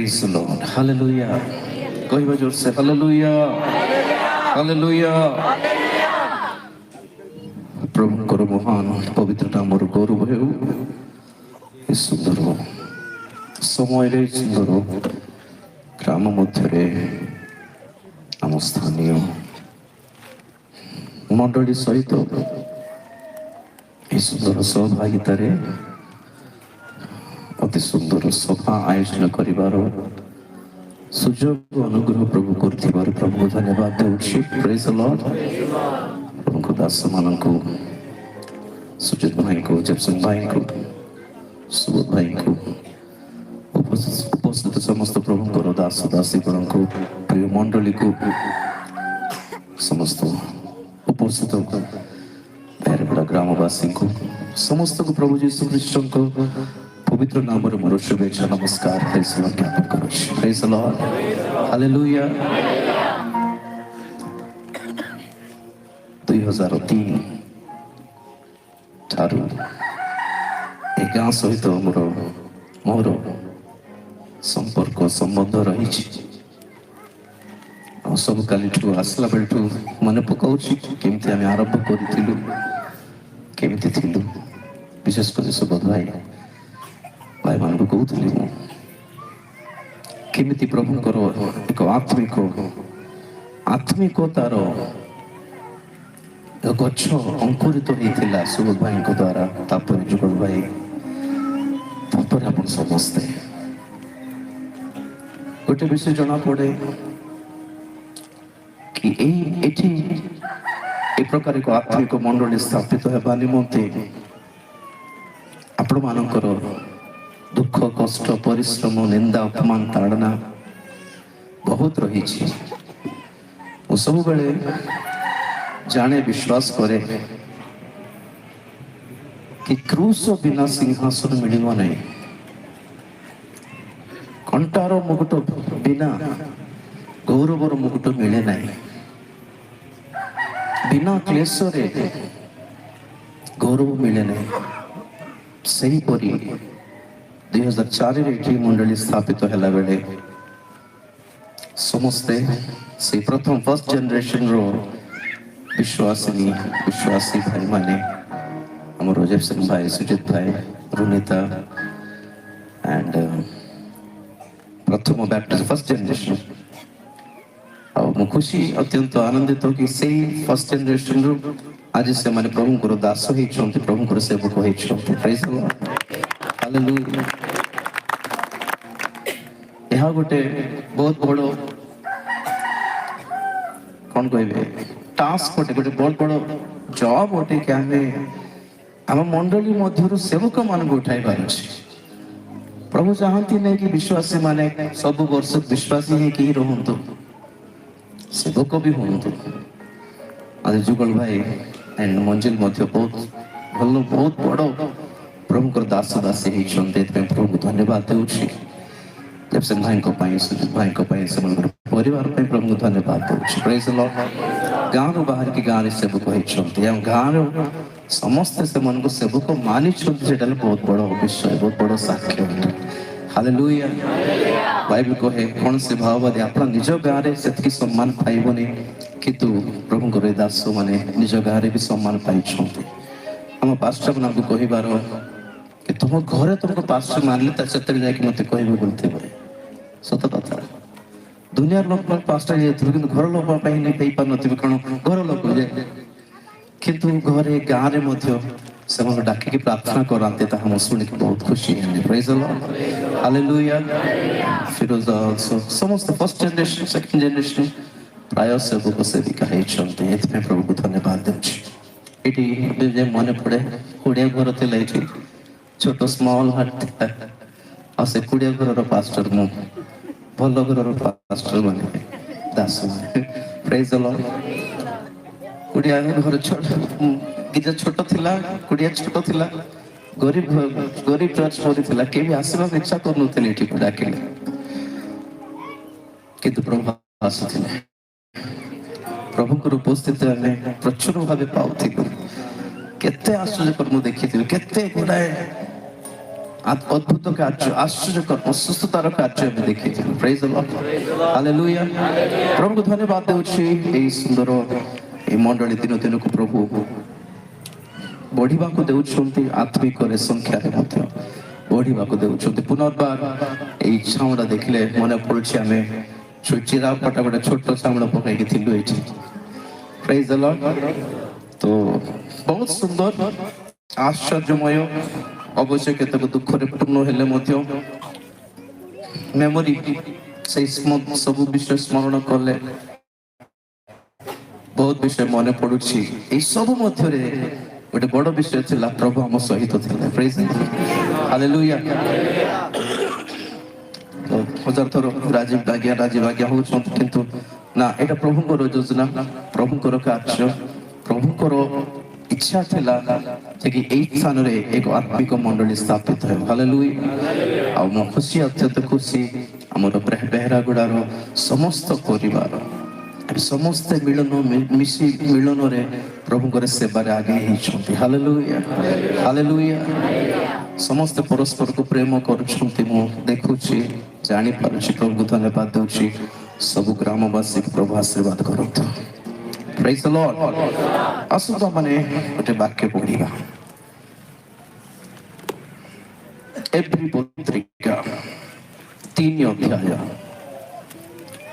Praise the Lord. Hallelujah. कहवा जोर से Hallelujah. Hallelujah. प्रभुଙ୍କର ମହାନ ପବିତ୍ର ନାମର ଗୌରବ ହେଉ। ଏ ସୁନ୍ଦର ସମୟରେ ସୁନ୍ଦର ଗ୍ରାମ ମଧ୍ୟରେ ଆମ ସ୍ଥାନୀୟ ମଣ୍ଡଳୀ ସହିତ ଏ ସୁନ୍ଦର ସହଭାଗିତାରେ ଅତି ସୁନ୍ଦର ସଭା ଆୟୋଜନ କରିବାର ସୁଯୋଗ ଅନୁଗ୍ରହ ପ୍ରଭୁ କରିଥିବାରୁ ପ୍ରଭୁଙ୍କୁ ଧନ୍ୟବାଦ ଦେଉଛି। ପ୍ରେଜ୍ ଦ ଲର୍ଡ। ପ୍ରଭୁଙ୍କ ଦାସମାନଙ୍କୁ ସୁଜିତ ଭାଇଙ୍କୁ, ଜେପସନ୍ ଭାଇଙ୍କୁ, ସୁବୋଧ ଭାଇଙ୍କୁ, ଉପସ୍ଥିତ ସମସ୍ତ ପ୍ରଭୁଙ୍କର ଦାସ ଦାସୀଗଣଙ୍କୁ, ପ୍ରିୟ ମଣ୍ଡଳୀକୁ, ସମସ୍ତ ଉପସ୍ଥିତ ଭେରଗଡ଼ା ଗ୍ରାମବାସୀଙ୍କୁ, ସମସ୍ତଙ୍କୁ ପ୍ରଭୁ ଯୀଶୁ ଖ୍ରୀଷ୍ଟଙ୍କ ପବିତ୍ର ନାମରେ ମୋର ଶୁଭେଚ୍ଛା ନମସ୍କାର ଜ୍ଞାପନ କରୁଛି। ପ୍ରେଜ୍ ଦ ଲର୍ଡ। ହାଲେଲୁୟା। 2003 ଠାରୁ ଏ ଗାଁ ସହିତ ମୋର ସମ୍ପର୍କ ସମ୍ବନ୍ଧ ରହିଛି। ଆଉ ସବୁ କାଲିଠୁ ଆସିଲା ବେଳଠୁ ମନେ ପକାଉଛି କେମିତି ଆମେ ଆରମ୍ଭ କରିଥିଲୁ, କେମିତି ଥିଲୁ। ବିଶେଷ କରି ସୁବୋଧ ଭାଇମାନଙ୍କୁ କହୁଥିଲି ମୁଁ କେମିତି ପ୍ରଭୁଙ୍କର ଏକ ଆତ୍ମିକତାର ଗଛ ଅଙ୍କୁରିତ ହେଇଥିଲା ସୁବୋଧ ଭାଇଙ୍କ ଦ୍ୱାରା, ତାପରେ ଯୁଗଳ ଭାଇ, ତାପରେ ଆପଣ ସମସ୍ତେ। ଗୋଟେ ବିଷୟ ଜଣା ପଡେ କି ଏଠି ଏ ପ୍ରକାର ଏକ ଆତ୍ମିକ ମଣ୍ଡଳୀ ସ୍ଥାପିତ ହେବା ନିମନ୍ତେ ଆପଣମାନଙ୍କର ଦୁଃଖ, କଷ୍ଟ, ପରିଶ୍ରମ, ନିନ୍ଦା, ଅପମାନ, ତାଡ଼ନା ବହୁତ ରହିଛି। ମୁଁ ସବୁବେଳେ ଜାଣେ, ବିଶ୍ୱାସ କରେ କି କ୍ରୁଶ ବିନା ସିଂହାସନ ମିଳିବ ନାହିଁ। କଣ୍ଟାର ମୁକୁଟ ବିନା ଗୌରବର ମୁକୁଟ ମିଳେ ନାହିଁ। ବିନା କ୍ଲେଶରେ ଗୌରବ ମିଳେ ନାହିଁ। ସେହିପରି 2004ରେ ଏଠି ମଣ୍ଡଳୀ ସ୍ଥାପିତ ହେଲା ବେଳେ ସମସ୍ତେ ସେଇ ପ୍ରଥମ ଫର୍ଷ୍ଟ ଜେନେରେସନର ବିଶ୍ୱାସୀ ଭାଇମାନେ, ଆମର ଜେପସନ୍ ଭାଇ, ସୁଜିତ ଭାଇ, ରୁନିତା ଆଣ୍ଡ ପ୍ରଥମ ବ୍ୟାପ୍ଟିଷ୍ଟ ଫର୍ଷ୍ଟ ଜେନେରେସନ। ଆଉ ମୁଁ ଖୁସି, ଅତ୍ୟନ୍ତ ଆନନ୍ଦିତ କି ସେଇ ଫର୍ଷ୍ଟ ଜେନେରେସନରୁ ଆଜି ସେମାନେ ପ୍ରଭୁଙ୍କର ଦାସ ହେଇଛନ୍ତି, ପ୍ରଭୁଙ୍କର ସେବକ ହେଇଛନ୍ତି। ପ୍ରେଜ୍ ଦ ଲର୍ଡ। ହାଲେଲୁୟା। ଏହା ଗୋଟେ ବହୁତ ବଡ଼ କ'ଣ କହିବେ ଟାସ୍କ ଗୋଟେ ବହୁତ ବଡ଼ ଜବ୍ ଗୋଟେ କି ଆମେ ଆମ ମଣ୍ଡଳୀ ମଧ୍ୟରୁ ସେବକମାନଙ୍କୁ ଉଠାଇ ପାରୁଛି। ପ୍ରଭୁ ଚାହାନ୍ତି ନାହିଁ କି ବିଶ୍ୱାସୀ ମାନେ ସବୁ ବର୍ଷ ବିଶ୍ୱାସୀ ହେଇକି ରୁହନ୍ତୁ, ସେବକ ବି ହୁଅନ୍ତୁ। ଆଜି ଯୁଗଳ ଭାଇ ଆଣ୍ଡ ମଞ୍ଜିଲ ମଧ୍ୟ ବହୁତ ବଡ଼ ପ୍ରଭୁଙ୍କର ଦାସ ଦାସୀ ହେଇଛନ୍ତି। ଏଥିପାଇଁ ପ୍ରଭୁଙ୍କୁ ଧନ୍ୟବାଦ ଦେଉଛି। ଜେପସନ୍ ଭାଇଙ୍କ ପାଇଁ, ସୁଜିତ ଭାଇଙ୍କ ପାଇଁ, ସେମାନଙ୍କର ପରିବାର ପାଇଁ ପ୍ରଭୁଙ୍କୁ ଧନ୍ୟବାଦ ଦେଉଛି। ପ୍ରେଜ୍ ଦ ଲର୍ଡ। ଗାଁରୁ ବାହାରିକି ଗାଁରେ ସେବକ ହେଇଛନ୍ତି ଏବଂ ଗାଁର ସମସ୍ତେ ସେମାନଙ୍କୁ ସେବକ ମାନିଛନ୍ତି। ସେଟା ବହୁତ ବଡ଼ ବିଷୟ, ବହୁତ ବଡ଼ ସାକ୍ଷ୍ୟ। ହାଲେଲୁୟା। ବାଇବେଲ କହେ କୌଣସି ଭାବବାଦୀ ଆପଣ ନିଜ ଗାଁରେ ସେତିକି ସମ୍ମାନ ପାଇବନି, କିନ୍ତୁ ପ୍ରଭୁଙ୍କର ଏ ଦାସମାନେ ନିଜ ଗାଁରେ ବି ସମ୍ମାନ ପାଇଛନ୍ତି। ଆମ ପାଷ୍ଟରମାନଙ୍କୁ କହିବାର କି ତୁମ ଘରେ ତୁମକୁ ପାଷ୍ଟର ମାନିଲେ ତା ସେଥିରେ ଯାଇକି ମୋତେ କହିବ ବୋଲିଥିବ। ସତ କଥା। ଦୁନିଆର ଲୋକ ପାଷ୍ଟର ହେଇଯାଇଥିବ, କିନ୍ତୁ ଘର ଲୋକ ପାଇଁ ହେଇପାରୁନଥିବେ, କାରଣ ଘର ଲୋକ କିନ୍ତୁ ଘରେ ଗାଁରେ ମଧ୍ୟ ସେମାନଙ୍କୁ ଡାକିକି ପ୍ରାର୍ଥନା କରାନ୍ତି। ତାହା ମୁଁ ଶୁଣିକି ବହୁତ ଖୁସି ହେଲି। ପ୍ରେଜ୍ ଦ ଲର୍ଡ। ହାଲେଲୁୟା। ଫିରୋଜ ସମସ୍ତ ଫର୍ଷ୍ଟ ଜେନେରେସନ, ସେକେଣ୍ଡ ଜେନେରେସନ ପ୍ରାୟ ସେବକ ସେବିକା ହେଇଛନ୍ତି। ଏଥିପାଇଁ ପ୍ରଭୁଙ୍କୁ ଧନ୍ୟବାଦ ଦେଉଛି। ଏଠି ଯେ ମନେ ପଡ଼େ କୁଡ଼ିଆ ଘର ଥିଲା, ଏଠି ଛୋଟ ସ୍ମଲ ହାଟ ଥିଲା। ଆଉ ସେ କୁଡ଼ିଆ ଘରର ପାଷ୍ଟର ମୁଁ, ଭଲ ଘରର ପାଷ୍ଟର ମାନେ ଦାସ ମାନେ। ପ୍ରେଜ୍ ଦ ଲର୍ଡ। କୁଡ଼ିଆ ଘର ଦିଟା ଛୋଟ ଥିଲା, କୁଡ଼ିଆ ଛୋଟ ଥିଲା, ଗରିବ ଚର୍ଚ୍ଚ ଥିଲା। କେହି ଆସିବାକୁ ଇଚ୍ଛା କରୁନଥିଲେ ଏଠିକୁ ଡାକିଲେ, କିନ୍ତୁ ପ୍ରଭୁ ଆସୁଥିଲେ। ପ୍ରଭୁଙ୍କର ଉପସ୍ଥିତି ଆମେ ପ୍ରଚୁର ଭାବେ ପାଉଥିଲୁ। କେତେ ଆଶ୍ଚର୍ଯ୍ୟକର ମୁଁ ଦେଖିଥିଲି, କେତେ ଗୁଡ଼ାଏ অদ্ভুত কার্য, আশ্চর্যকর অসুস্থতার কার্য আমি দেখেছি। প্রেজ দ লর্ড, ହାଲେଲୁୟା। ପ୍ରଭୁଙ୍କୁ ଧନ୍ୟବାଦ ଦେଉଛି ଏଇ ସୁନ୍ଦର ଏଇ ମଣ୍ଡଳୀ ଦିନ ଦିନକୁ ପ୍ରଭୁ ବଢିବାକୁ ଦେଉଛନ୍ତି, ଆତ୍ମିକରେ ସଂଖ୍ୟାରେ ମଧ୍ୟ ବଢିବାକୁ ଦେଉଛନ୍ତି। ପୁନର୍ବାର ଏଇ ଛାଉଁଟା ଦେଖିଲେ ମନେ ପଡୁଛି ଆମେ ଚିରା ଫଟା ଗୋଟେ ଛୋଟ ଛାଉଁଡ଼ା ପକାଇକି ଥିଲୁ ଏଇଠି। ପ୍ରେଜ ଦ ଲର୍ଡ। ତ ବହୁତ ସୁନ୍ଦର, ଆଶ୍ଚର୍ଯ୍ୟମୟ, ଅବଶ୍ୟ କେତେକ ଦୁଃଖରେ ପୂର୍ଣ୍ଣ ହେଲେ ମଧ୍ୟ ମେମୋରି ସେଇ ସବୁ ବିଷୟ ସ୍ମରଣ କଲେ ବହୁତ ବିଷୟ ମନେ ପଡୁଛି। ଏଇ ସବୁ ମଧ୍ୟରେ ଗୋଟେ ବଡ ବିଷୟ ଥିଲା, ପ୍ରଭୁ ଆମ ସହିତ ଥିଲେ। Praise hallelujah. ହଜାର ଥର ରାଜୀବ ଆଜ୍ଞା ହଉଛନ୍ତି, କିନ୍ତୁ ନା, ଏଇଟା ପ୍ରଭୁଙ୍କର ଯୋଜନା, ପ୍ରଭୁଙ୍କର କାର୍ଯ୍ୟ, ପ୍ରଭୁଙ୍କର ଇଚ୍ଛା ଥିଲା ଯେ କି ଏଇ ସ୍ଥାନରେ ଏକ ଆତ୍ମିକ ମଣ୍ଡଳୀ ସ୍ଥାପିତ ହେବ। ହାଲେଲୁୟା। ଆଉ ମୁଁ ଖୁସି, ଅତ୍ୟନ୍ତ ଖୁସି, ଆମର ବେହେରାଗୁଡାର ସମସ୍ତ ପରିବାର ସମସ୍ତେ ମିଶି ମିଳନରେ ପ୍ରଭୁଙ୍କର ସେବାରେ ଆଗେଇ ହେଇଛନ୍ତି। Hallelujah, hallelujah. ସମସ୍ତେ ପରସ୍ପରକୁ ପ୍ରେମ କରୁଛନ୍ତି, ମୁଁ ଦେଖୁଛି, ଜାଣିପାରୁଛି। ପ୍ରଭୁଙ୍କୁ ଧନ୍ୟବାଦ ଦେଉଛି। ସବୁ ଗ୍ରାମବାସୀକୁ ପ୍ରଭୁ ଆଶୀର୍ବାଦ କରନ୍ତୁ। ପ୍ରେଜ ଦ ଲର୍ଡ। ଆସନ୍ତୁ ମାନେ ଗୋଟେ ବାକ୍ୟ ପଢିବା। ଏବ୍ରୀ ପତ୍ରିକା 3 ଅଧ୍ୟାୟ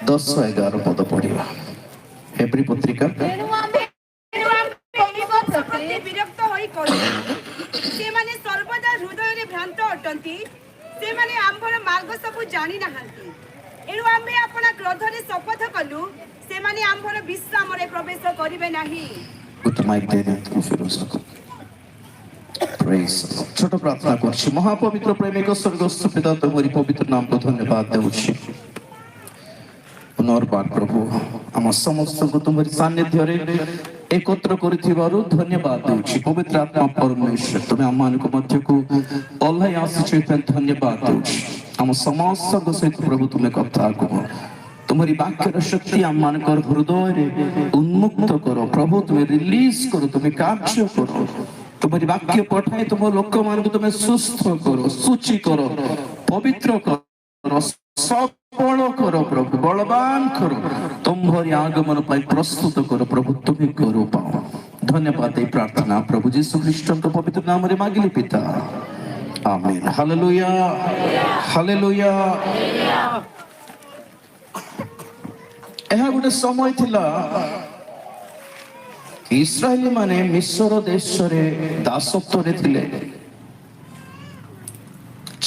10-11 ପଦ ପଢିବା। ଏବ୍ରୀ ପତ୍ରିକା। ବିରକ୍ତ ହୋଇ କହିଲେ, ସେମାନେ ସର୍ବଦା ହୃଦୟରେ ଭ୍ରାନ୍ତ ଅଟନ୍ତି, ସେମାନେ ଆମ୍ଭର ମାର୍ଗ ସବୁ ଜାଣି ନାହାନ୍ତି। ଏଣୁ ଆମେ ଆପଣା କ୍ରୋଧରେ ଶପଥ କଲୁ, ସେମାନେ ଆମ୍ଭର ବିଶ୍ରାମରେ ପ୍ରବେଶ କରିବେ ନାହିଁ। ছোট প্রার্থনা করছি। মহাপবিত্র প্রেমিক স্বর্গস্থ পিতা, তোমার পবিত্র নামকে ধন্যবাদ দেউছি। পুনর্বার প্রভু ଆମ ସମସ୍ତଙ୍କୁ ତୁମରି ସାନ୍ନିଧ୍ୟରେ ଏକତ୍ର କରିଥିବାରୁ ଧନ୍ୟବାଦ ଦେଉଛି। ପବିତ୍ର ଆତ୍ମା ପରମେଶ୍ୱର, ତୁମେ ଆମମାନଙ୍କ ମଧ୍ୟକୁ ଓହ୍ଲାଇ ଆସିଛ, ଏଥିପାଇଁ ଧନ୍ୟବାଦ ଦେଉଛି। ଆମ ସମସ୍ତଙ୍କ ସହିତ ପ୍ରଭୁ ତୁମେ କଥା କୁହ। ତୁମରି ବାକ୍ୟର ଶକ୍ତି ଆମମାନଙ୍କର ହୃଦୟରେ ଉନ୍ମୁକ୍ତ କର ପ୍ରଭୁ। ତୁମେ ରିଲିଜ କର, ତୁମେ କାର୍ଯ୍ୟ କର। ତୁମରି ବାକ୍ୟ ପଠାଇ ତୁମ ଲୋକମାନଙ୍କୁ ତୁମେ ସୁସ୍ଥ କର, ସୂଚି କର, ପବିତ୍ର କର, ସଫଳ କର ପ୍ରଭୁ, ବଳବାନ କର। ତୁମରି ଆଗମନ ପାଇଁ ପ୍ରସ୍ତୁତ କର ପ୍ରଭୁ, ତୁମେ କର ପାଅ। ଧନ୍ୟବାଦ ଏଇ ପ୍ରାର୍ଥନା ପ୍ରଭୁ ଯୀଶୁ ଖ୍ରୀଷ୍ଟଙ୍କ ପବିତ୍ର ନାମରେ ମାଗିଲି ପିତା, ଆମେନ୍। Hallelujah, hallelujah. ଏହା ଗୋଟେ ସମୟ ଥିଲା, ଇସ୍ରାଏଲ ମାନେ ମିଶ୍ର ଦେଶରେ ଦାସତ୍ୱରେ ଥିଲେ।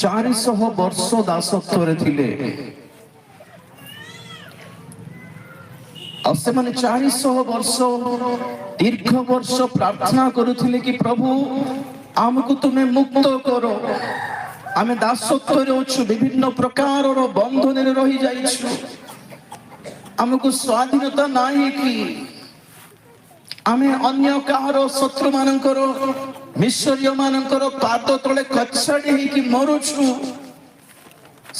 400 ବର୍ଷ ଦାସତ୍ୱରେ ଥିଲେ। ଆଉ ସେମାନେ 400 ବର୍ଷ ଦୀର୍ଘ ବର୍ଷ ପ୍ରାର୍ଥନା କରୁଥିଲେ କି ପ୍ରଭୁ ଆମକୁ ତୁମେ ମୁକ୍ତ କର। ଆମେ ଦାସତ୍ୱରେ ଅଛୁ, ବିଭିନ୍ନ ପ୍ରକାରର ବନ୍ଧନରେ ରହିଯାଇଛୁ, ଆମକୁ ସ୍ୱାଧୀନତା ନାହିଁ କି ଆମେ ଅନ୍ୟ କାହାର ଶତ୍ରୁ ମାନଙ୍କର, ମିଶରୀୟ ମାନଙ୍କର ପାଦ ତଳେ କଚାଡ଼ି ହେଇକି ମରୁଛୁ।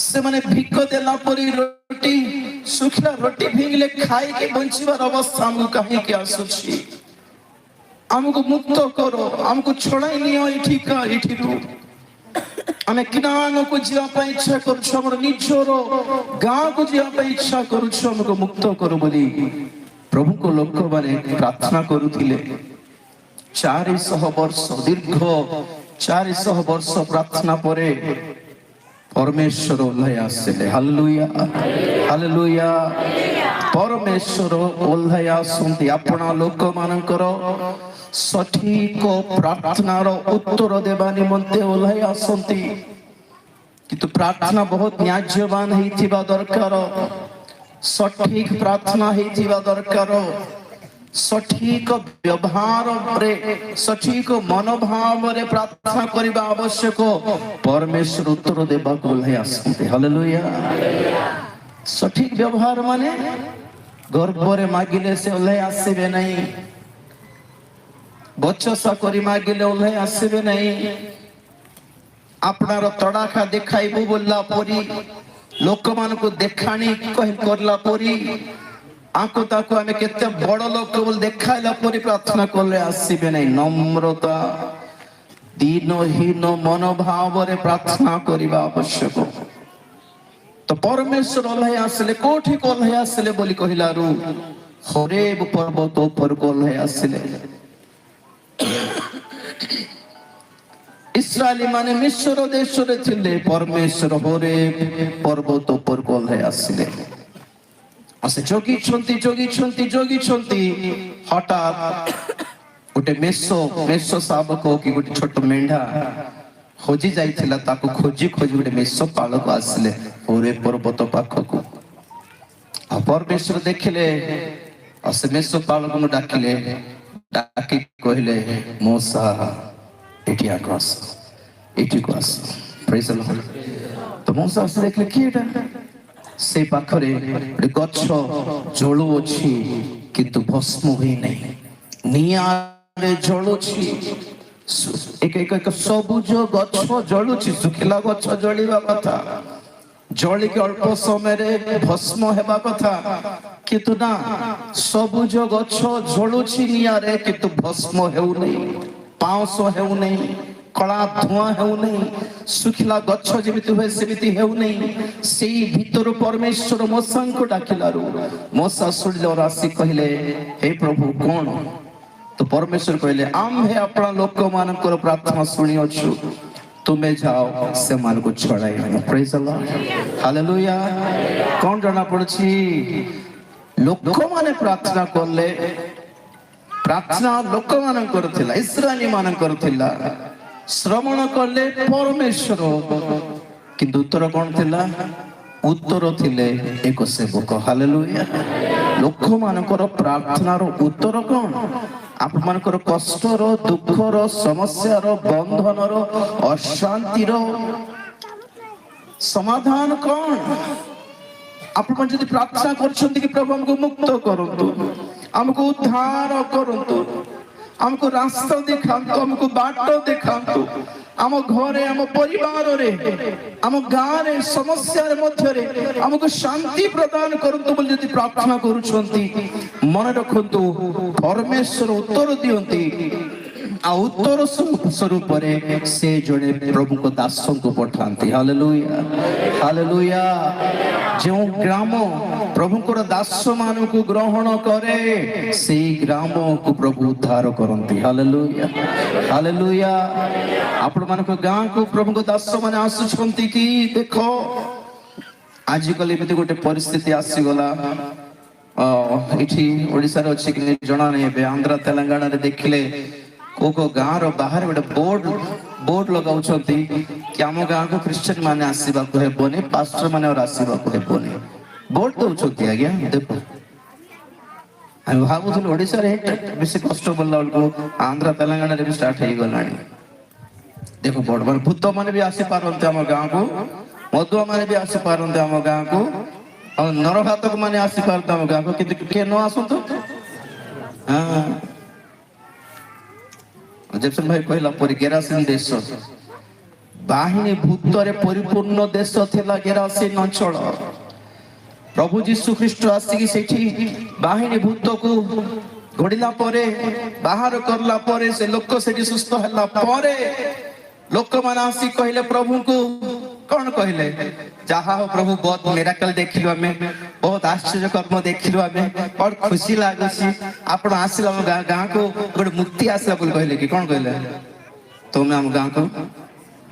ସେମାନେ ଭିକ ଦେଲା ପରି ରୋଟି, ଶୁଖିଲା ରୋଟି ଭିଙ୍ଗିଲେ ଖାଇକି ବଞ୍ଚିବାର ଅବସ୍ଥା ଆମକୁ କାହିଁକି ଆସୁଛି? ଆମକୁ ମୁକ୍ତ କର, ଆମକୁ ଛଡ଼ାଇ ନିଅ ଏଠିରୁ। ଆମେ କିନାନକୁ ଯିବା ପାଇଁ ଇଚ୍ଛା କରୁଛୁ, ଆମର ନିଜର ଗାଁକୁ ଯିବା ପାଇଁ ଇଚ୍ଛା କରୁଛୁ, ଆମକୁ ମୁକ୍ତ କର ବୋଲି ପ୍ରଭୁଙ୍କ ଲୋକମାନେ ପ୍ରାର୍ଥନା କରୁଥିଲେ। 400 ବର୍ଷ, ଦୀର୍ଘ 400 ବର୍ଷ ପ୍ରାର୍ଥନା ପରେ ପରମେଶ୍ୱର ଓହ୍ଲାଇ ଆସିଲେ। Hallelujah, hallelujah. ପରମେଶ୍ୱର ଓହ୍ଲାଇ ଆସନ୍ତି, ଆପଣା ଲୋକମାନଙ୍କର ସଠିକ ପ୍ରାର୍ଥନାର ଉତ୍ତର ଦେବା ନିମନ୍ତେ ଓହ୍ଲାଇ ଆସନ୍ତି। କିନ୍ତୁ ପ୍ରାର୍ଥନା ବହୁତ ନ୍ୟାଯ୍ୟବାନ ହେଇଥିବା ଦରକାର, ସଠିକ ପ୍ରାର୍ଥନା ହେଇଥିବା ଦରକାର, ସଠିକ ବ୍ୟବହାରରେ, ସଠିକ ମନୋଭାବରେ ପ୍ରାର୍ଥନା କରିବା ଆବଶ୍ୟକ। ପରମେଶ୍ୱର ଉତ୍ତର ଦେବାକୁ ଓହ୍ଲାଇ ଆସନ୍ତି। ହାଲେଲୁୟା। ସଠିକ ବ୍ୟବହାର ମାନେ ଗର୍ବରେ ମାଗିଲେ ସେ ଓହ୍ଲାଇ ଆସିବେ ନାହିଁ, ବଚସା କରି ମାଗିଲେ ଓହ୍ଲାଇ ଆସିବେ ନାହିଁ। ଆପଣାର ତଡାଖା ଦେଖାଇବୁ ବୋଲିଲା ପରି, ଲୋକମାନଙ୍କୁ ଦେଖାଣି କରିଲା ପରି, ଆଙ୍କୁ ତାକୁ ଆମେ କେତେ ବଡ ଲୋକ ବୋଲି ଦେଖାଇଲା ପରି ପ୍ରାର୍ଥନା କଲେ ଆସିବେ ନାହିଁ। ନମ୍ରତା, दीनहीन मनोभाव प्रार्थना करने आवश्यक। तो परमेश्वर ओल्हे आसिले कोठी को ओल्हे आसिले बोली कहिलारू हरेब पर्वत ऊपर को ओल्हे आसिले। इस्राएली माने मिस्र देश रे थिले परमेश्वर हरेब पर्वत ऊपर को ओल्हे आसिले। असे जोगी छंती हठात गोटे मेषो शावक कि गोटे छोट मेंढा खोजी जाइथिला ताको खोजी गोटे मेष पालक आसिले ओरे पर्वत पाखकु। आ परमेश्वर देखिले असे मेष पालक नु डाकी कहले मूसा एठी आकाश एठी को आस। Praise the Lord. तो मूसा से देखले किएटा से पाखरे गोटे गछ जळु अछि किंतु भस्म होई नै निया जलुछि। एक सबुज गछ जलुछि सुखिला गछ जलिबा कथा जली के अल्प समय रे भस्म हेबा कथा किंतु ना सबुज गछ जलुछि निया रे किंतु भस्म हेउ नै पाउस हेउ नै कला धुआं हेउ नै सुखिला गछ जेमिति होय सेमिति हेउ नै। सेई भीतर परमेश्वर मूसा को डाकिलारू मूसा सुनिले और आसी कहले हे प्रभु कोन। तो परमेश्वर कहले आम्भे अपना लोक मानकर प्रार्थना सुनी अछु तुमे जाओ से मान को छड़ाई। Praise the lord hallelujah. कौन जाना पड़छि लोक माने प्रार्थना करले प्रार्थना लोक मान करथिला इस्राएली मान करथिला श्रवण करले परमेश्वर किंतु उत्तर कौन थिला उत्तर थिले एक सेवक। हालेलुया। लोक मानकर प्रार्थनार उत्तर कौन आप मानकर कष्टर दुखर समस्यार बंधनर अशांतिर समाधान कौन। आप जदि प्रार्थना करछंती कि प्रभु हमको मुक्त करंतु हमको उद्धार करंतु हमको रास्ता देखांतु हमको बाट देखांतु आम घरे आम परिवार रे आम गाँव रे समस्या मध्य रे हमको शांति प्रदान करंतु बोली यदि प्रार्थना करूछंती मन रखंतु परमेश्वर उत्तर दियंती आ उत्तर स्वरूप रे से जड़े प्रभु को दासों को पठांती। Hallelujah hallelujah. जो ग्राम प्रभु को दास मान को ग्रहण करे से ग्राम को प्रभु उद्धार करंती। Hallelujah hallelujah. आपण मान को गाँ को प्रभु को दास मान आसुछंती कि देखो आजिकल एमती गोटे परिस्थिति आसीगला इठी ओडिसा रे अछि कि जणा नै बे आंध्र तेलंगाना रे देखिले को गाँव रो बाहर गोटे बोर्ड लगाउछंती कि आम गाँ को क्रिश्चियन माने आसीबा को हेबोनी पास्टर माने और आसीबा को हेबोनी बोर्ड दउछंती। आज्ञा देखो हम भाबुथुल ओडिसा रे बेसी कष्ट बोलला को आंध्र तेलंगाना रे भी स्टार्ट हे गलानी। देखो बोर्ड मान भूत माने भी आसी पारंते हम गाँ को मधुआ माने भी आसी पारंते हम गाँ को और नरघातक माने आसी पारंते हम गाँ को किंतु के न आसंतो। हां जेपसन भाई कहला पर गेरासीन देश बाहिनी भूतरे परिपूर्ण देश थिला गेरासीन अंचल। प्रभु यीशु ख्रीष्ट आसी सेठी बाहिनी भूत को घोड़िला परे बाहर करला परे से लोक सेठी सुस्थ हला परे लोक मान आसी कहले प्रभु को कौन कहले जहा हो प्रभु बहुत मिराकल देखिलु हमें बहुत आश्चर्य कर्म देखिलु हमें बहुत खुशी लागुसी आपण आसिला गाँ को गोटे मुक्ति आसला बोल कहले कि कौन कहले तुम हम गाँ को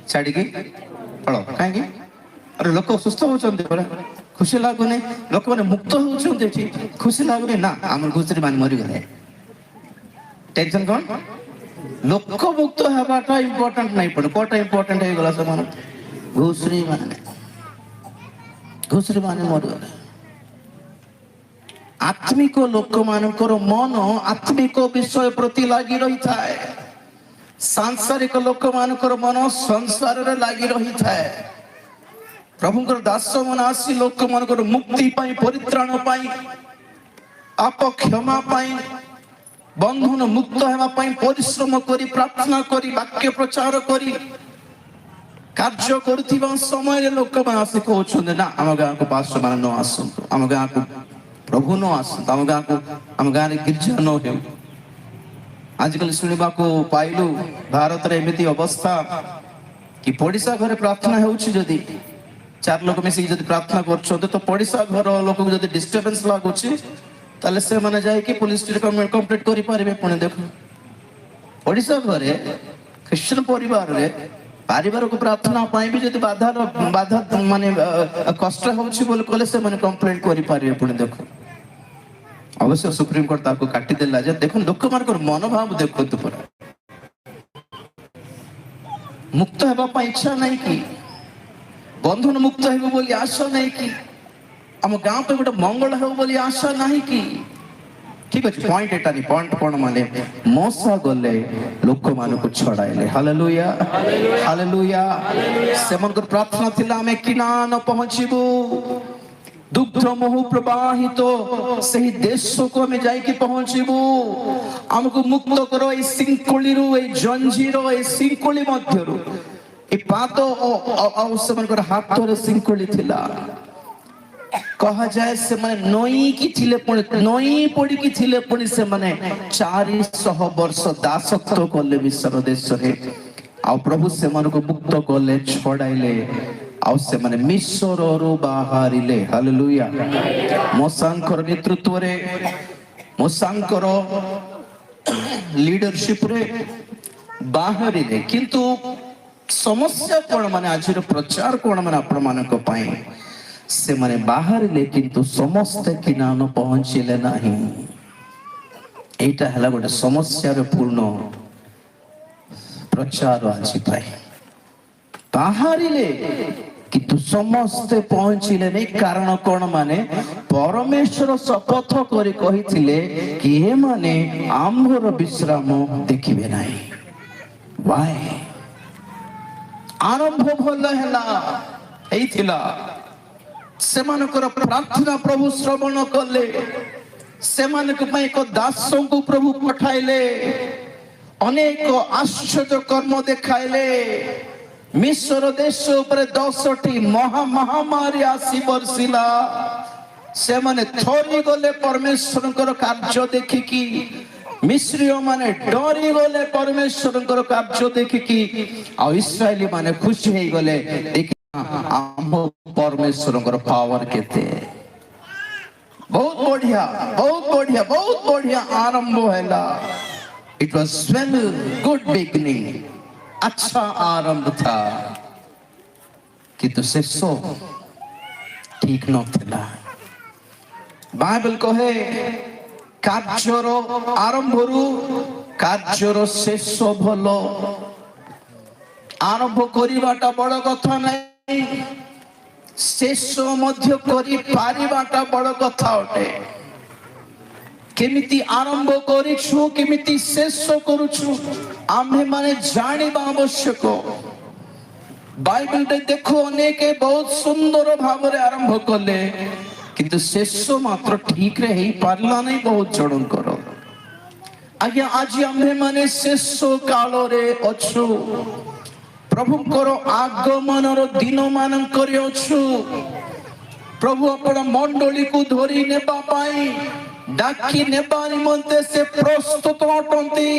छाड़ी की पड़ो कहीं अरे लोक सुस्थ होचंदे परा खुशी लागुनी लोक माने मुक्त होचंदे ठीक खुशी लागुनी ना हमर घुसरी मान मरि गले टेंशन कौन लोक मुक्त हेबाटा इंपोर्टेंट नहीं पड़े कोटा इंपोर्टेंट है गला समान घुसरी माने मरि गले। आत्मिक लोक मानकर मन आत्मिक विषय प्रति लागि रही थाए सांसारिक लोक मानकर मन संसार रे लागि रही थाए। प्रभुकर दास मन आसी लोक मानकर मुक्ति पाई परित्राण पाई आप क्षमा पाई बंधन मुक्त हेबा पाई परिश्रम करी प्रार्थना करी वाक्य प्रचार करी कार्य करथिबा समय रे लोक मान आसी कहउछन ना हम गाँ को पास्टर मान न आसंतु हम गाँ को प्रभु न आसंतु हम गाँ रे गिरजा न हो आजकल शुणवाको पाइलु भारत रे एमिति अवस्था कि पड़िशा घरे प्रार्थना होउछि जदि चार लोक मिसिक जदि प्रार्थना करछोते तो पड़िशा घर लोक को जदि डिस्टर्बेंस लागुछि ताले से माने जाय कि पुलिस स्टेशन कंप्लीट करि पारिबे। पुणे देखो पड़िशा घरे क्रिश्चियन परिवार रे पारिवारिक प्रार्थना पाई भी जदि बाधा माने कष्ट होउछि बोल कहले से माने कंप्लेंट करि पारिबे। पुणे देखो अवश्य सुप्रीम कोर्ट ताको काटी देला जे देखो लोक मानकर मनोभाव देखो तो पर मुक्त हेबा पा इच्छा नहीं कि बंधन मुक्त हेबो बोली आशा नहीं कि हम गांव पे गोटे मंगल हेबो बोली आशा नहीं कि ठीक अछि। पॉइंट एटा नहीं पॉइंट कोन माने मोसा गले लोक मान को छडाइले। Hallelujah hallelujah. सेमनकर प्रार्थना थिला हमें किना न पहुंचीबू दुग्ध मोह प्रवाहित सही देश को हमें जाइके पहुंचीबू हमको मुक्त करो ए सिंकुली रु ए जंजीर ए सिंकुली मध्यरु ए पाद और सेमनकर हाथ रे सिंकुली थिला कहा जाए से माने नई की थिले पुणी नई पड़ी की थिले पुणी से माने 400 वर्ष दासत्व कले मिस्र देश रे आ प्रभु से मन को मुक्त कले छडाइले आ से माने मिस्र रो बाहरिले। हालेलुया। मोसांकर नेतृत्व रे मोसांकर लीडरशिप रे बाहरिले किंतु समस्या कोन माने आज प्रचार कोन माने आपण मानक पाई से माने बाहरिले किंतु समस्त किना न पहुंचिले नाही। एटा हला गोटे समस्या रे पूर्ण प्रचार आज पाई बाहरिले किंतु समस्त पहुंचिले नहीं। कारण कोन माने परमेश्वर शपथ करी कहिथिले कि हे माने आम्भर विश्राम देखिबे नाही। वाय आरंभ भल हैला एथिला सेमानकर प्रार्थना प्रभु श्रवण कले सेमानक पई को दासों को प्रभु पठाइले अनेक आश्चर्य कर्म देखाइले। मिस्र देश ऊपर 10टी महामारी आसी बरसिला से माने थोरी गले परमेश्वर कार्य देखिकी मिस्री माने डरी गले परमेश्वर कार्य देखिकी आ इस्राएली माने खुशी हो गले देखि आम परमेश्वर पावर केते। बहुत बढ़िया बहुत बढ़िया बहुत बढ़िया आरंभ हैला। It was well good beginning अच्छा आरंभ था किंतु शेष ठीक न थिला। बाइबल कहे କାର୍ଯ୍ୟର ଆରମ୍ଭରୁ କାର୍ଯ୍ୟର ଶେଷ ଭଲ। ଆରମ୍ଭ କରିବାଟା ବଡ଼ କଥା ନାହିଁ, ଶେଷ ମଧ୍ୟ କରିପାରିବାଟା ବଡ଼ କଥା ଅଟେ। କେମିତି ଆରମ୍ଭ କରିଛୁ କେମିତି ଶେଷ କରୁଛୁ ଆମ୍ଭେମାନେ ଜାଣିବା ଆବଶ୍ୟକ। ବାଇବେଲରେ ଦେଖୁ ଅନେକ ବହୁତ ସୁନ୍ଦର ଭାବରେ ଆରମ୍ଭ କଲେ କିନ୍ତୁ ଶେଷ ମାତ୍ର ଠିକ ରେ ହେଇ ପାରିଲା ନାହିଁ ବହୁତ ଜଣଙ୍କର। ଆଜ୍ଞା ଆଜି ଆମ୍ଭେମାନେ ଶେଷ କାଳରେ ଅଛୁ, ପ୍ରଭୁଙ୍କର ଆଗମନର ଦିନ ମାନଙ୍କରେ ଅଛୁ। ପ୍ରଭୁ ଆପଣ ମଣ୍ଡଳୀକୁ ଧରି ନେବା ପାଇଁ ଡାକି ନେବା ନିମନ୍ତେ ସେ ପ୍ରସ୍ତୁତ ଅଟନ୍ତି।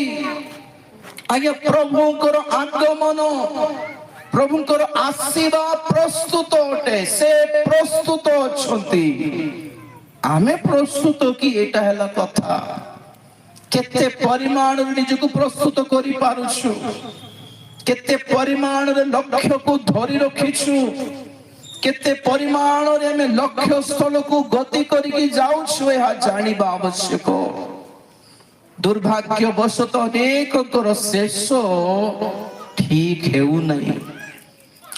ଆଜ୍ଞା ପ୍ରଭୁଙ୍କର ଆଗମନ ପ୍ରଭୁଙ୍କର ଆସିବା ପ୍ରସ୍ତୁତ ଅଟେ, ସେ ପ୍ରସ୍ତୁତ ଅଛନ୍ତି। ଆମେ ପ୍ରସ୍ତୁତ କି ଏଇଟା ହେଲା କଥା। କେତେ ପରିମାଣରେ ନିଜକୁ ପ୍ରସ୍ତୁତ କରିପାରୁଛୁ, କେତେ ପରିମାଣରେ ଲକ୍ଷ୍ୟକୁ ଧରି ରଖିଛୁ, କେତେ ପରିମାଣରେ ଆମେ ଲକ୍ଷ୍ୟ ସ୍ଥଳକୁ ଗତି କରିକି ଯାଉଛୁ ଏହା ଜାଣିବା ଆବଶ୍ୟକ। ଦୁର୍ଭାଗ୍ୟବଶତଃ ଅନେକଙ୍କର ଶେଷ ଠିକ ହେଉନାହିଁ।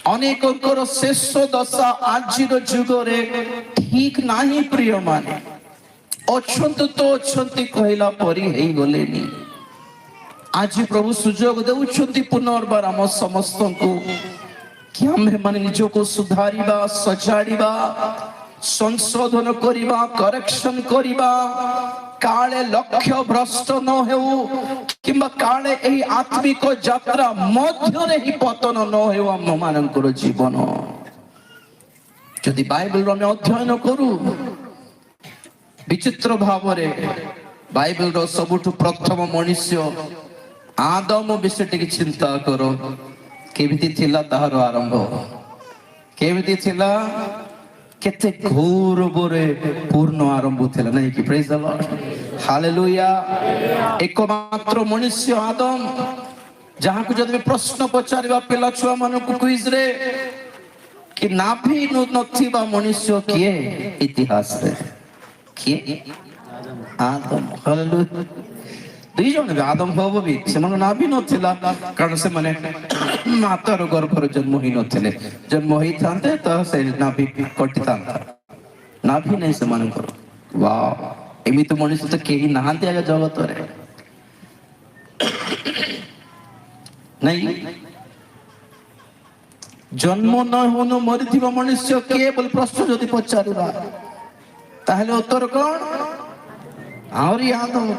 ଅନେକଙ୍କର ଶେଷ ଦଶା ଆଜିର ଯୁଗରେ ଠିକ ନାହିଁ। ପ୍ରିୟ ମାନେ ଅଛନ୍ତି ତ ଅଛନ୍ତି କହିଲା ପରି ହେଇଗଲେନି। ଆଜି ପ୍ରଭୁ ସୁଯୋଗ ଦେଉଛନ୍ତି ପୁନର୍ବାର ଆମ ସମସ୍ତଙ୍କୁ କି ଆମେ ମାନେ ନିଜକୁ ସୁଧାରିବା, ସଜାଡ଼ିବା, ସଂଶୋଧନ କରିବା, କରେକ୍ସନ କରିବା। କାଳେ ଲକ୍ଷ୍ୟ ଭ୍ରଷ୍ଟ ନ ହେଉ କିମ୍ବା କାଳେ ଏହି ଆତ୍ମିକ ଯାତ୍ରା ମଧ୍ୟରେ ହିଁ ପତନ ନ ହେଉ ଆମ ମାନଙ୍କର ଜୀବନ। ଯଦି ବାଇବେଲ ଆମେ ଅଧ୍ୟୟନ କରୁ ବିଚିତ୍ର ଭାବରେ ବାଇବେଲର ସବୁଠୁ ପ୍ରଥମ ମଣିଷ ଆଦମ ବିଷୟ ଟିକେ ଚିନ୍ତା କର। କେମିତି ଥିଲା ତାହାର ଆରମ୍ଭ, କେମିତି ଥିଲା, କେତେ ଗୌରବରେ ପୂର୍ଣ୍ଣ ଆରମ୍ଭ ଥିଲା, ନାଇଁ କି? ପ୍ରେଜ୍ ଦ ଲର୍ଡ, ହାଲେଲୁୟା। ଏକମାତ୍ର ମଣିଷ ଆଦମ, ଯାହାକୁ ଯଦି ପ୍ରଶ୍ନ ପଚାରିବା ପିଲା ଛୁଆ ମାନଙ୍କୁ କ୍ୱିଜରେ କି ନାଭି ନଥିବା ମଣିଷ କିଏ ଇତିହାସରେ? କିଏ? ଆଦମ। ହାଲେଲୁୟା। ଦୁଇ ଜଣ ବି ଆଦମ ହବ ବି, ସେମାନଙ୍କ ନାଭି ନଥିଲା, କାରଣ ସେମାନେ ମାତାର ଗର୍ଭରେ ଜନ୍ମ ହେଇନଥିଲେ। ଜନ୍ମ ହେଇଥାନ୍ତେ ତ ସେ ନାଭି କଟିଥାନ୍ତା, ନାଭି ନାହିଁ ସେମାନଙ୍କର। ୱାଓ, ଏମିତି ମଣିଷ ତ କେହି ନାହାନ୍ତି ଆଜ୍ଞା ଜଗତରେ, ନାଇଁ? ଜନ୍ମ ନ ହଉନ ମରିଥିବା ମନୁଷ୍ୟ କିଏ ବୋଲି ପ୍ରଶ୍ନ ଯଦି ପଚାରିବା, ତାହେଲେ ଉତ୍ତର କଣ? ଆହୁରି ଆଦମ।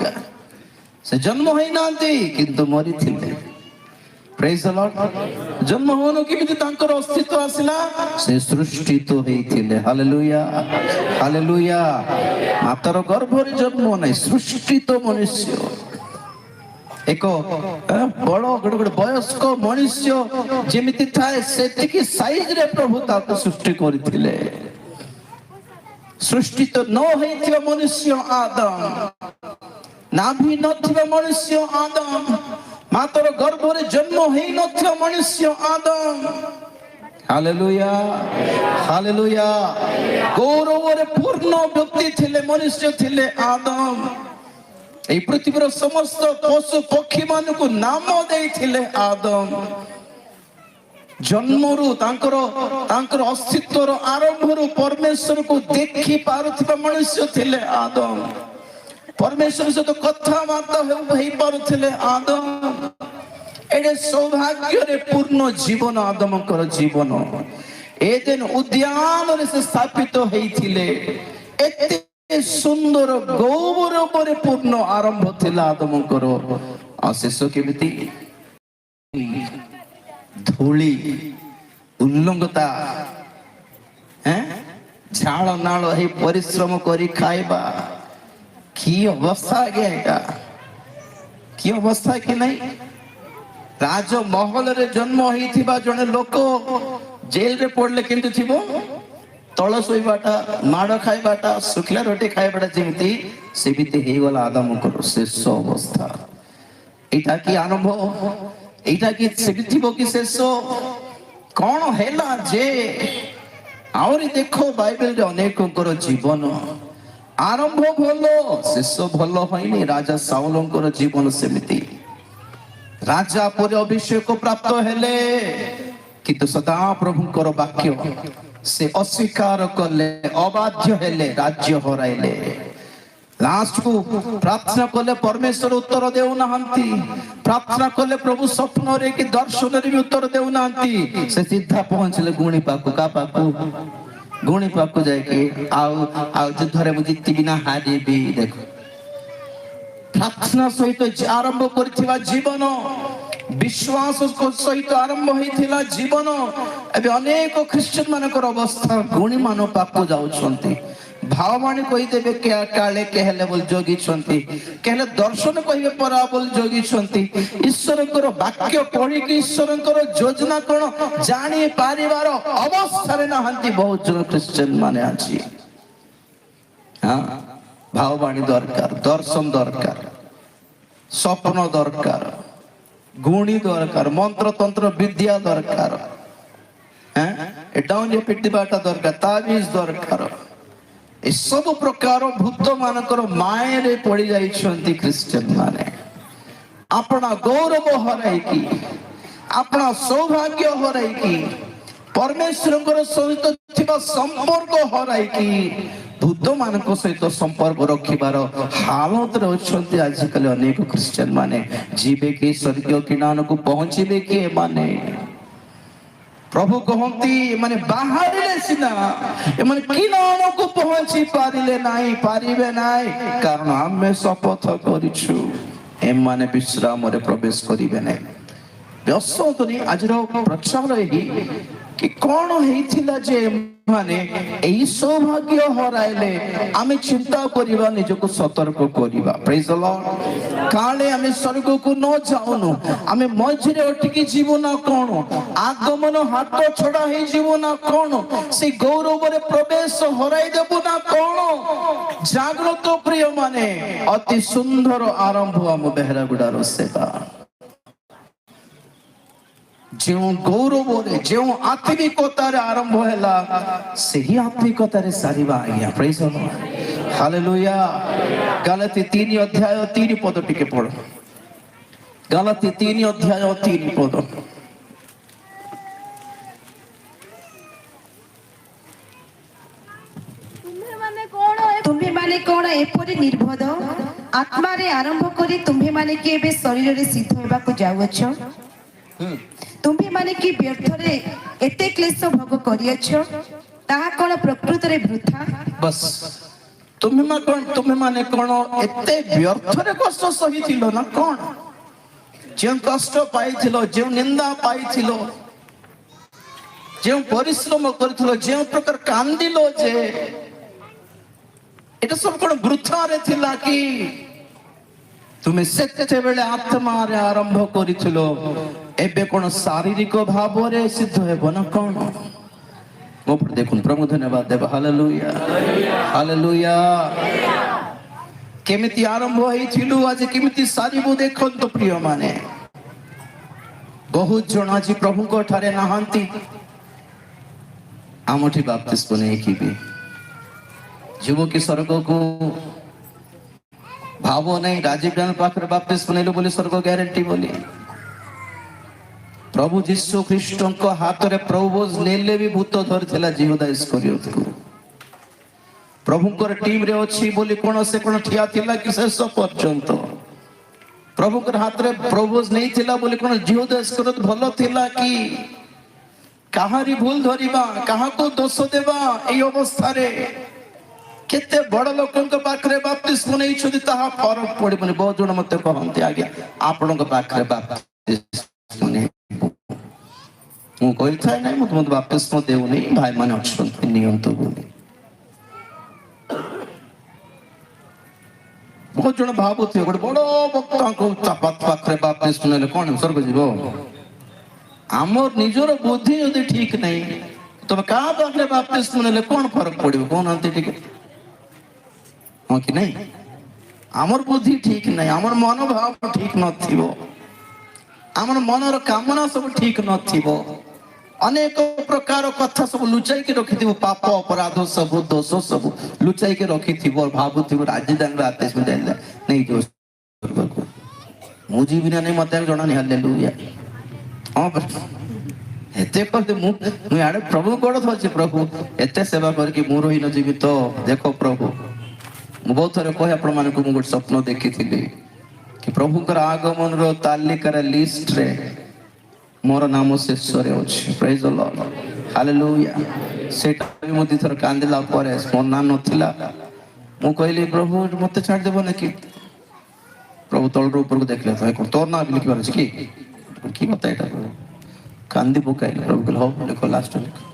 ସେ ଜନ୍ମ ହେଇନାହାନ୍ତି କିନ୍ତୁ ମରିଥିଲେ। ପ୍ରେଜ୍ ଦ ଲର୍ଡ। ଜନ୍ମ ହଉନ କେମିତି ତାଙ୍କର ଅସ୍ତିତ୍ୱ ଆସିଲା? ସେ ସୃଷ୍ଟିତ ହେଇଥିଲେ। Hallelujah, hallelujah. ମାତାର ଗର୍ଭରେ ଜନ୍ମ ନାହିଁ, ସୃଷ୍ଟିତ ମନୁଷ୍ୟ। ଏକ ବଡ ଗୋଟେ ବୟସ୍କ ମଣିଷ ଯେମିତି ଥାଏ ସେତିକି ସାଇଜରେ ପ୍ରଭୁ ତାକୁ ସୃଷ୍ଟି କରିଥିଲେ। ସୃଷ୍ଟିତ ନ ହେଇଥିବା ମନୁଷ୍ୟ ଆଦମ, ନାଭି ନଥିବା ମନୁଷ୍ୟ ଆଦମ, ମାତାର ଗର୍ଭରେ ଜନ୍ମ ହେଇନଥିବା ମନୁଷ୍ୟ ଆଦମ। Hallelujah, hallelujah. ଗୌରବରେ ପୂର୍ଣ୍ଣ ବ୍ୟକ୍ତି ଥିଲେ, ମନୁଷ୍ୟ ଥିଲେ ଆଦମ। এই পৃথিবীর সমস্ত পশু পক্ষী ମାନଙ୍କୁ ନାମ ଦେଇଥିଲେ ଆଦମ। ଜନ୍ମରୁ ତାଙ୍କର ଅସ୍ତିତ୍ୱର ଆରମ୍ଭରୁ ପରମେଶ୍ୱରକୁ ଦେଖି ପାରୁଥିବା ମନୁଷ୍ୟ ଥିଲେ ଆଦମ। ପରମେଶ୍ୱର ସହିତ କଥାବାର୍ତ୍ତା ହେଇପାରୁଥିଲେ ଆଦମ। ଏଇଟା ସୌଭାଗ୍ୟରେ ପୂର୍ଣ୍ଣ ଜୀବନ ଆଦମଙ୍କର ଜୀବନ। ଏଦେନ ଉଦ୍ୟାନରେ ସେ ସ୍ଥାପିତ ହେଇଥିଲେ। ଏତେ ସୁନ୍ଦର ଗୌରବରେ ପୂର୍ଣ୍ଣ ଆରମ୍ଭ ଥିଲା ଆଦମଙ୍କର। ଆଉ ଶେଷ କେମିତି? ଧୂଳି, ଉଲ୍ଲଙ୍ଗତା, ଝାଳ ନାଳ ହେଇ ପରିଶ୍ରମ କରି ଖାଇବା। କି ଅବସ୍ଥା ଆଜ୍ଞା ଏଇଟା, କି ଅବସ୍ଥା କି ନାହିଁ? ରାଜମହଲରେ ଜନ୍ମ ହେଇଥିବା ଜଣେ ଲୋକ ଜେଲରେ ପଡିଲେ କେମିତି ଥିବ? ତଳ ଶୋଇବାଟା, ମାଡ଼ ଖାଇବାଟା, ଶୁଖିଲା ରୁଟି ଖାଇବାଟା ଯେମିତି, ସେମିତି ହେଇଗଲା ଆଦମଙ୍କର ଶେଷ ଅବସ୍ଥା। ଏଇଟା କି ଆରମ୍ଭ? ଏଇଟା କି ସେମିତି ଥିବ କି ଶେଷ? କଣ ହେଲା ଯେ? ଆହୁରି ଦେଖ ବାଇବେଲରେ ଅନେକଙ୍କର ଜୀବନ ଆରମ୍ଭ ଭଲ, ଶେଷ ଭଲ ହଇନି। ରାଜା ସାଉଲଙ୍କର ଜୀବନ ସେମିତି। ରାଜା ପରେ ଅଭିଷେକ ପ୍ରାପ୍ତ ହେଲେ, କିନ୍ତୁ ସଦା ପ୍ରଭୁଙ୍କର ବାକ୍ୟ ସେ ଅସ୍ୱୀକାର କଲେ, ଅବାଧ୍ୟ ହେଲେ, ରାଜ୍ୟ ହରାଇଲେ। ଲାଷ୍ଟକୁ ପ୍ରାର୍ଥନା କଲେ, ପରମେଶ୍ୱର ଉତ୍ତର ଦେଉନାହାନ୍ତି। ପ୍ରାର୍ଥନା କଲେ, ପ୍ରଭୁ ସ୍ୱପ୍ନରେ କି ଦର୍ଶନରେ ବି ଉତ୍ତର ଦେଉନାହାନ୍ତି। ସେ ସିଧା ପହଞ୍ଚିଲେ ଗୁଣି ପାଖକୁ। କା ପାଖକୁ? ଗୁଣି ପାଖକୁ ଯାଇକି ଆଉ ଯୁଦ୍ଧରେ ମୁଁ ଜିତିବି ନା ହାରିବି? ଦେଖ, ପ୍ରାର୍ଥନା ସହିତ ଆରମ୍ଭ କରିଥିବା ଜୀବନ, ବିଶ୍ୱାସ ସହିତ ଆରମ୍ଭ ହେଇଥିଲା ଜୀବନ, ଏବେ ଅନେକ ଖ୍ରୀଷ୍ଟିଆନ ମାନଙ୍କର ଅବସ୍ଥା ଗୁଣି ମାନ ପାଖକୁ ଯାଉଛନ୍ତି। ଭାବବାଣୀ କହିଦେବେ କାଳେ କେହେଲେ ବୋଲି ଜଗିଛନ୍ତି, କେହେଲେ ଦର୍ଶନ କହିବେ ପରା ବୋଲି ଜଗିଛନ୍ତି। ଈଶ୍ୱରଙ୍କର ବାକ୍ୟ ପଢିକି ଈଶ୍ୱରଙ୍କର ଯୋଜନା କଣ ଜାଣି ପାରିବାର ଅବସ୍ଥାରେ ନାହାନ୍ତି ବହୁତ ଜଣ ଖ୍ରୀଷ୍ଟିଆନ ମାନେ ଆଜି। ଭାବବାଣୀ ଦରକାର, ଦର୍ଶନ ଦରକାର, ସ୍ୱପ୍ନ ଦରକାର, ଗୁଣି ଦରକାର, ମନ୍ତ୍ର ତନ୍ତ୍ର ବିଦ୍ୟା ଦରକାର, ଡାଉନି ପିଟିବାଟା ଦରକାର, ତାବିଜ ଦରକାର। ଏସବୁ ପ୍ରକାର ଭୂତ ମାନଙ୍କର ମାୟାରେ ପଡି ଯାଇଛନ୍ତି ଖ୍ରୀଷ୍ଟିଆନ ମାନେ। ଆପଣା ଗୌରବ ହରାଇକି, ଆପଣା ସୌଭାଗ୍ୟ ହରାଇକି, ପରମେଶ୍ୱରଙ୍କର ସହିତ ଥିବା ସମ୍ପର୍କ ହରାଇକି ଭୂତ ମାନଙ୍କ ସହିତ ସମ୍ପର୍କ ରଖିବାର ହାଲତରେ ଅଛନ୍ତି ଆଜିକାଲି ଅନେକ ଖ୍ରୀଷ୍ଟିଆନ ମାନେ। ଯିବେ କି ସ୍ୱର୍ଗୀୟ କିଣାନକୁ ପହଞ୍ଚିବେ କି ଏମାନେ? ପ୍ରଭୁ କହନ୍ତି, ଏମାନେ ବାହାରିଲେ ସିନା, ଏମାନେ କିଣାନକୁ ପହଞ୍ଚି ପାରିଲେ ନାହିଁ, ପାରିବେ ନାହିଁ, କାରଣ ଆମେ ଶପଥ କରିଛୁ ଏମାନେ ବିଶ୍ରାମରେ ପ୍ରବେଶ କରିବେ ନାହିଁ। ବ୍ୟସ୍ତ ଆଜିର ପ୍ରଚାର ଏହି कि कौन होइथिला जे माने एई सौभाग्य हराइले आमे चिंता करिबा निजको सतर्क करिबा प्रेज द लॉर्ड काले आमे स्वर्ग को न जाउनु आमे मझिरे अटकी जीवन कोन आगमन हाथ छड़ा हे जीवन कोन से गौरव रे प्रवेश हराई देबु ना कोन जागृत प्रिय माने अति सुंदर आरंभ हम बेहरागुडार सेवा जो गौरव रे जो आत्मिकतार आरंभ हैला सही आत्मिकतार सारिबा आज्ञा praise the lord hallelujah Galati 3 अध्याय 3 पद टिके पढो गलाती 3 अध्याय 3 पद तुम्हे माने कोन एपरि निर्भद आत्मा रे आरंभ करी तुम्हे माने के बे शरीर रे सिद्ध होबा को जाउछ तुम्हे माने की व्यर्थ रे एते क्लेश भोग करियछ ताहा कोन प्रकृत रे वृथा बस तुम्हे माने कोन एते व्यर्थ रे कष्ट सही थिलो ना कोन जे कष्ट पाइथिलो जे निंदा पाइथिलो जे परिश्रम करथिलो जे प्रकार कांदिलो जे एटा सब कोन वृथा रे थिला कि तुम्हें सेते बेले आत्मा रे आरंभ करिथिलो एबे कोन शारीरिक भाव रे सिद्ध हेबो ना कोन मो पर देखुन प्रभु धन्यवाद देव हालेलुया हालेलुया केमिति आरंभ होइथिलु आज केमिति सारिबो देखन तो प्रिय माने बहुत जण आज प्रभु को ठारे नाहंती आमठी बाप्तिस्म नै कि भी जीवो की स्वर्ग को भाव नहीं राजीव गांधी पाखरे बाप्तिस्म नेलो बोली स्वर्ग ग्यारंटी बोली प्रभु जीशु ख्रीष्ट को हाथ रे प्रभु नेले भी भूत धरथिला जिहुदा इस्करियोत को प्रभु को टीम रे अछि बोली कोन से कोन ठिया थिला कि शेष पर्यंत प्रभु को हाथ रे प्रभु नहीं थिला बोली कोन जिहुदा इस्करियोत भलो थिला कि काहारी भूल धरिबा काहा को दोष देबा ए अवस्था रे केते बड़ लोकन को पाखरे बाप्तिस्म नै छथि ताहा फरक पड़िबनि बहुत जण मते कहंती आज्ञा आपन को पाखरे बाप्तिस्म नै मु कहि थाय नै मत मत बाप्तिस्म देउ नै भाई माने अछंती नियंतो बोली बहुत जण भाबुथि गोटे बड़ भक्त को पाखरे बाप्तिस्म नै कोन स्वर्ग जीवो हमर निजर बुद्धि यदि ठीक नै तब का पाखरे बाप्तिस्म नै कोन फरक पड़िबो कोन अंति ठीक हाँ कि नहीं आमर बुद्धि ठीक नहीं आमर मनोभाव ठीक नथिबो आमर मनर कामना सब ठीक नथिबो अनेक प्रकार कथा सब लुचाई के रखिथिबो पाप अपराध सब दोष सब लुचाई के रखिथिबो और भाबुथिबो आज दान राते में देला नहीं जो मुजी बिना नहीं मते जणा नहीं हालेलुया हां पर एते करते मु आड़े प्रभु कोड थछि प्रभु एते सेवा कर कि मु रही न जीवित देखो प्रभु मु बहुत थरे कहे आपण माने को मु गोट स्वप्न देखि थिली कि प्रभु कर आगमन रो तालिका रे लिस्ट रे मोर नाम शीर्ष रे अछि प्रेज द लॉर्ड हालेलुया सेटा भी मोदी थर कांदिला परे स्मरण नथिला मु कहली प्रभु मते छाड़ देबो न कि प्रभु तळ रो ऊपर को देखले तो को तोर ना लिखि बार अछि की बता एटा कांदी पकाइले प्रभु कहले हो देखो लास्ट लिख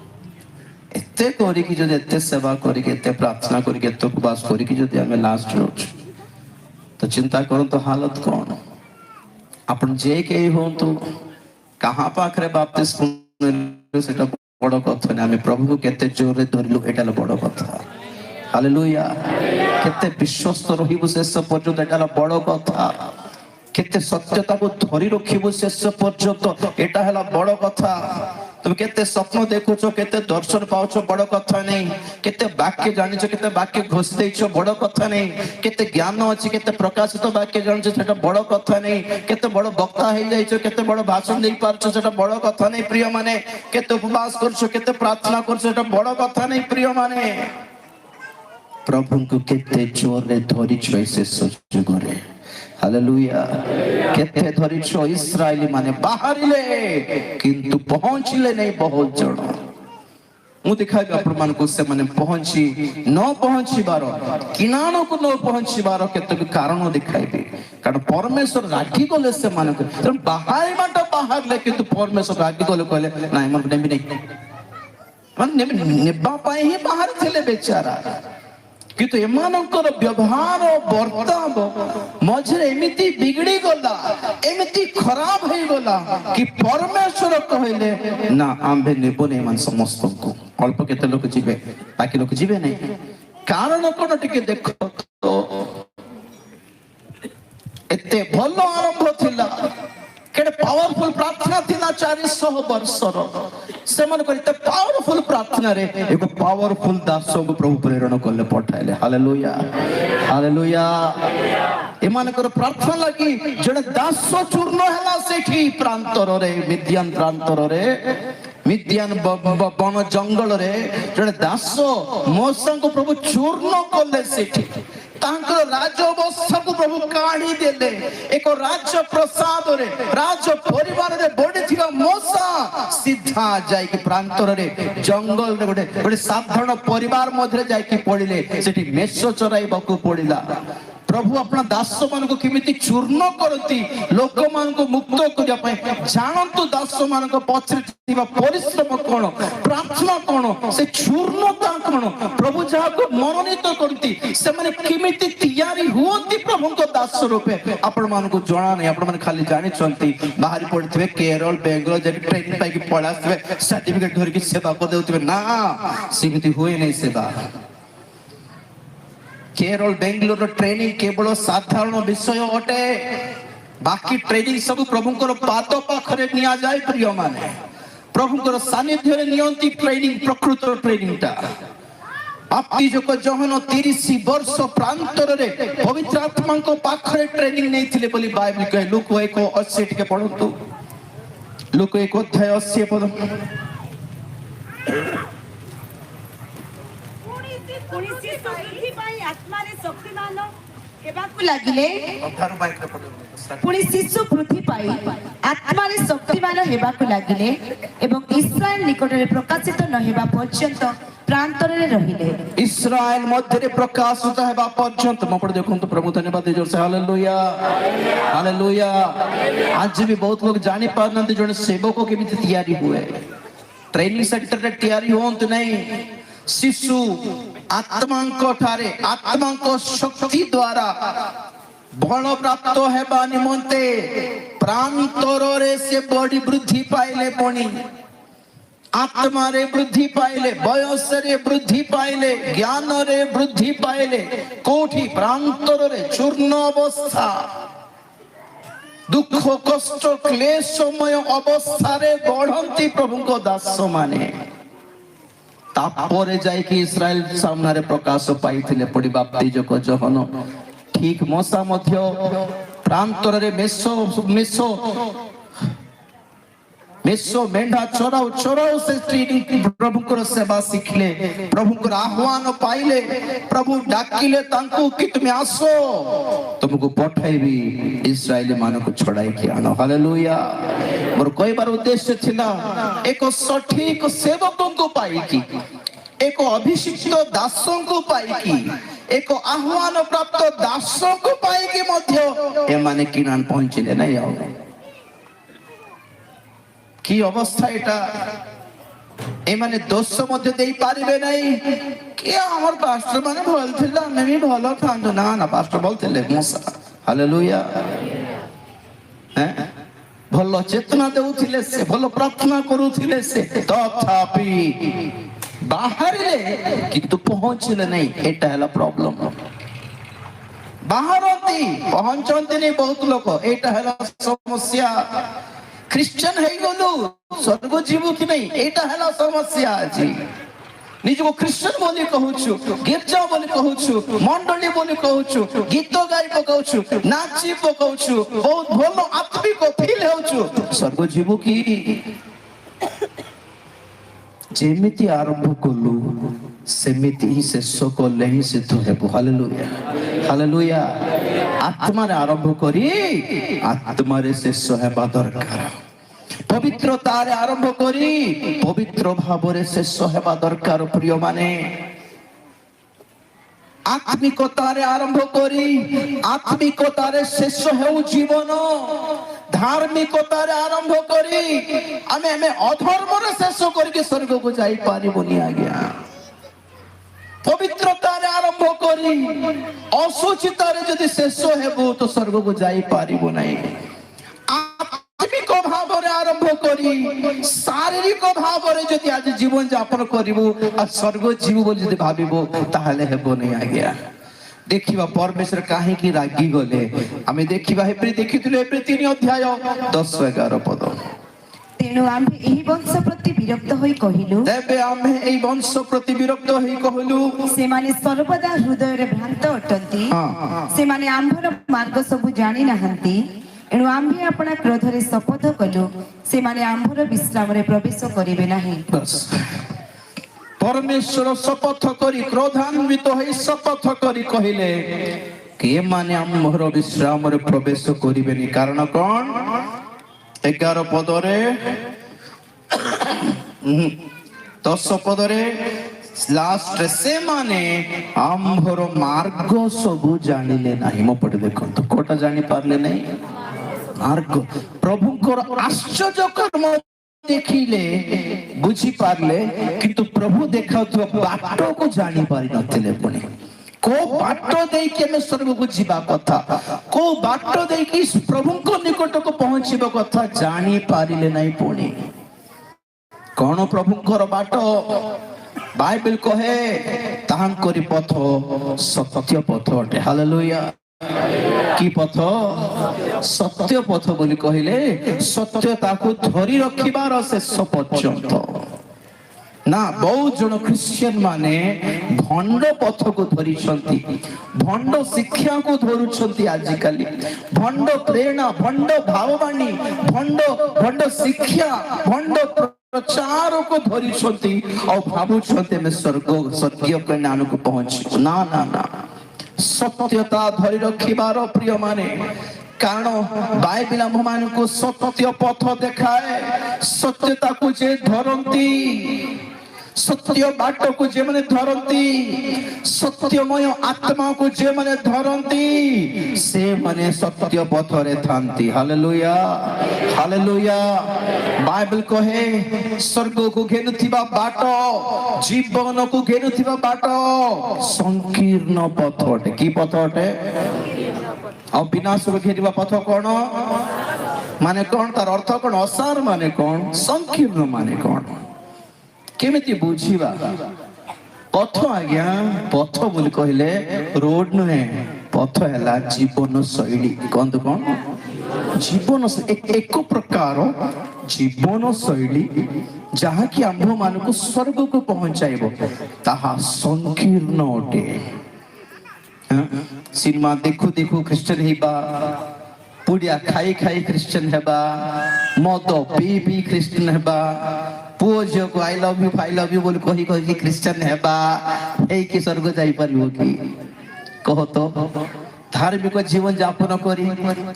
एते करी कि जदि एते सेवा करी कि एते प्रार्थना करी कि एते उपवास करी कि जदि हमें लास्ट रोज तो चिंता करो तो हालत कौन अपन जे के हो तो कहां पाखरे बाप्तिस्म सेटा बड़ कथा हमें प्रभु को केते जोर रे धरलु एटा बड़ कथा हालेलुया केते विश्वस्त रहिबो शेष पर्यंत एटा बड़ कथा केते सत्यता को धरी रखिबो शेष पर्यंत एटा हला बड़ कथा तुम केते स्वप्न देखुछो केते दर्शन पाउछो बड़ कथा नहीं केते वाक्य जानिछो केते वाक्य घोष देइछो बड़ कथा नहीं केते ज्ञान अछि केते प्रकाशित वाक्य जानिछो सेटा बड़ कथा नहीं केते बड़ वक्ता हे जाइछो केते बड़ भाषण देइ पारछो सेटा बड़ कथा नहीं प्रिय माने केते उपवास करछो केते प्रार्थना करछो सेटा बड़ कथा नहीं प्रिय माने प्रभु को केते जोर रे धरिछो ऐसे सुजुग रे हालेलुया केते धरिछो इस्राएली माने बाहरिले किंतु पहुंचले नहीं बहुत जण मु दिखाबी आपण मान को से माने पहुंची न पहुंची बारो किनानो को न पहुंची बारो केते भी कारण दिखाइबे कारण परमेश्वर राखी गले से मान को बाहर माटा बाहर ले किंतु परमेश्वर राखी गले कहले नाही मन डेमी नहीं ମାନେ ନେବା ପାଇଁ ହିଁ ବାହାରି ଥିଲେ ବେଚାରା, କିନ୍ତୁ ଏମାନଙ୍କର ବ୍ୟବହାର ବର୍ତ୍ତାବ ମଝିରେ ଏମିତି ବିଗିଡି ଗଲା, ଏମିତି ଖରାପ ହେଇଗଲା କି ପରମେଶ୍ୱର କହିଲେ ନା ଆମ୍ଭେ ନେବୁନି ଏମାନେ ସମସ୍ତଙ୍କୁ, ଅଳ୍ପ କେତେ ଲୋକ ଯିବେ, ବାକି ଲୋକ ଯିବେ ନାହିଁ। କାରଣ କଣ ଟିକେ ଦେଖ ତ, ଏତେ ଭଲ ଆରମ୍ଭ ଥିଲା, କେତେ ପାୱାରଫୁଲ ପ୍ରାର୍ଥନା ଥିଲା 400 ବର୍ଷର, ସେମାନଙ୍କର ଏତେ ପାୱାରଫୁଲ ପ୍ରାର୍ଥନାରେ ଏକ ପାୱାରଫୁଲ ଦାସଙ୍କୁ ପ୍ରଭୁ ପ୍ରେରଣ କଲେ, ପଠାଇଲେ। Hallelujah, hallelujah. ଏମାନଙ୍କର ପ୍ରାର୍ଥନା ଲାଗି ଜଣେ ଦାସ ଚୂର୍ଣ୍ଣ ହେଲା ସେଠି ପ୍ରାନ୍ତରରେ, ମିଦିଆନ ପ୍ରାନ୍ତରରେ, ମିଦିଆନ ବନ ଜଙ୍ଗଲରେ ଜଣେ ଦାସ ମୋସାଙ୍କୁ ପ୍ରଭୁ ଚୂର୍ଣ୍ଣ କଲେ ସେଠି। ତାଙ୍କର ରାଜ ଅବସ୍ଥାକୁ ପ୍ରଭୁ କାଢି ଦେଲେ। ଏକ ରାଜ ପ୍ରସାଦରେ, ରାଜ ପରିବାରରେ ବଢିଥିବା ମୋସା ସିଧା ଯାଇକି ପ୍ରାନ୍ତରରେ ଜଙ୍ଗଲରେ ଗୋଟେ ସାଧାରଣ ପରିବାର ମଧ୍ୟରେ ଯାଇକି ପଡିଲେ, ସେଠି ମେଷ ଚରାଇବାକୁ ପଡିଲା। ପ୍ରଭୁ ଆପଣ ଦାସ ମାନଙ୍କୁ କେମିତି ଚୂର୍ଣ୍ଣ କରନ୍ତି ଲୋକମାନଙ୍କୁ ମୁକ୍ତ କରିବା ପାଇଁ। ଜାଣନ୍ତୁ ଦାସ ମାନଙ୍କ ପଛରେ ଥିବା ପରିଶ୍ରମ କଣ, ପ୍ରାର୍ଥନା କଣ, ସେ ଚୂର୍ଣ୍ଣତା କଣ, ପ୍ରଭୁ ଯାହାକୁ ମନୋନୀତ କରନ୍ତି ସେମାନେ କେମିତି ତିଆରି ହୁଅନ୍ତି ପ୍ରଭୁଙ୍କ ଦାସ ରୂପେ ଆପଣ ମାନଙ୍କୁ ଜଣା ନାହିଁ। ଆପଣ ମାନେ ଖାଲି ଜାଣିଛନ୍ତି ବାହାରି ପଡିଥିବେ କେରଳ ବେଙ୍ଗଲ ଯାଇକି ଟ୍ରେନିଂ ପାଇକି ପଳେଇ ଆସିଥିବେ, ସାର୍ଟିଫିକେଟ ଧରିକି ସେବା କରିଦେଉଥିବେ। ନା, ସେମିତି ହୁଏ ନାହିଁ ସେବା। केरल बेंगलोर ट्रेनिंग केवल साधारण विषय अटे, बाकी ट्रेनिंग सब प्रभुंकर पाद पाखरे निया जाए। प्रिय माने प्रभुंकर सानिध्य रे नियंती ट्रेनिंग, प्रकृत ट्रेनिंग टा बाप्तिज को जहन 30 वर्ष प्रांतर रे पवित्र आत्मा को पाखरे ट्रेनिंग नहीं थिले बोली बाइबल कहे। लूक 1:80 के पढंतु, लूक 1:80 पद। पुणी शिशु वृद्धि पाई आत्मारे शक्तिमान हेबाकु लागिले, पुणी शिशु वृद्धि पाई आत्मारे शक्तिमान हेबाकु लागिले एवं इस्राएल निकटरे प्रकाशित न हेबा पर्यंत प्रांतरे रहिले। इस्राएल मध्य प्रकाशित हेबा पर्यंत मपड़ देखंतु प्रभु धन्यवाद जोर से हालेलुया, हालेलुया। आज भी बहुत लोग जानि पारनंती जने सेवक को केमिति तैयारी हुए, ट्रेनिंग सेंटर रे तैयारी होंत नहीं। शिशु आत्मांको ठारे आत्मांको शक्ति द्वारा बल प्राप्त हेबा निमंते प्रांतरे से बड़ी वृद्धि पाइले, पुणी आत्मा रे वृद्धि पाइले, बयस रे वृद्धि पाइले, ज्ञान रे वृद्धि पाइले। कोठी प्रांतर रे चूर्ण अवस्था, दुख कष्ट क्लेशमय अवस्था रे बढ़ंती प्रभुको दास माने। तापरे जाय कि इस्राएल सामने प्रकाश पाइथिले पड़ी बाप्तिजक जहन। ठीक मोसा मध्य प्रांतर रे मेसो मेंढा चोराउ चोराउ से ट्रेनिंग प्रभुकर सेवा शिखले, प्रभुकर आह्वान पाइले। प्रभु डाकिले तांको कि तुम आसो, तुमको पठाइबी इस्राएली मानको छड़ाई कि आनो। हालेलुया। मोर कहबार उद्देश्य थिला एक सठिक सेवकों को पाइकी, एक अभिषिक्त दासों को पाइकी, एक आह्वान प्राप्त दासों को पाइकी मध्य एमाने किनान पहुंचिले नहीं आओ। की अवस्था एटा एमाने दोष मध्य देई पारिबे नहीं कि हमर पास्टर माने भल थिला, मैं भी भलो थांदो। ना ना, पास्टर बोल थिले मोसा। हालेलुया। हैं भलो चेतना देउथिले से, भलो प्रार्थना करूथिले से, तथापि बाहरले किंतु पहुंचले नहीं। एटा हला प्रॉब्लम। बाहरती पहुंचंती नहीं बहुत लोक, एटा हला समस्या। क्रिश्चियन है गलु स्वर्ग जीव कि नहीं, एटा हला समस्या जी। निजको क्रिश्चियन बोली कहूछु, गिरजा बोली कहूछु, मंडली बोली कहूछु, गीत गाई पकाउछु, नाची पकाउछु, बहुत भलो आत्मिक फील होछु। स्वर्ग जीव की जेमिति आरंभ कलु सेमिति ही शेष कले ही सिद्ध हेबु। Hallelujah, hallelujah. आत्मा रे आरंभ करी आत्मा रे शेष हेबा दरकार। पवित्रता रे आरंभ करी पवित्र भाव रे शेष हेबा दरकार। प्रिय माने आत्मिकता रे आरंभ करी आत्मिकता रे शेष हेउ जीवन। ଧାର୍ମିକତାରେ ଆରମ୍ଭ କରି ଆମେ ଅଧର୍ମରେ ଶେଷ କରିକି ସ୍ୱର୍ଗକୁ ଯାଇପାରିବୁନି ଆଜ୍ଞା। ପବିତ୍ରତାରେ ଆରମ୍ଭ କରି ଅଶୁଚିତାରେ ଯଦି ଶେଷ ହେବୁ ତ ସ୍ୱର୍ଗକୁ ଯାଇପାରିବୁ ନାହିଁ। ଆତ୍ମିକ ଭାବରେ ଆରମ୍ଭ କରି ଶାରୀରିକ ଭାବରେ ଯଦି ଆଜି ଜୀବନ ଯାପନ କରିବୁ ଆଉ ସ୍ୱର୍ଗ ଯିବୁ ବୋଲି ଯଦି ଭାବିବୁ ତାହେଲେ ହେବନି ଆଜ୍ଞା। ଦେଖିବା ପରମେଶ୍ୱର କାହିଁକି ରାଗି ଗଲେ ଆମେ ଦେଖିବା। ହେବ୍ରୀ ଦେଖିଥିଲୁ, ହେବ୍ରୀ 3 ଅଧ୍ୟାୟ 10-11 ପଦ। ତେଣୁ ଆମ୍ଭେ ଏହି ବଂଶ ପ୍ରତି ବିରକ୍ତ ହୋଇ କହିଲୁ, ତେବେ ଆମେ ଏହି ବଂଶ ପ୍ରତି ବିରକ୍ତ ହୋଇ କହିଲୁ, ସେମାନେ ସର୍ବଦା ହୃଦୟରେ ଭ୍ରାନ୍ତ ଅଟନ୍ତି, ସେମାନେ ଆମ୍ଭର ମାର୍ଗ ସବୁ ଜାଣି ନାହାନ୍ତି। ଏଣୁ ଆମ୍ଭେ ଆପଣା କ୍ରୋଧରେ ଶପଥ କଲୁ, ସେମାନେ ଆମ୍ଭର ବିଶ୍ରାମରେ ପ୍ରବେଶ କରିବେ ନାହିଁ। ପରମେଶ୍ୱର ଶପଥ କରି କ୍ରୋଧାନ୍ବିତ ହୋଇ ଶପଥ କରି କହିଲେ ଏମାନେ ଆମ୍ଭର ବିଶ୍ରାମରେ ପ୍ରବେଶ କରିବେନି। କାରଣ କଣ? 11 ପଦରେ 10 ପଦରେ ଲାଷ୍ଟରେ ସେମାନେ ଆମ୍ଭର ମାର୍ଗ ସବୁ ଜାଣିଲେ ନାହିଁ। ମୋ ପଟେ ଦେଖନ୍ତୁ, କୋଟା ଜାଣି ପାରିଲେ ନାହିଁ? ମାର୍ଗ। ପ୍ରଭୁଙ୍କର ଆଶ୍ଚର୍ଯ୍ୟ କର୍ମ ଦେଖିଲେ ବୁଝିପାରିଲେ, କିନ୍ତୁ ପ୍ରଭୁ ଦେଖାଉଥିବା ବାଟକୁ ଜାଣି ପାରି ନଥିଲେ। ପୁଣି କୋଉ ବାଟ ଦେଇକି ଆମେ ସ୍ୱର୍ଗକୁ ଯିବା କଥା, କୋଉ ବାଟ ଦେଇକି ପ୍ରଭୁଙ୍କ ନିକଟକୁ ପହଞ୍ଚିବା କଥା ଜାଣି ପାରିଲେ ନାହିଁ। ପୁଣି କଣ ପ୍ରଭୁଙ୍କର ବାଟ? ବାଇବେଲ କହେ ତାହାଙ୍କରି ପଥ ସତ୍ୟ ପଥ ଅଟେ। ହାଲେଲୁୟା। କି ପଥ? ସତ୍ୟ ପଥ ବୋଲି କହିଲେ ସତ୍ୟତାକୁ ଧରି ରଖିବାର ଶେଷ ପର୍ଯ୍ୟନ୍ତ ନା। ବହୁତ ଜଣ ଖ୍ରୀଷ୍ଟିଆନ ମାନେ ଭଣ୍ଡ ପଥକୁ ଧରିଛନ୍ତି, ଭଣ୍ଡ ଶିକ୍ଷାକୁ ଧରୁଛନ୍ତି। ଆଜିକାଲି ଭଣ୍ଡ ପ୍ରେରଣା, ଭଣ୍ଡ ଭାବବାଣୀ, ଭଣ୍ଡ ଶିକ୍ଷା, ଭଣ୍ଡ ପ୍ରଚାରକୁ ଧରିଛନ୍ତି ଆଉ ଭାବୁଛନ୍ତି ଆମେ ସ୍ୱର୍ଗୀୟ କଲ୍ୟାଣକୁ ପହଞ୍ଚିବୁ। ନା ନା ନା, ସତ୍ୟତା ଧରି ରଖିବାର ପ୍ରିୟ ମାନେ। କାରଣ ବାଇବେଲ ଆମ୍ଭମାନଙ୍କୁ ସତ୍ୟ ପଥ ଦେଖାଏ। ସତ୍ୟତାକୁ ଯେ ଧରନ୍ତି, ସତ୍ୟ ବାଟକୁ ଯେମାନେ ଧରନ୍ତି, ସତ୍ୟମୟ ଆତ୍ମାକୁ ଯେମାନେ ଧରନ୍ତି, ସେମାନେ ସତ୍ୟ ପଥରେ ଥାନ୍ତି। Hallelujah, hallelujah. ବାଇବେଲ କହେ ସ୍ୱର୍ଗକୁ ଘେନୁଥିବା ବାଟ, ଜୀବନକୁ ଘେନୁଥିବା ବାଟ ସଂକୀର୍ଣ୍ଣ ପଥ ଅଟେ। କି ପଥ ଅଟେ? ଆଉ ବିନାଶକୁ ଘେରିବା ପଥ କଣ? ମାନେ କଣ? ତାର ଅର୍ଥ କଣ? ଅସାର ମାନେ କଣ? ସଂକୀର୍ଣ୍ଣ ମାନେ କଣ? କେମିତି ବୁଝିବା? ପଥ ଆଜ୍ଞା, ପଥ ବୋଲି କହିଲେ ରୋଡ ନୁହେଁ। ପଥ ହେଲା ଜୀବନ ଶୈଳୀ। କହନ୍ତୁ କଣ? ଜୀବନ ଏକ ପ୍ରକାର ଜୀବନ ଶୈଳୀ ଯାହାକି ଆମ୍ଭ ମାନଙ୍କୁ ସ୍ୱର୍ଗକୁ ପହଞ୍ଚାଇବ। ତାହା ସଂକୀର୍ଣ୍ଣ ଅଟେ। ସିନେମା ଦେଖୁ ଦେଖୁ ଖ୍ରୀଷ୍ଟିଆନ ହେବା, ପୁଡ଼ିଆ ଖାଇ ଖାଇ ଖ୍ରୀଷ୍ଟିଆନ ହେବା, ମଦ ପିଇ ପିଇ ଖ୍ରୀଷ୍ଟିଆନ ହେବା, ପୁଅ ଝିଅକୁ ଆଇ ଲଭ୍ ୟୁ ବୋଲି କହି କହିକି ଖ୍ରୀଷ୍ଟିଆନ ହେବା, ହେଇକି ସ୍ୱର୍ଗ ଯାଇପାରିବ କି? କହ ତ। ଧାର୍ମିକ ଜୀବନ ଯାପନ କରି,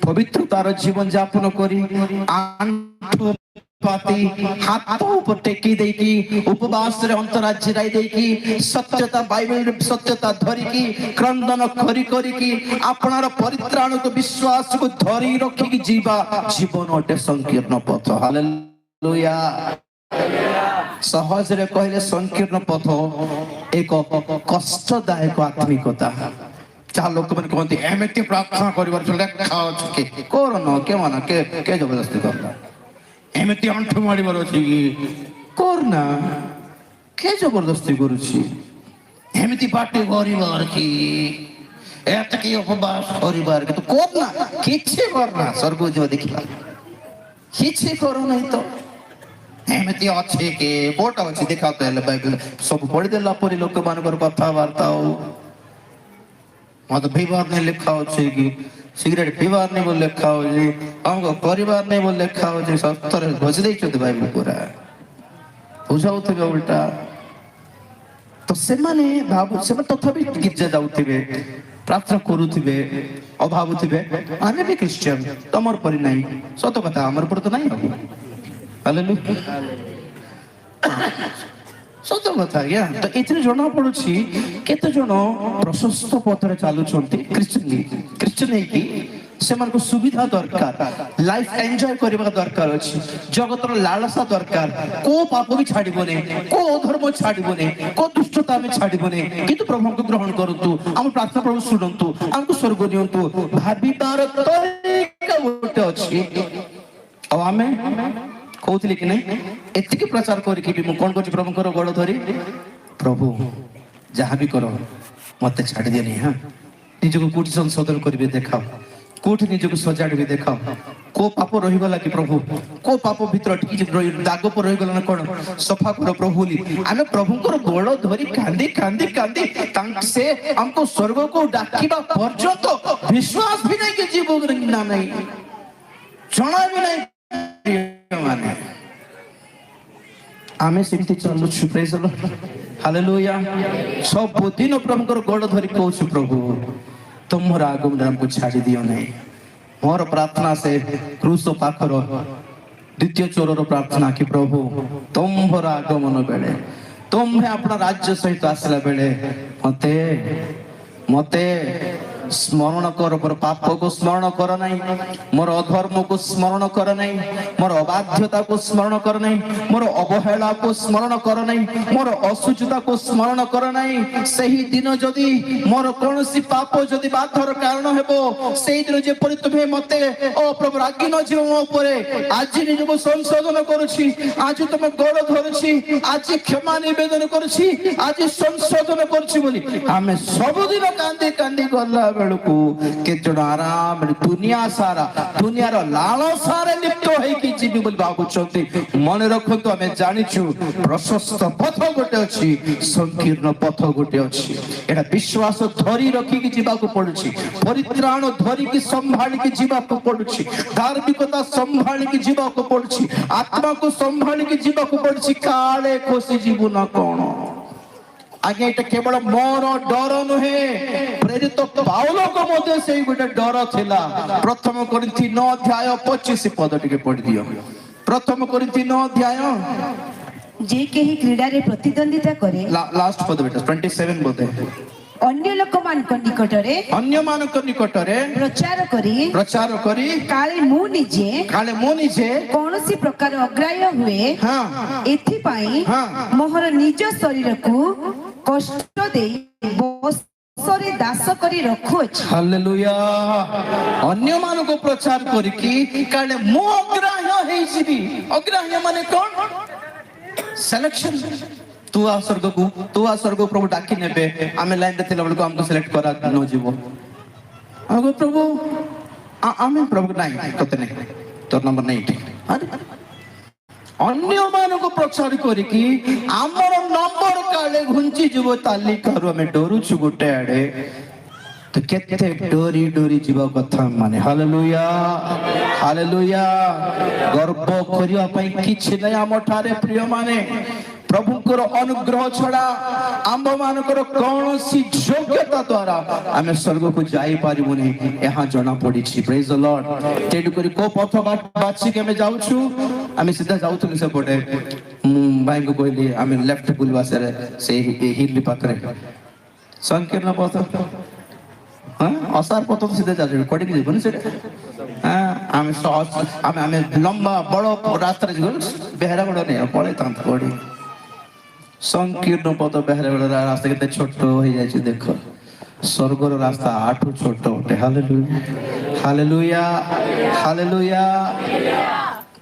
ପବିତ୍ରତାର ଜୀବନ ଯାପନ କରି, ଆଣ୍ଠୁ ପାତି ହାତ ଉପରେ ଟେକି ଦେଇକି, ଉପବାସରେ ଅନ୍ତରା ଜିରାଇ ଦେଇକି, ସତ୍ୟତା ବାଇବେଲ ସତ୍ୟତା ଧରିକି କ୍ରନ୍ଦନ କରିକି ଆପଣାର ପରିତ୍ରାଣକୁ ବିଶ୍ୱାସକୁ ଧରି ରଖିକି ଯିବା ଜୀବନ ଅଟେ ସଂକୀର୍ଣ୍ଣ ପଥ। ହାଲେଲୁୟା। ସହଜରେ କହିଲେ ସଂକୀର୍ଣ୍ଣ ପଥ ଏକ କଷ୍ଟଦାୟକ ଆତ୍ମିକତା। ଯାହା ଲୋକମାନେ କହନ୍ତି ଏମିତି ପ୍ରାର୍ଥନା କରିବାର ଲେଖା ଅଛି କି? କରନ କେମାନ କେ ଜବରଦସ୍ତି କରନା। ଏମିତି ଆଣ୍ଠୁ ମାଡ଼ିବାର ଅଛି କି? କରନା। କେ ଜବରଦସ୍ତି କରୁଛି? ଏମିତି ପାଟି କରିବାର କି? ଏତିକି ଉପବାସ କରିବାର କି? ତୁ କରନା, କିଛି କରନା, ସ୍ୱର୍ଗ ଯିବ ଦେଖିବା। କିଛି କରୁ ନାହିଁ ତ ଏମିତି ଅଛି କି? କୋଉଟା ଅଛି ଦେଖା ତ ହେଲେ ବାଇବେଲ ସବୁ ପଢିଦେଲା ପରେ ଲୋକମାନଙ୍କର କଥାବାର୍ତ୍ତା ଆଉ ମଦ ପିଇବାର ନାହିଁ ଲେଖା ଅଛି କି? ସିଗରେଟ ପିଇବାର ନାହିଁ ବୋଲି ଲେଖା ହଉଛି, ଅଙ୍ଗ କରିବାର ନାହିଁ ବୋଲି ଲେଖା ହଉଛି। ସତରେ ଘୋଷି ଦେଇଛନ୍ତି ବାଇବେଲ ପୁରା, ବୁଝାଉଥିବେ ଉଲ୍ଟା। ତ ସେମାନେ ତଥାପି ଗିର୍ଜା ଯାଉଥିବେ, ପ୍ରାର୍ଥନା କରୁଥିବେ, ଆଉ ଭାବୁଥିବେ ଆମେ ବି ଖ୍ରୀଷ୍ଟିଆନ, ତମର ପରି ନାହିଁ। ସତ କଥା, ଆମର ପରି ତ ନାହିଁ। ହାଲେଲୁୟା, ସତ କଥା ଆଜ୍ଞା। ତ ଏଥିରେ ଜଣା ପଡୁଛି କେତେ ଜଣ ପ୍ରଶସ୍ତ ପଥରେ ଚାଲୁଛନ୍ତି ଖ୍ରୀଷ୍ଟିଆନ ହେଇକି ସେମାନଙ୍କୁ ସୁବିଧା ଦରକାର, ଲାଇଫ ଏନ୍ଜୟ କରିବା ଦରକାର ଅଛି, ଜଗତର ଲାଳସା ଦରକାର। କୋଉ ପାପ ବି ଛାଡିବନି, କୋଉ ଅଧର୍ମ ଛାଡିବନି, କୋଉ ଦୁଷ୍ଟତା ଆମେ ଛାଡିବନି, କିନ୍ତୁ ପ୍ରଭୁଙ୍କୁ ଗ୍ରହଣ କରନ୍ତୁ। ଆମ ପ୍ରାର୍ଥନା ପ୍ରଭୁ ଶୁଣନ୍ତୁ, ଆମକୁ ସ୍ୱର୍ଗ ନିଅନ୍ତୁ। ଭାବିବାର ତରିକା ଗୋଟେ ଅଛି। ଆଉ ଆମେ କହୁଥିଲି କି ନାଇଁ, ଏତିକି ପ୍ରଚାର କରିକି ବି ମୁଁ କଣ କରୁଛି, ପ୍ରଭୁଙ୍କର ଗୋଡ଼ ଧରି, ପ୍ରଭୁ ଯାହା ବି କର ମତେ ଛାଡ଼ିଦିଅନି। ହଁ, ନିଜକୁ କୋଉଠି ସଂଶୋଧନ କରିବେ ଦେଖାଅ, କୋଉଠି ନିଜକୁ ସଜାଡ଼ିବେ ଦେଖାଅ। କୋଉ ପାପ ରହିଗଲା କି ପ୍ରଭୁ, କୋଉ ପାପ ଭିତରେ ଟିକେ ଦାଗ ରହିଗଲା ନା କଣ, ସଫା କର ପ୍ରଭୁ ବୋଲି ଆମେ ପ୍ରଭୁଙ୍କର ଗୋଡ଼ ଧରି କାନ୍ଦି କାନ୍ଦି କାନ୍ଦି ସେ ଆମକୁ ସ୍ୱର୍ଗକୁ ଡାକିବା ପର୍ଯ୍ୟନ୍ତ ବିଶ୍ୱାସ ବି ନାହିଁ କି ଯିବୁ ନା ନାହିଁ, ଜଣା ବି ନାହିଁ। ମାନେ ଆମେ ସେମିତି ଚାଲୁଛୁ, ପ୍ରେଜ୍ ଦ ଲର୍ଡ, ହାଲେଲୁୟା। ସବୁଦିନ ପ୍ରଭୁଙ୍କର ଗୋଡ଼ ଧରି କହୁଛୁ, ପ୍ରଭୁ ତୁମର ଆଗମନ ଆମକୁ ଛାଡ଼ି ଦିଅ ନାହିଁ। ମୋର ପ୍ରାର୍ଥନା ସେ କ୍ରୁଶ ପାଖର ଦ୍ୱିତୀୟ ଚୋରର ପ୍ରାର୍ଥନା କି ପ୍ରଭୁ ତୁମର ଆଗମନ ବେଳେ, ତୁମେ ଆପଣ ରାଜ୍ୟ ସହିତ ଆସିଲା ବେଳେ ମତେ ମତେ ସ୍ମରଣ କର, ମୋର ପାପକୁ ସ୍ମରଣ କର ନାହିଁ, ମୋର ଅଧର୍ମକୁ ସ୍ମରଣ କର ନାହିଁ, ମୋର ଅବାଧ୍ୟତାକୁ ସ୍ମରଣ କର ନାହିଁ, ମୋର ଅବହେଳାକୁ ସ୍ମରଣ କର ନାହିଁ, ମୋର ଅଶୁଚିତାକୁ ସ୍ମରଣ କର ନାହିଁ। ସେହି ଦିନ ଯଦି ମୋର କୌଣସି ପାପ ଯଦି ବାଧର କାରଣ ହେବ, ସେଇ ଦିନ ଯେପରି ତୁମେ ମତେ ଓ ପ୍ରଭୁ ରାଗି ନ ଯିବ ମୋ ଉପରେ, ଆଜି ନିଜକୁ ସଂଶୋଧନ କରୁଛି, ଆଜି ତୁମେ ଗୋଡ଼ ଧରୁଛି, ଆଜି କ୍ଷମା ନିବେଦନ କରୁଛି, ଆଜି ସଂଶୋଧନ କରୁଛି ବୋଲି ଆମେ ସବୁଦିନ କାନ୍ଦି କାନ୍ଦି ଗଲା ବେଳକୁ କେତେ ଜଣ ଆରାମରେ ଦୁନିଆର ଲାଳସାରେ ଲିପ୍ତ ହେଇକି ଯିବି ବୋଲି ଭାବୁଛନ୍ତି। ମନେ ରଖନ୍ତୁ, ଆମେ ଜାଣିଛୁ ପ୍ରଶସ୍ତ ପଥ ଗୋଟେ ଅଛି, ସଂକୀର୍ଣ୍ଣ ପଥ ଗୋଟେ ଅଛି। ଏଟା ବିଶ୍ୱାସ ଧରି ରଖିକି ଯିବାକୁ ପଡୁଛି, ପରିତ୍ରାଣ ଧରିକି ସମ୍ଭାଳିକି ଯିବାକୁ ପଡୁଛି, ଧାର୍ମିକତା ସମ୍ଭାଳିକି ଯିବାକୁ ପଡୁଛି, ଆତ୍ମାକୁ ସମ୍ଭାଳିକି ଯିବାକୁ ପଡୁଛି। କାଳେ ଖସି ଯିବୁ ନା କଣ? ଆଜ୍ଞା, ଏଇଟା କେବଳ ମୋର ଡର ନୁହେଁ, ପ୍ରେରିତ ପାଉଲଙ୍କ ମଧ୍ୟ ସେଇ ଗୋଟେ ଡର ଥିଲା। ପ୍ରଥମ କରିନ୍ଥୀ 9:25 ପଦ ଟିକେ ପଢିଦିଅ। ପ୍ରଥମ କରିନ୍ଥୀ 9 ଯେ କେହି କ୍ରୀଡ଼ାରେ ପ୍ରତିଦ୍ୱନ୍ଦିତା କରେ, ଲାଷ୍ଟ ପଦ ବେଟା 27 ବୋଧେ, ଅନ୍ୟ ଲୋକମାନଙ୍କ ନିକଟରେ ପ୍ରଚାର କରି କାଳେ ମୁଁ ନିଜେ କୌଣସି ପ୍ରକାର ଅଗ୍ରାହ୍ୟ ହୁଏ, ଏଥିପାଇଁ ମୋର ନିଜ ଶରୀରକୁ କଷ୍ଟ ଦେଇ ବଶରେ ଦାସ କରି ରଖୁଅଛି। ହାଲେଲୁୟା। ଅନ୍ୟମାନଙ୍କୁ ପ୍ରଚାର କରିକି କାଳେ ମୁଁ ଅଗ୍ରାହ୍ୟ ହେଇଯିବି। ଅଗ୍ରାହ୍ୟ ମାନେ କଣ? ସିଲେକ୍ସନ। ତୁ ଆ ସ୍ୱର୍ଗକୁ ପ୍ରଭୁ ଡାକି ନେବେ, ଆମେ ଲାଇନରେ ଥିଲା ବେଳକୁ ଆମକୁ ସିଲେକ୍ଟ କରା ନ ଯିବ। ପ୍ରଭୁ ଆମେ ପ୍ରଭୁ ନାହିଁ, ତତେ ନାହିଁ, ତୋର ନମ୍ବର ନାହିଁ। ଅନ୍ୟମାନଙ୍କୁ ପ୍ରଚାର କରିକି ଆମର ନମ୍ବର କାଳେ ଘୁଞ୍ଚି ଯିବ ତାଲିକାରୁ ଆମେ ଡରୁଛୁ ଗୋଟେ ଆଡେ। ତ କେତେ ଡରି ଡରି ଯିବା କଥା ମାନେ। Hallelujah, hallelujah. ଗର୍ବ କରିବା ପାଇଁ କିଛି ନାହିଁ ଆମ ଠାରେ ପ୍ରିୟ ମାନେ। ପ୍ରଭୁଙ୍କର ଅନୁଗ୍ରହ ଛଡା ଆମ ମାନଙ୍କର କୌଣସି ଯୋଗ୍ୟତା ଦ୍ୱାରା ଆମେ ସ୍ୱର୍ଗକୁ ଯାଇପାରିବୁନି, ଏହା ଜଣା ପଡିଛି। ପ୍ରେଜ୍ ଦ ଲର୍ଡ। ତେଣୁକରି କୋଉ ପଥ ବାଛିକି ଆମେ ଯାଉଛୁ? ଆମେ ସିଧା ଯାଉଥିଲୁ ସେପଟେ, ମୁଁ ଭାଇଙ୍କୁ କହିଲି ଆମେ ଲେଫ୍ଟ ବୁଲିବା ସେଇ ହିଲ୍ ପାଖରେ ସଂକୀର୍ଣ୍ଣ ପଥ, ଅସାର ପଥ ସିଧା ଯାଉଛୁ, କଡ଼ିକି ଯିବନି ସେଟା। ଆମେ ଲମ୍ବା ବଡ଼ ରାସ୍ତାରେ ଯିବୁ, ବେହେରାଗଡ଼ ନେଇ ପଳେଇଥାନ୍ତୁ କଡ଼ି। ସଂକୀର୍ଣ୍ଣ ପଥ ବେହେରାଗଡ଼ ରାସ୍ତା କେତେ ଛୋଟ ହେଇଯାଇଛି ଦେଖ, ସ୍ୱର୍ଗର ରାସ୍ତା ଆଠୁ ଛୋଟ ଗୋଟେ। Hallelujah, hallelujah, hallelujah.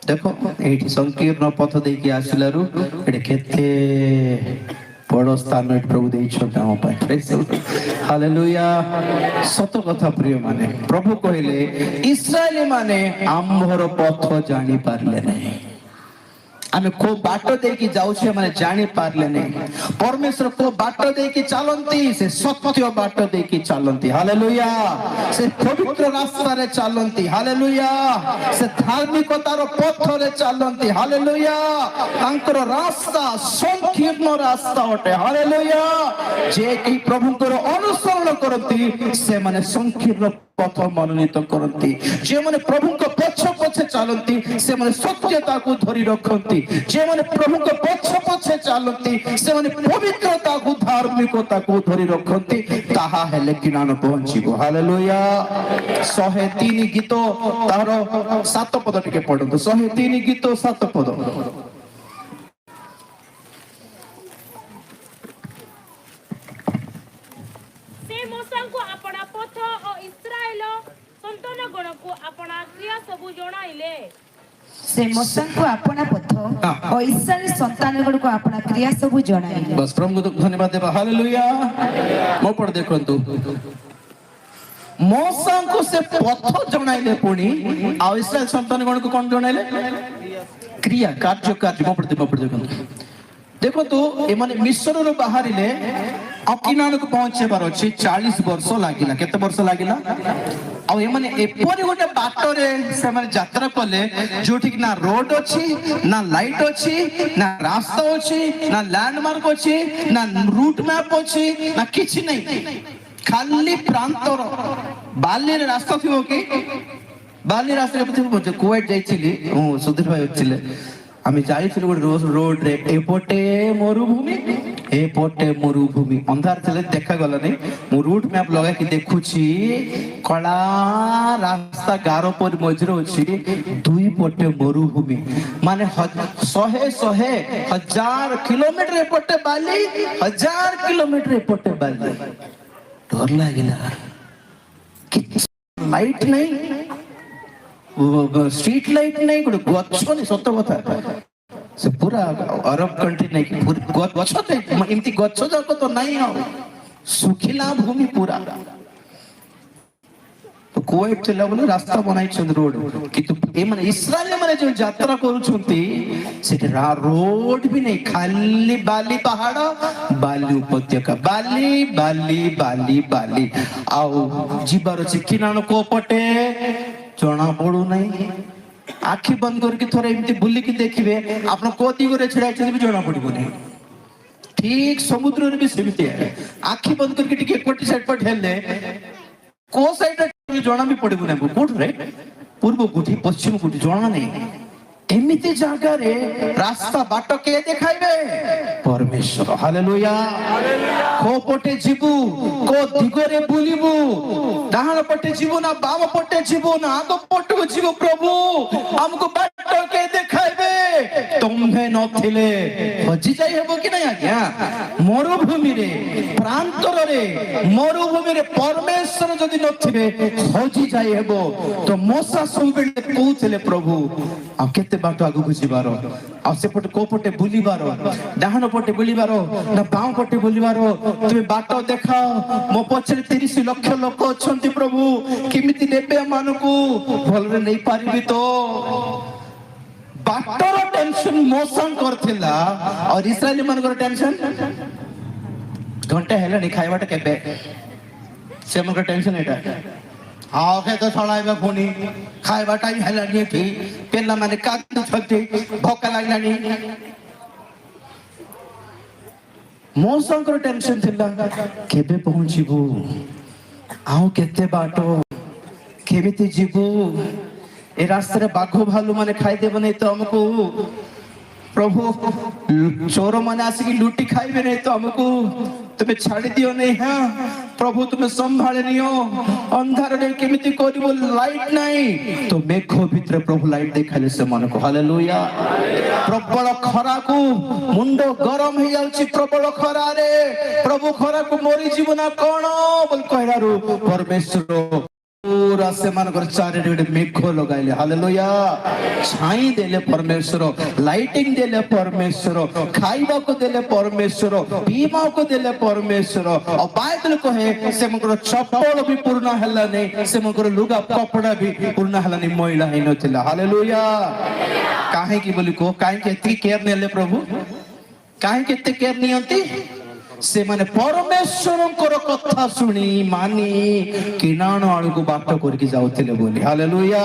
ଦେଖ ଏଇଠି ସଂକୀର୍ଣ୍ଣ ପଥ ଦେଇକି ଆସିଲାରୁ ଏଠି କେତେ ବଡ଼ ସ୍ଥାନ ଏଠି ପ୍ରଭୁ ଦେଇଛନ୍ତି ଆମ ପାଇଁ। ହାଲେଲୁୟା। ସତ କଥା ପ୍ରିୟ ମାନେ, ପ୍ରଭୁ କହିଲେ ଇସ୍ରାଏଲ ମାନେ ଆମ୍ଭର ପଥ ଜାଣି ପାରିଲେ ନାହିଁ। ଆମେ କୋଉ ବାଟ ଦେଇକି ଯାଉଛୁ ଏମାନେ ଜାଣି ପାରିଲେ ନାହିଁ। ପରମେଶ୍ୱର କୋଉ ବାଟ ଦେଇକି ଚାଲନ୍ତି? ସେ ସତ୍ୟ ବାଟ ଦେଇକି ଚାଲନ୍ତି। ହାଲେଲୁୟା। ସେ ପବିତ୍ର ରାସ୍ତାରେ ଚାଲନ୍ତି। ହାଲେଲୁୟା। ସେ ଧାର୍ମିକତାର ପଥରେ ଚାଲନ୍ତି। ହାଲେଲୁୟା। ତାଙ୍କର ରାସ୍ତା ସଂକୀର୍ଣ୍ଣ ରାସ୍ତା ଅଟେ। ହାଲେଲୁୟା। ଯେ କେହି ପ୍ରଭୁଙ୍କର ଅନୁସରଣ କର କରନ୍ତି ସେମାନେ ସଂକୀର୍ଣ୍ଣ ପଥ ମନୋନୀତ କରନ୍ତି। ଯେଉଁମାନେ ପ୍ରଭୁଙ୍କ ପଛ ପଛେ ଚାଲନ୍ତି ସେମାନେ ସତ୍ୟତାକୁ ଧରି ରଖନ୍ତି। ଯେଉଁମାନେ ପ୍ରଭୁଙ୍କ ପଛ ପଛେ ଚାଲନ୍ତି ସେମାନେ ପବିତ୍ରତାକୁ ଧାର୍ମିକତାକୁ ଧରି ରଖନ୍ତି। ତାହା ହେଲେ କିଣାଣ ପହଞ୍ଚିବ। ହାଲେଲୁୟା। 103 ଗୀତ ତାର 7 ପଦ ଟିକେ ପଢନ୍ତୁ। 103 ଗୀତ 7 ପଦ। ସେ ମୋସାଙ୍କୁ ଆପଣା ପଥ ଓ ଇସ୍ରାଏଲ ସନ୍ତାନ ଗଣକୁ ଆପଣା କ୍ରିୟା ସବୁ ଜଣାଇଲେ। ସେ ମୋସାଙ୍କୁ ଆପଣା ପଥ ଓ ଇସ୍ରାଏଲ ସନ୍ତାନ ଗଣକୁ ଆପଣା କ୍ରିୟା ସବୁ ଜଣାଇଲେ। बस प्रभु को धन्यवाद देवा। हालेलुया। मो पर देखंतु मोसा को से पथ जणाइले पुणी आ इस्राएल संतान गण को कोन जणाइले क्रिया कार्य मो पर देखंतु देखंतु ए माने मिस्र रो बाहरिले अकिनान को पहुंचेबार अछि 40 वर्ष लागिला। केते वर्ष लागिला? आ ए माने एपरि गोटे बाटरे से माने यात्रा कले जोठी ना रोड अछि ना लाइट अछि ना रास्ता अछि ना लैंडमार्क अछि ना रूट मैप अछि ना किछि नै। खाली प्रांतर बाली रास्ता थियो कि बाली रास्ता पे कुवैत जाइছিলি ও সুধীর ভাই হচ্ছিলে আমি যাইছিলি গোটে রোড রে এপটে মরুভূমি अंधार ଥିଲେ देखा गला नहीं। मु रूट मैप लगा कि देखुची कला रास्ता गारो पर मजरो अछि दुई पटे मरुभूमि माने 100 किलोमीटर एपटे बाली 1000 किलोमीटर एपटे बाली। डर लागिला कि लाइट नहीं स्ट्रीट लाइट नहीं गोटे गछ नहीं। सत कथा से पूरा अरब कंट्री नहीं कि गछ एमती गछ जाक तो नहीं सुखिला भूमि पूरा। तो कुवैत थिला बोले रास्ता बनाई रोड किंतु ए माने इस्राएल माने जो यात्रा करूछंती सेठी रोड भी नहीं खाली बाली पहाड़ बाली उपत्यका बाली बाली बाली बाली आउ जीवार अछि किनान को पटे जणा पड़ू नहीं। आखि बंद करके थोड़े एमती बुली की देखिबे आपन को दिगरे छडा छै भी जणा पड़िबो नहीं। ठीक समुद्र रे भी सेमती है। आखि बंद करके टिके एपटी साइड पर ढेले को साइड जणा भी पड़िबो नहीं। कोठ रे पूर्व कोठी पश्चिम कोठी जणा नहीं। एमिति जागा रे रास्ता बाट के देखाइबे परमेश्वर। हालेलुया। को पटे जीवु को दिगरे बुलिबु डाहाण पटे जीवु ना बाम पटे जीवु ना आग पटे जीवु प्रभु हमको बाट के देखाइबे। तुम्हे नथिले हजी जाई हेबो कि नहीं आज्ञा? मरुभूमि रे प्रांतर रे मरुभूमि रे परमेश्वर जदि नथिबे हजी जाई हेबो। तो मोसा सबेले कहउथिले प्रभु आ केते बाट आगु बुझिबारो आ सेपटे को पटे बुलिबारो डाहाण पटे बुलिबारो ना बाम पटे बुलिबारो तुमे बाट देखाओ। मो पछरे 30 लाख लोक अछंती प्रभु किमिति नेबे मानको भलरे नै पारिबी। तो बाटर टेंशन मोसन करथिला और इस्राएली मानकर टेंशन घंटा हेला नि खाइबाटा केबे से मानकर टेंशन एटा हाँ के तो छड़ाइबा पुनी खाइबाटा ही हेला नि थी पेला माने काटु छथि भोका लागलानी। मोसंकर टेंशन थिला केबे पहुंचीबू आउ केते बाटो केमिति जीवू ए रास्ते रे बाघ भालू माने खाई देबो नहीं तो हमको प्रभु चोर माने आसिक लूटी खाइबे नहीं तो हमको तुम्हें छाड़ी दियो नहीं। हाँ प्रभु तुम्हें संभाले नियो अंधार रे केमिति करिवो लाइट नहीं तो मेघ भीतर प्रभु लाइट देखाले से मन को। हालेलुया। प्रबल खरा को मुंडो गरम हो जाउची प्रबल खरा रे प्रभु खरा को मोरी जीवना कोन बोल कहरारू परमेश्वर पूरा से मानकर चारिडे मेघ लगाइले। हालेलुया। छाई देले परमेश्वर लाइटिंग देले परमेश्वर खाइबा को देले परमेश्वर पीबा को देले परमेश्वर। और बाइबल कहे से मकर चप्पल भी पूर्ण हल्ला नहीं से मकर लुगा कपड़ा भी पूर्ण हल्ला नहीं महिला ही नथिला। हालेलुया। काहे की बोली को काहे के एती केयर नेले प्रभु काहे के एते केयर नियंती से माने परमेश्वर कथा शुणी मानी किनाण आड़ू बाट करके जाउथिले बोली हालेलुया।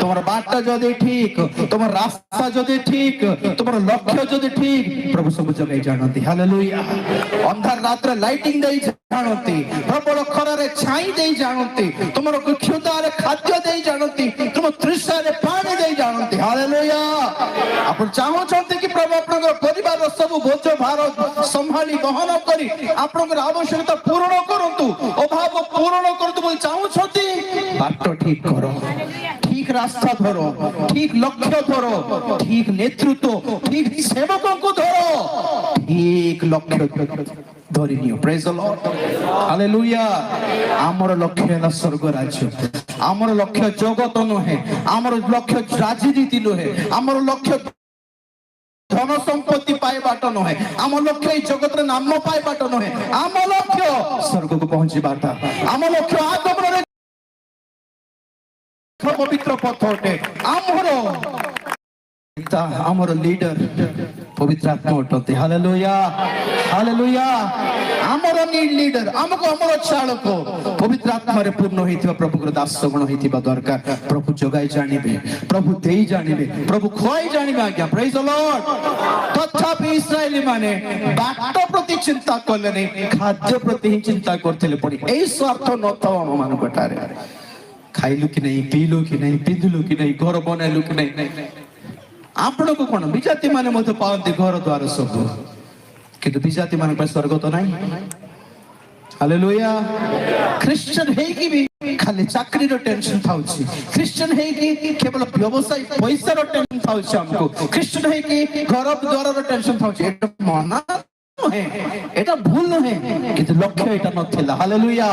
तुमर बाट जदि ठीक, तुमर रास्ता जदि ठीक, तुमर लक्ष्य जदि ठीक, प्रभु सब जगह जानती हालेलुया। अंधार रात लाइटिंग दे जानती, प्रबल खरारे छाई दे जानती, तुमर क्षुधारे खाद्य दे जानती, तुम तृष्णारे पानी दे जानती हालेलुया। आपण चाहूछंती कि प्रभु आपनकर परिवार सब बोझ भार संभाली बहन करी आपनकर आवश्यकता पूर्ण करंतु, अभाव पूर्ण करंतु बोली चाहूछंती। बाट ठीक करो, ठीक रास्ता धरो, ठीक लक्ष्य धरो, ठीक नेतृत्व, ठीक सेवकों को धरो, ठीक लक्ष्य धरी neo. Praise the lord hallelujah. आमर लक्ष्य है स्वर्ग राज्य, आमर लक्ष्य जगत नुहे, आमर लक्ष्य राजनीति नुहे, आमर लक्ष्य धन संपत्ति पाइबाट नुहे, आम लक्ष्य जगत नाम पाइबाट नुहे, आम लक्ष्य स्वर्ग को पहुंचीबाट, आम लक्ष्य आगमन पवित्र पथ अटे। आमर लीडर पवित्र आत्मा अटते हालेलुया हालेलुया। आमर लीडर आमको आमर चालक पवित्र आत्मा रे पूर्ण होइथिबा प्रभु को दास गुण होइथिबा दरकार। प्रभु जगाई जानिबे, प्रभु देई जानिबे, प्रभु खोई जानिबे आज्ञा। Praise the Lord. तथापि इस्राएली माने बाट प्रति चिंता करले नहीं, खाद्य प्रति ही चिंता करथिले पड़ी। एई स्वार्थ नथवा हम मान कटारे खाइलु कि नहीं, पीलु कि नहीं, पिंधलु कि नहीं, घर बनाइलु कि नहीं। आपण को कोन विजाति माने मते पावंती घर द्वार सब, किंतु विजाति माने पर स्वर्ग तो नहीं हालेलुया। क्रिश्चियन है कि भी खाली चाकरी रो टेंशन थाउची, क्रिश्चियन है कि केवल व्यवसाय पैसा रो टेंशन थाउची, हमको क्रिश्चियन है कि घर द्वार रो टेंशन थाउची। एटा मना है, एटा भूल है, किंतु लक्ष्य एटा नथिला हालेलुया।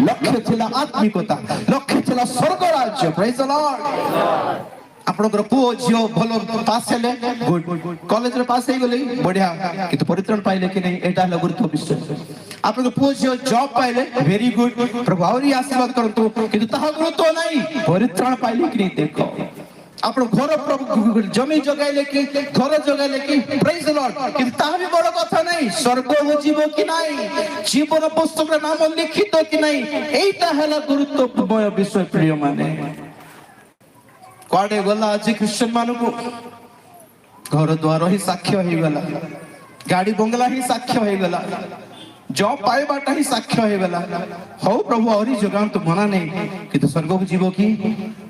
लक्ष्य थिला आत्मिकता, लक्ष्य थिला स्वर्ग राज्य। Praise the Lord. आपनकर पुओ झियो भलो पास हेले, गुड कॉलेज रे पास हे गेले बढ़िया, किंतु परित्राण पाइले कि नहीं एटा हला गुरुत्व विषय। आपनकर पुओ झियो जॉब पाइले वेरी गुड, प्रभु आउरी आशीर्वाद करंतु, किंतु ताहा गुरुत्व नहीं परित्राण पाइले कि नहीं देखो। आपण घर प्रभु जमी जगाइले कि घर जगाइले कि प्रेज द लॉर्ड, किंतु ताहा भी बड़ कथा नहीं स्वर्ग हो जीवो कि नहीं, जीवन पुस्तक रे नाम लिखित कि नहीं, एटा हला गुरुत्वपूर्ण विषय। प्रिय माने कुआडे गला आज क्रिश्चियन मान को घर द्वार ही साक्ष्य हो गला, गाड़ी बंगला ही साक्ष्य हो गला, जॉब पाइबाटा ही साक्ष्य हो गला। हो प्रभु और जगान तो मना नहीं, कि स्वर्ग को जीवो कि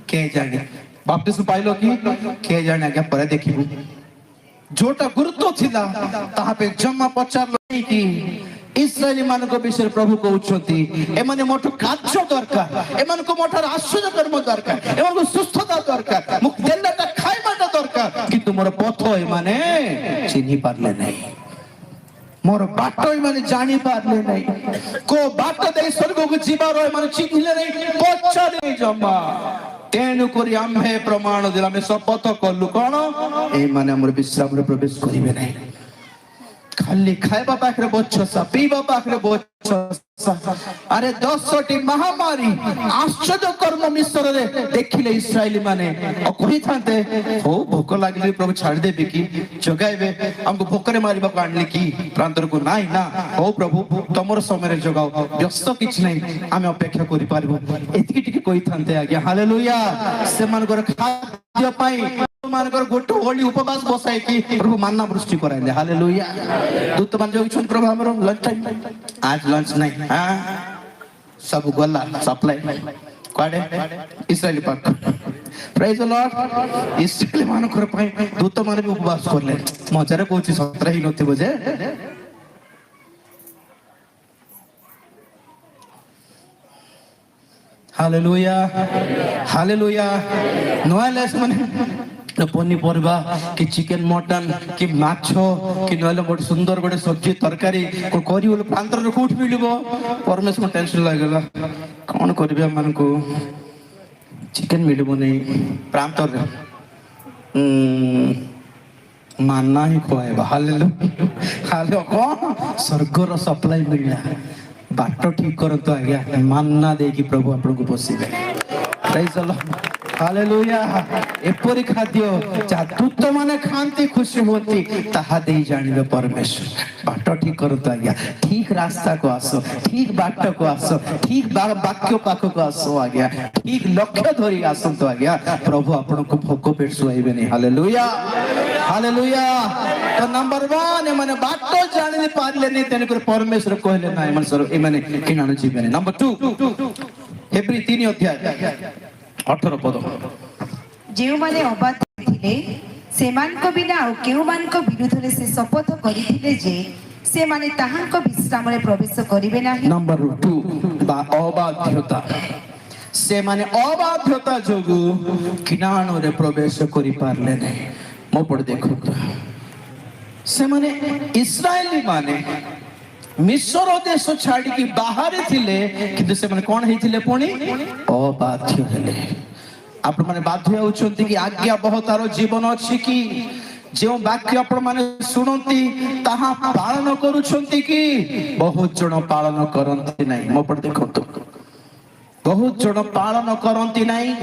के जाने, बाप्तिस्म पाइलो कि के जाने आज्ञा पर देखिबु। जोटा गुरुत्व थिला ताहा पे जम्मा पचार नहीं कि इस्राएली मान को विषय प्रभु कहउछंती एमाने मोठ कार्य दरकार, एमान को मोठ आश्चर्य कर्म दरकार, एमान को सुस्थता दरकार, मुख देलाटा खाइबाटा दरकार, कि तुमर पथ एमाने चिन्हि पारले नहीं, मोर बाट एमाने जानि पारले नहीं, को बाट दे स्वर्ग को जीवार एमाने चिन्हिले नहीं, पछारे जम्मा। तेनु करी आम्हे प्रमाण दिला, आमे शपथ कलु कोन एमाने हमर विश्राम रे प्रवेश करिवे नहीं। खाली खाइबा पाखरे बोछसा, पीबा पाखरे बोछसा। अरे 10टी महामारी आश्चर्य कर्म मिस्र रे देखिले इस्राएली माने और कहि थांते हो भोक लागले प्रभु छाड़ देबे कि जगाइबे, हमको भोकरे मारिबा को आणले कि प्रांतर को नाही ना। हो प्रभु तमर समय रे जगाओ, व्यस्त किछ नहीं, आमे अपेक्षा करि पारबो एतिकी टिके कहि थांते आज्ञा हालेलुया। से मानकर खाद्य पाई मानकर गोटे होली उपवास बसाई कि प्रभु मानना वृष्टि कराइले हालेलुया। दूत मान जो छन प्रभु हमरो लंच टाइम, आज लंच नहीं हां सब गला सप्लाई काडे इस्राएली पाक। Praise the Lord. इस्राएली मानकर पई दूत मान भी उपवास करले, मजारे कोची 17 ही नथि बजे हालेलुया हालेलुया। नोएलेस माने पनीपरिया कि चिकेन मटन कि माछ कि नहले गोटे सुंदर गोटे सब्जी तरकारी करी बोले प्रांतर रे कोठ मिलिबो, परमेश्वर टेंशन लागला कोन करबे हमन को चिकेन मिलिबो नहीं प्रांतर रे, मानना ही खोएबा हालेलुया हाले कोन स्वर्ग रो सप्लाई मिलला। बाट ठीक करतो आज्ञा, मानना दे कि प्रभु आपन को पोसीबे। Praise the lord. हालेलुया एपरि खाद्य जा दूत माने खांती खुशी होती ताहा देई जानिबे परमेश्वर बाट ठीक करतो आज्ञा ठीक रास्ता को आसो ठीक बाट को आसो ठीक वाक्य पाख को आसो आज्ञा ठीक लक्ष्य धरी आसंतो आज्ञा प्रभु आपन को भोग पेट सुआइबे नहीं हालेलुया हालेलुया तो नंबर 1 माने बाट जानि नि पारले नहीं तेने कर परमेश्वर कहले ना मन सर ए माने किनानो जीवे नहीं नंबर 2 हेब्री 3 अध्याय 18 पद जे माने अबाध थिले सेमानको बिना और केउ मानको विरुद्धले से शपथ करिथिले जे से माने ताहांको विश्राम रे प्रवेश करिवे नाही नंबर 2 बा अबाध्यता से माने अबाध्यता जोगु किनानो रे प्रवेश करि पारले नहीं मो पड़ देखो से माने इस्राएली माने मिस्र देश छाड़ी की बाहर थिले किंतु से माने कोन हेथिले पुणी अबाध्य हेले आपण माने बाध्य होउछंती कि आज्ञा बहुतार जीवन अछि कि जो वाक्य आपण माने सुनंती ताहा पालन करूछंती कि बहुत जण पालन करंती नाही मो पर देखंतु बहुत जण पालन करंती नाही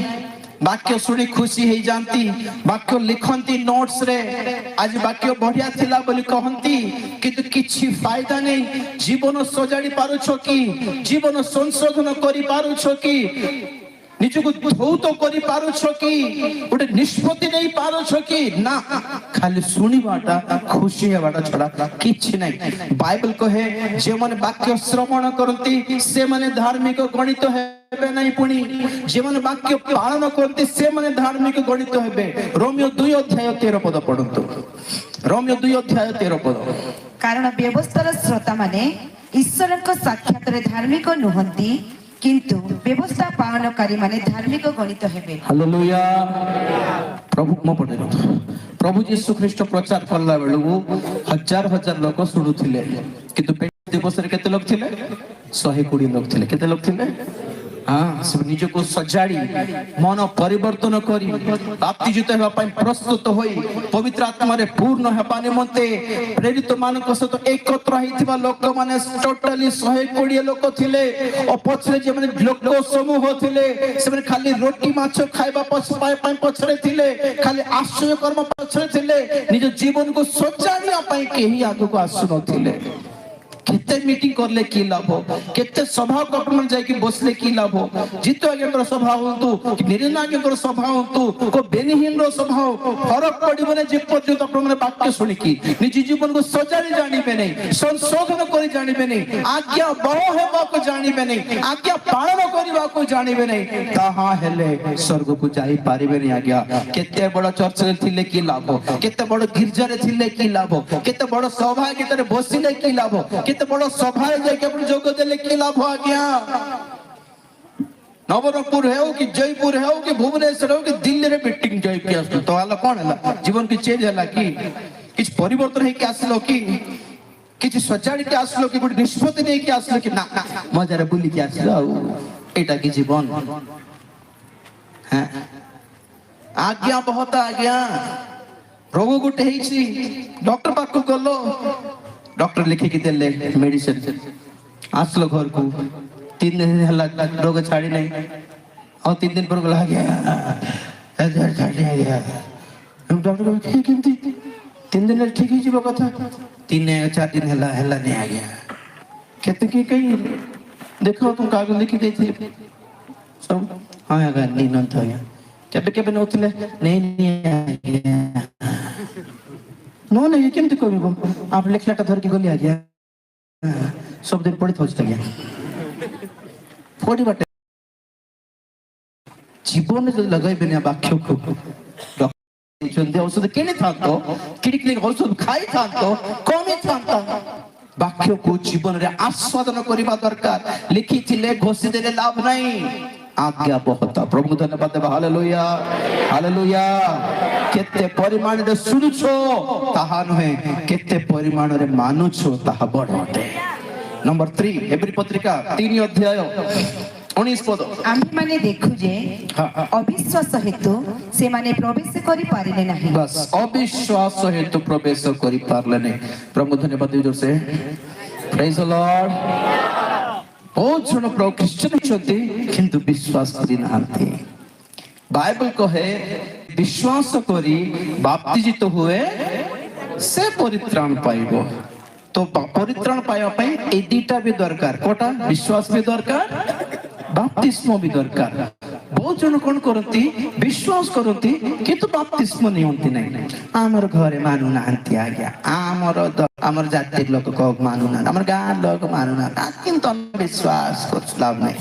वाक्य सुनी खुशी हो जाती वाक्य लिखती नोट्स रे आज वाक्य बढ़िया थिला बोली कहंती किंतु किछि फायदा नहीं जीवन सजाड़ी पारुछो कि जीवन संशोधन करि पारुछो कि निजको धौत करि पारुछो कि उडे निष्पत्ति नहीं पारुछो कि ना खाली सुनिबाटा खुशी हेबाटा छडा किछि नहीं बाइबल कहे जे माने वाक्य श्रवण करंती से माने धार्मिक गणित हेबे नहीं पुणी जे माने वाक्य पालन करंती से माने धार्मिक गणित हेबे रोमियो 2 अध्याय 13 पद पढंतु रोमियो 2 अध्याय 13 पद कारण व्यवस्थार श्रोता माने ईश्वरको साक्षात रे धार्मिक नुहंती किंतु व्यवस्था पालनकारी माने धार्मिक गणित हेबे हालेलुया प्रभु मो पढे प्रभु यीशु ख्रीष्ट प्रचार करला बेलु हजार हजार लोक सुनुथिले किंतु दिवस रे केते लोक थिले 120 लोक थिले केते लोक थिले हाँ सब निज को सजाड़ी मन परिवर्तन करी बाप्तिजित हेबा पई प्रस्तुत होई पवित्र आत्मा रे पूर्ण हेबा निमंते प्रेरित मानक सहित एकत्र हेतिबा लोक माने टोटली 120 लोक थिले और पछरे जे माने लोक समूह थिले से माने खाली रोटी माछ खाइबा पछपाय पई पछरे थिले खाली आश्चर्य कर्म पछरे थिले निज जीवन को सजाड़िया पई केही आगु को आसु नथिले केते मीटिंग करले की लाभ केते सभा को अपन जाय कि बसले की लाभ जितो आगे सभा होतु कि निरंजन आगे सभा होतु को बेनिहीन रो सभा फरक पड़िबने जे पर्यंत अपन वाक्य सुनि कि निज जीवन को सजाड़ी जानिबे नहीं संशोधन करि जानिबे नहीं आज्ञा बहु हेबा को जानिबे नहीं आज्ञा पालन करबा को जानिबे नहीं ताहा हेले स्वर्ग को जाई पारिबे नहीं आज्ञा केते बड़ चर्च रे थिले की लाभ केते बड़ गिरजा रे थिले की लाभ केते बड़ सभा के बसिले की लाभ केते बड़ सभा जाके अपन जोग देले की लाभ आज्ञा नवरंगपुर है कि जयपुर है कि भुवनेश्वर है कि दिल्ली रे मीटिंग जाय के आसलो तो आला कोन हला जीवन की चेंज हला कि किछ परिवर्तन है कि आसलो कि किछ सजाड़ी के आसलो कि गुड निष्पत्ति नहीं कि आसलो कि ना मजा रे बुली के आसलो एटा की जीवन हैं आज्ञा बहुत आज्ञा रोग गुटे हेछि डॉक्टर पाक को गलो डॉक्टर लिखे कि देले मेडिसिन आसलो घर को 3 दिन हला रोग छाड़ी नहीं और 3 दिन पर गला गया हजार छाड़ी गया हम डॉक्टर को केमती 3 दिन ठीक ही जीव कथा 3-4 दिन हला नहीं आ गया कहते कि कहीं देखो तुम कागज लिखी गई थी सब हां अगर नहीं न था केबे नोथले नहीं आ गया नो नहीं केमती कहबो आप लिखला का धर के गली आ गया सब दिन पड़ी थोच गया पड़ी बाटे जीवन जो लगाई बिना वाक्य को डॉक्टर जल्दी औषध केने था तो किडिकली औषध खाई था तो कमी था वाक्य को जीवन रे आस्वादन करबा दरकार लिखि थिले घोषि देले लाभ नहीं आज्ञा बहुत प्रभु धन्यवाद देबा हालेलुया हालेलुया केते परिमाण रे सुनुछो ताहा नहे केते परिमाण रे मानुछो ताहा बडटे नंबर 3 हेब्री पत्रिका 3 अध्याय 19 पद आम्ही माने देखु जे अविश्वास हेतु से माने प्रवेश करि पारिले नाही बस अविश्वास हेतु प्रवेश करि पारले नहीं प्रभु धन्यवाद जोर से प्रेज द लॉर्ड बहुत जन प्रो क्रिश्चियन छथि किंतु विश्वास करि नाहंती बाइबल कहे विश्वास करी बाप्तिजित हुए से परित्राण पाइबो। तो परित्राण पाइबा पई ए दीटा भी दरकार, कोटा विश्वास भी दरकार, बाप्तिस्म भी दरकार। बहुत जन कौन करती विश्वास करती किंतु बाप्तिस्म नियंती नहीं। आमर घरे मानु नांती आज्ञा, आमर जाति लोक को मानु ना, आमर गां लोक मानु ना, किंतु विश्वास कर लाभ नहीं।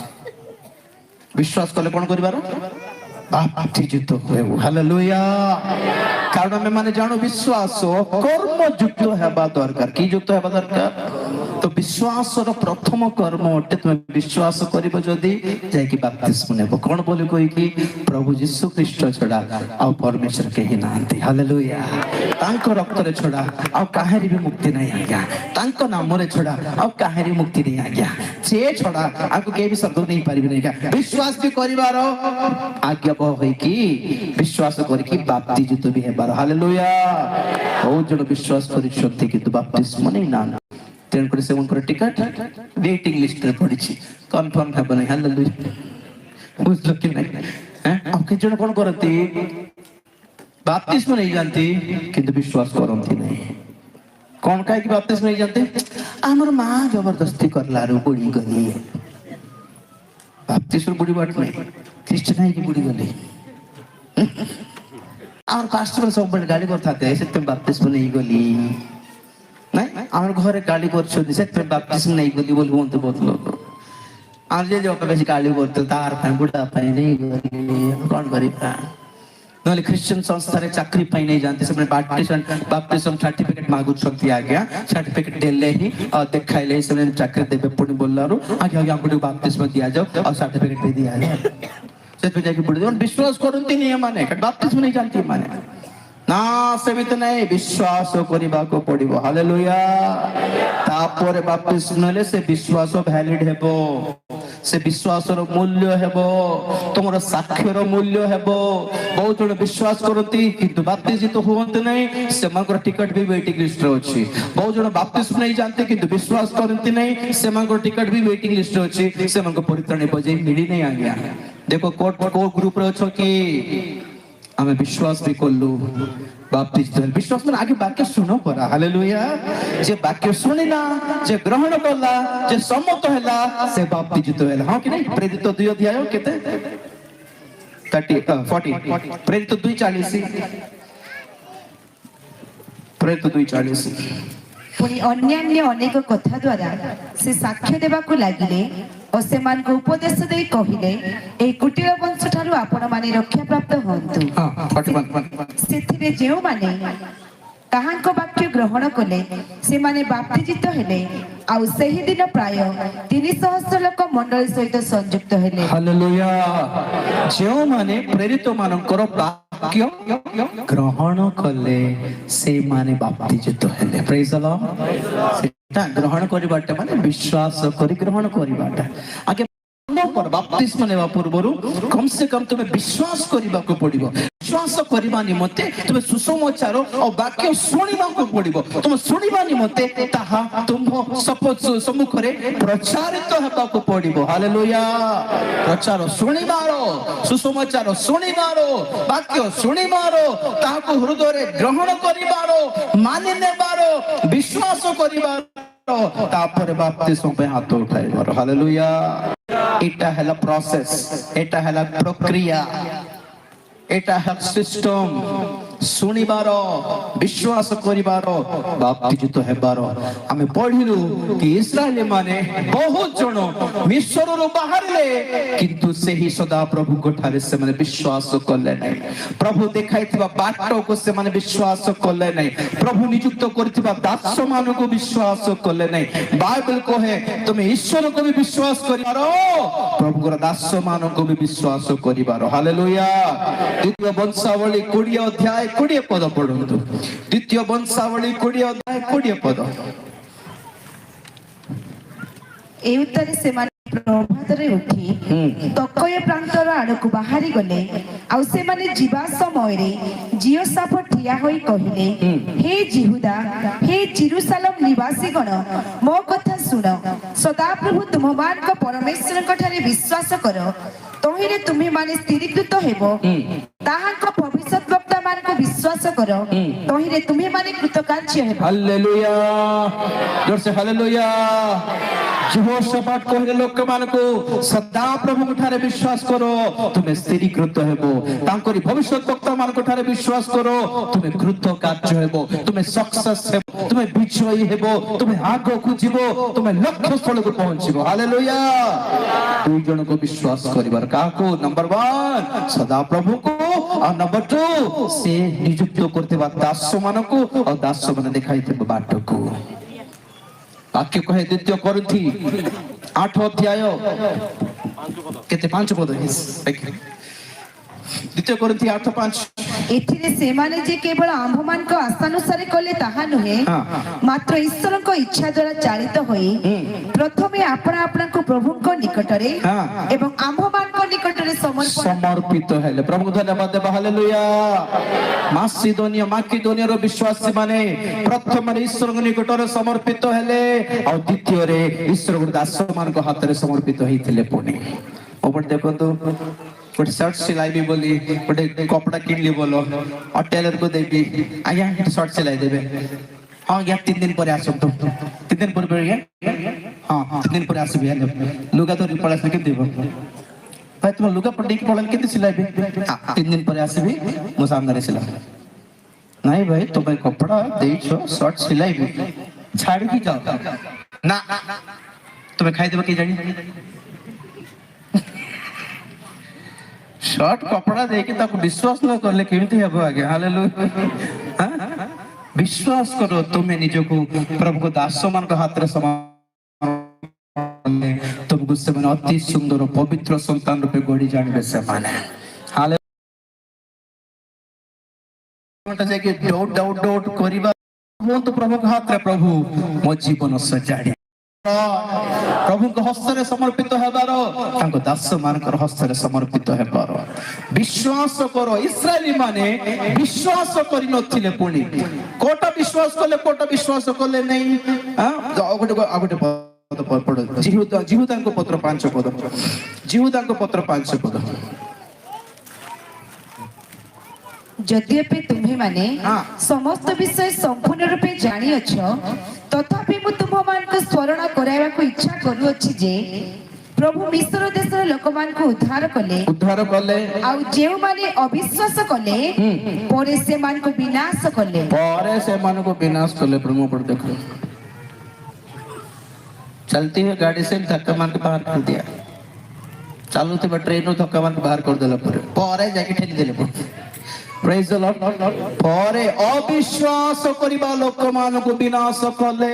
विश्वास कले कौन करिबार बाप्तिजित हुए। हालेलुया। कारण आमे माने जानो विश्वास कर्म युक्त हेबा दरकार। की युक्त हेबा दरकार? तो विश्वास प्रथम कर्म अटे तुम विश्वास करिबो जदी जायकि बाप्तिस्म नेबो। कोन बोली कोई कि प्रभु यीशु ख्रीष्ट छडा आ परमेश्वर केहि नांती। हालेलुया। तांको रक्त रे छडा आ काहेरी भी मुक्ति नहीं आज्ञा, तांको नाम रे छडा आ काहेरी मुक्ति नहीं आज्ञा। जे छडा आको के भी शब्द नहीं पारिबे नहीं का। विश्वास भी करिवार आज्ञा होई कि विश्वास करि कि बाप्तिजित भी हेबार। हालेलुया। बहुत जण विश्वास करि छथि कि बाप्तिस्म नहीं ना तेन कर से उनकर टिकट वेटिंग लिस्ट रे पड़ी छी, कंफर्म हेबो नहीं। हालेलुया। बुझलो कि नहीं? हैं अब के जण कोन करती बाप्तिस्म नहीं जानती किंतु विश्वास करंती नहीं। कौन काहे कि बाप्तिस्म नहीं जानते? हमर मां जबरदस्ती करला रो बुड़ी गली। बाप्तिस्म बुड़ी बात नहीं, ख्रिस्ट नहीं की बुड़ी गली। और पास्टर सब बड़ गाली करथाते ऐसे तुम बाप्तिस्म नहीं गली नहीं। आमर घरे गाली करछो से तुम बाप्तिस्म नहीं गली बोल बोलते बहुत लोग। आम जे जो बेसी गाली करते तार पाए बुढ़ा पाए नहीं गली कौन करिबा। नले क्रिश्चियन संस्था रे चाकरी पाई नहीं जानते से बाप्तिस्म सर्टिफिकेट मागु छथि आज्ञा। सर्टिफिकेट देले ही और देखाइले से चाकरी देबे पुनी बोललारो आगे आगे हमको बाप्तिस्म दिया जाओ और सर्टिफिकेट भी दिया जाए। से पे जाके बुढ़े विश्वास करंती नहीं माने बाप्तिस्म नहीं जानती माने ना सेमित नहीं विश्वास करिबा को पड़िबो। हालेलुया। तापर बाप्तिस्म नेले से विश्वास वैलिड हेबो, से विश्वास रो मूल्य हेबो, तुमरो साक्ष्य रो मूल्य हेबो। बहुत जण विश्वास करंती किंतु बाप्तिजित होवंत नहीं, से मानकर टिकट भी वेटिंग लिस्ट रे अछि। बहुत जण बाप्तिस्म नहीं जानते किंतु विश्वास करंती नहीं, से मानकर टिकट भी वेटिंग लिस्ट रे अछि। से मानकर परित्राण बजे मिली नहीं आ गया। देखो को ग्रुप रे अछो कि हमें विश्वास भी करलु बाप्तिस्म विश्वास में आगे वाक्य सुनो परा। हालेलुया। जे वाक्य सुनिला, जे ग्रहण करला, जे सम्मत हैला से बाप्तिजित हैला। हां कि नहीं? प्रेरित 2 अध्याय केते 40 प्रेरित 2:40 प्रेरित 2:40 पुणी अन्यान्य अनेक कथा द्वारा से साक्ष्य देबाकू लागिले और सेमान को उपदेश दे कहिले ए कुटिल वंश ठारू आपण माने रक्षा प्राप्त होंतु। हां 41 सेथिरे जेउ माने ताहांको वाक्य ग्रहण कले से माने बाप्तिजित हेले आउ सही दिन प्राय 300 लोक मंडली सहित संयुक्त हेले। हालेलुया। जेउ माने प्रेरित मानकर वाक्य ग्रहण कले से माने बाप्तिजित हेले। Praise the Lord. सेटा ग्रहण करिबाटा माने विश्वास करि ग्रहण करिबाटा। आगे पर बाप्तिस्म नेवा पूर्वरु कम से कम तुम्हें विश्वास करिबा को पड़िबो। विश्वास करिबा निमते तुम सुसमाचार और वाक्य सुनिबा को पड़िबो। तुम सुनिबा निमते ताहा तुम सम्मुख रे प्रचारित हेबा को पड़िबो। हालेलुया। प्रचार सुनिबारो, सुसमाचार सुनिबारो, वाक्य सुनिबारो, ताहा को हृदय रे ग्रहण करिबारो, मानि नेबारो, विश्वास करिबारो, तापर बाप्तिस्म पे हाथ उठाइबारो। हालेलुया। एटा हैला प्रोसेस, एटा हैला प्रक्रिया, एटा है सिस्टम। सुनिबारो, विश्वास करिबारो, बाप्तिजित हेबारो। आमे पढिलु कि इस्राएल माने बहुत जण मिस्र रो बाहरले किंतु सेही सदा प्रभु कोठारे से माने विश्वास करले नै। प्रभु देखाइथिबा बाटो को से माने विश्वास करले नै। प्रभु नियुक्त करथिबा दास मान को विश्वास करले नै। बाइबल कहे तुमे ईश्वर को भी विश्वास करिबारो, प्रभु को दास मान को भी विश्वास करिबारो। हालेलुया। द्वितीय वंशावली 20 अध्याय 20 पद पढ़ंतु। द्वितीय वंशावली 20 अध्याय 20 पद। ए उत्तरे से माने ପ୍ରଭାତରେ ଉଠି ତକୟ ପ୍ରାନ୍ତର ଆଡ଼କୁ ବାହାରି ଗଲେ। ଆଉ ସେମାନେ ଯିବା ସମୟରେ ଜିଓସାଫ ଠିଆ ହୋଇ କହିଲେ, ହେ ଜିହୁଦା, ହେ ଜେରୁସାଲେମ ନିବାସୀଗଣ, ମୋ କଥା ଶୁଣ। ସଦାପ୍ରଭୁ ତୁମମାନଙ୍କ ପରମେଶ୍ୱରଙ୍କ ଠାରେ ବିଶ୍ୱାସ କର, ତହିଁରେ ତୁମେମାନେ ସ୍ଥିରୀକୃତ ହେବ। ତାହାଙ୍କ ଭବିଷ୍ୟତ ବକ୍ତା ମାନଙ୍କୁ ବିଶ୍ୱାସ କର, ତହିଁରେ ତୁମେମାନେ କୃତକାର୍ଯ୍ୟ ହେବ। ହାଲେଲୁୟା, ଜୋରସେ ହାଲେଲୁୟା। ଯେହୋଶାଫାତ କହିଲେ ଲୋକମାନଙ୍କୁ, ସଦା ପ୍ରଭୁଙ୍କ ଠାରେ ବିଶ୍ୱାସ କର, ତୁମେ ସ୍ଥିରୀକୃତ ହେବ। ତାଙ୍କରି ଭବିଷ୍ୟତ ବକ୍ତା ମାନଙ୍କ ଠାରେ ବିଶ୍ୱାସ କର, ତୁମେ କୃତକାର୍ଯ୍ୟ ହେବ, ତୁମେ ସକ୍ସେସ୍ ହେବ, ତୁମେ ବିଜୟୀ ହେବ, ତୁମେ ଆଗକୁ ଯିବ, ତୁମେ ଲକ୍ଷ୍ୟ ସ୍ଥଳକୁ ପହଞ୍ଚିବ। ହାଲେଲୁୟା। ଦୁଇ ଜଣଙ୍କୁ ବିଶ୍ୱାସ କରିବାର, କାହାକୁ? ନମ୍ବର 1 ସଦା ପ୍ରଭୁଙ୍କୁ, ଆଉ ନମ୍ବର 2 ସେ ନିଯୁକ୍ତ କରିଥିବା ଦାସ ମାନଙ୍କୁ, ଆଉ ଦାସ ମାନେ ଦେଖାଇଥିବା ବାଟକୁ। ବାକ୍ୟ କହେ ଦ୍ୱିତୀୟ କରିନ୍ଥୀ 8 ଅଧ୍ୟାୟ କେତେ 5 ପଦ। ଦ୍ୱିତୀୟ କରିନ୍ଥୀ 8:5। ଏଥିରେ ସେମାନେ ଯେ କେବଳ ଆମ୍ଭମାନଙ୍କ ଆଶାନୁସାରେ କଲେ ତାହା ନୁହେଁ, ମାତ୍ର ଈଶ୍ୱରଙ୍କ ଇଚ୍ଛା ଦ୍ୱାରା ଚାଳିତ ହୋଇ ପ୍ରଥମେ ଆପଣା ଆପଣାଙ୍କୁ ପ୍ରଭୁଙ୍କ ନିକଟରେ ଏବଂ ଆମ୍ଭମାନଙ୍କ ନିକଟରେ ସମର୍ପିତ ହେଲେ। ପ୍ରଭୁଙ୍କୁ ଧନ୍ୟବାଦ ଦେବା। ହାଲେଲୁୟା। ମାକିଦୋନିଆର ବିଶ୍ୱାସୀ ମାନେ ପ୍ରଥମରେ ଈଶ୍ୱରଙ୍କ ନିକଟରେ ସମର୍ପିତ ହେଲେ, ଆଉ ଦ୍ୱିତୀୟରେ ଈଶ୍ୱରଙ୍କ ଦାସ ମାନଙ୍କ ହାତରେ ସମର୍ପିତ ହେଇଥିଲେ। ପୁଣି ଓପର ଦେଖନ୍ତୁ, ଗୋଟେ ସାର୍ଟ ସିଲାଇବି ବୋଲି ଗୋଟେ କପଡ଼ା କିଣିଲି ବୋଲ, ଆଉ ଟେଲର କୁ ଦେବି, ଆଜ୍ଞା ସାର୍ଟ ସିଲାଇ ଦେବେ। ହଁ ଆଜ୍ଞା 3 ଦିନ ପରେ ଆସନ୍ତୁ। 3 ଦିନ ପରେ ଆଜ୍ଞା, ହଁ 3 ଦିନ ପରେ ଆସିବି। ଲୁଗା ଧରି ପଳେଇ ଆସିଲେ କେମିତି ହେବ? ଭାଇ ତୁମ ଲୁଗା ପଟେଇକି ପଳେଇଲେ କେମିତି ସିଲାଇବି? 3 ଦିନ ପରେ ଆସିବି, ମୋ ସାମ୍ନାରେ ସିଲା। ନାଇଁ ଭାଇ ତୁମେ କପଡ଼ା ଦେଇଛ, ସାର୍ଟ ସିଲାଇବି, ଛାଡ଼ିକି ଯାଅ। ନା ତୁମେ ଖାଇଦେବ କି ଜାଣି? शॉर्ट कपड़ा देके ताको विश्वास न करले केमती हेबो आगे। हालेलुया। विश्वास करो, तुम्हें निजको प्रभु को दास मान को हाथ रे समर्पण, तुमको से मन अति सुंदर पवित्र संतान रूपे गढ़ी जानिबे से माने। हालेलुया। जे कि डाउट करिबा हो तो प्रभु को हाथ रे, प्रभु मो जीवन सजाड़ी प्रभु को हस्तरे समर्पित हेबार, तांको दास मानकर हस्तरे समर्पित हेबार विश्वास करो। इस्राएली माने विश्वास करि नथिले, पुणी कोटा विश्वास कले नहीं। आगोटे पद पढ़, जिहुदांको पत्र 5 पद, जिहुदांको पत्र 5 पद। यद्यपि तुम्हें माने समस्त विषय संपूर्ण रूपे जानी अछ, तथापि मु तुम मान को स्मरण कराइबा को इच्छा करू अछि जे प्रभु मिस्र देशर लोक मान को उद्धार कले, आ जे माने अविश्वास कले परे से मान को विनाश कले। प्रभु पर देखो, चलती है गाड़ी से धक्का मार के बाहर कर दिया, चालू थे ट्रेन धक्का मार के बाहर कर देला, परे जाके ठेली देले। Praise the Lord. परे अविश्वास करिबा लोक मान को विनाश कले।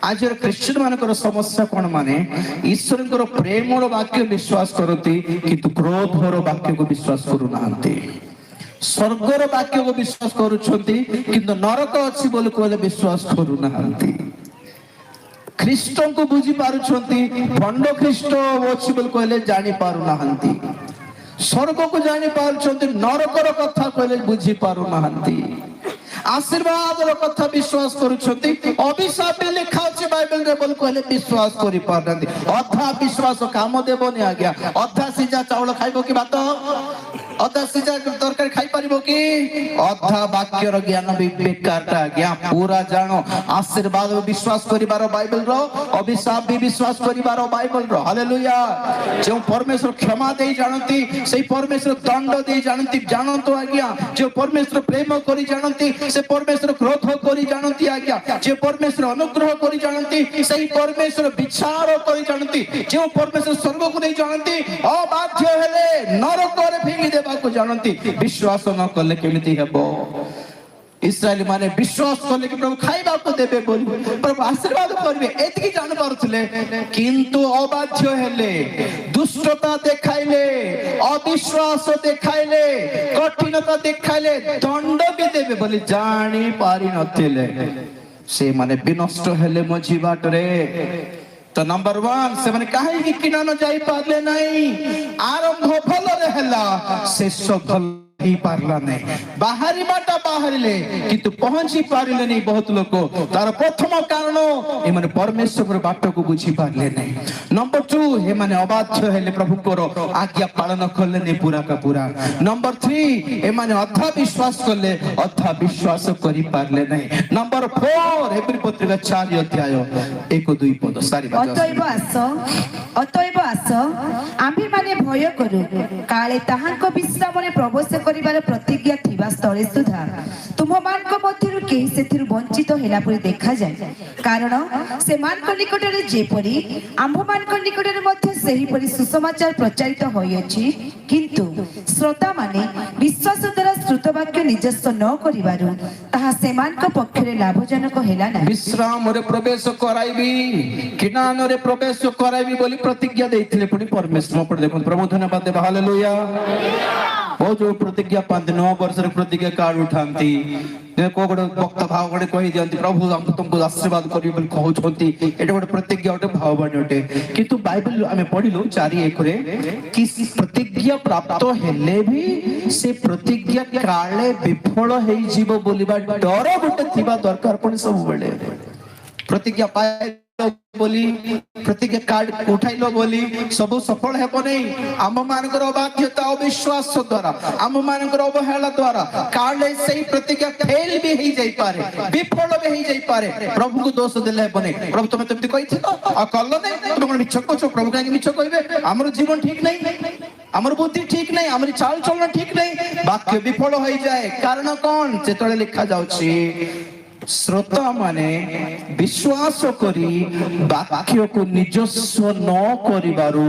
आज क्रिश्चियन मानकर समस्या कौन माने ईश्वर प्रेम वाक्य विश्वास करती, किंतु क्रोध वाक्य को विश्वास करू नाहंती। स्वर्गर वाक्य को विश्वास करूछंती, किंतु नरक अछि बोली कहले विश्वास करू नाहंती। ख्रीष्ट को बुझी पारुछंती, भंड ख्रीष्ट अछि बोली कहले जानि पारु नाहंती। स्वर्ग को जानि पारुछंती, नरकर कथा कहले बुझी पारु नाहंती। आशीर्वाद कथा विश्वास करुछंती, अभिशाप लिखा अछि बाइबल रे बोल कहले विश्वास करि पारनती। अधा विश्वास काम देबोनी आज्ञा। अधा सिजा चावल खाइबो कि भात, अधा सिजा तरकारी खाइ परिबो कि? अधा वाक्यर ज्ञान बेकारटा आज्ञा। पूरा जानो आशीर्वाद विश्वास करिबार बाइबल रो, अभिशाप भी विश्वास करिबार बाइबल रो। हालेलुया। जो परमेश्वर क्षमा देई जानती, सेई परमेश्वर दंड देई जानती। जानतो आज्ञा, जो परमेश्वर प्रेम करि जानती, से परमेश्वर क्रोध करी जानती आज्ञा। जे परमेश्वर अनुग्रह करी जानती, सही परमेश्वर विचार करी जानती। जे परमेश्वर स्वर्ग को नहीं जानती, अबाध्य हेले नरक रे फेंगी देबा को जानती। विश्वास न कले केमिति हेबो? इस्राएली माने विश्वास कले कि प्रभु खाइबा को देबे बोली, प्रभु आशीर्वाद करबे एतिकी जान पारुथिले, किंतु अबाध्य हेले, दुष्टता देखाइले, अविश्वास देखाइले, कठिनता देखाइले, दंड भी देबे बोली जानी पारि नथिले। से माने विनष्ट हेले मझी बाटरे। तो नंबर 1 से माने कहीं किना न जाई पारले नहीं आरंभ भल रहला शेष भल ही पारला नहीं बाहरी बाटा बाहरिले किंतु पहुंची पारिले नहीं बहुत लोग तार प्रथम कारण ए माने परमेश्वर बाट को बुझी पारले नहीं नंबर 2 हे माने अबाध्य हेले प्रभु को आज्ञा पालन करले नहीं पूरा का पूरा नंबर 3 ए माने अथा विश्वास करले अथा विश्वास करि पारले नहीं नंबर 4 एप्रिल पत्रिका 4 अध्याय 1-2 पद सारी बात अतएव आस आम्भे माने भय करू काले ताहांको विश्राम रे प्रवेश करिवार प्रतिज्ञा थिबा स्थले सुधा तुम मानक मध्यरु केही सेथिरु वंचित हेला परि देखा जाय कारण से मानक निकटरे जेपरि आम्भ मानक निकटरे मध्ये सेही परि सुसमाचार प्रचारित होई अछि किंतु श्रोता माने विश्वास द्वारा श्रुत वाक्य निजस्व न करिवारु ताहा से मानक पक्षरे लाभजनक हेला ना विश्राम रे प्रवेश कराइबी किनान रे प्रवेश कराइबी बोली प्रतिज्ञा देइथिले पुनी परमेश्वर पर देखो प्रभु धन्यवाद देबा हालेलुया ओ जो प्रतिज्ञा 9 वर्ष रे प्रतिज्ञा कार्ड उठांती को गोटे वक्ता भाव गोटे कहि दियंती प्रभु हम तुमको आशीर्वाद करिबे बोली कहउछंती एटा गोटे प्रतिज्ञा गोटे भावबाणी अटे किंतु बाइबल आमे पढिलु 4:1 रे कि प्रतिज्ञा प्राप्त हेले भी से प्रतिज्ञा काले विफल हेई जीव बोलिबा डर गोटे थिबा दरकार पण सब बेले प्रतिज्ञा पाए बोली प्रतिज्ञा कार्ड उठाइलो बोली सब सफल हेबो नहीं आम मानकर अबाध्यता अविश्वास द्वारा आम मानकर अवहेला द्वारा कार्ड सही प्रतिज्ञा फेल भी हो जाई पारे विफल भी हो जाई पारे प्रभु को दोष देले हेबो नहीं प्रभु तुम तमति कहिथिलो आ कल्लो नहीं तुम मिछ कहछो प्रभु काहे मिछ कहबे हमर जीवन ठीक नहीं हमर बुद्धि ठीक नहीं हमर चाल चलन ठीक नहीं वाक्य विफल हो जाए कारण कोन जेतले लिखा जाउची श्रोता माने विश्वास करी वाक्य को निजस्व न करिबारु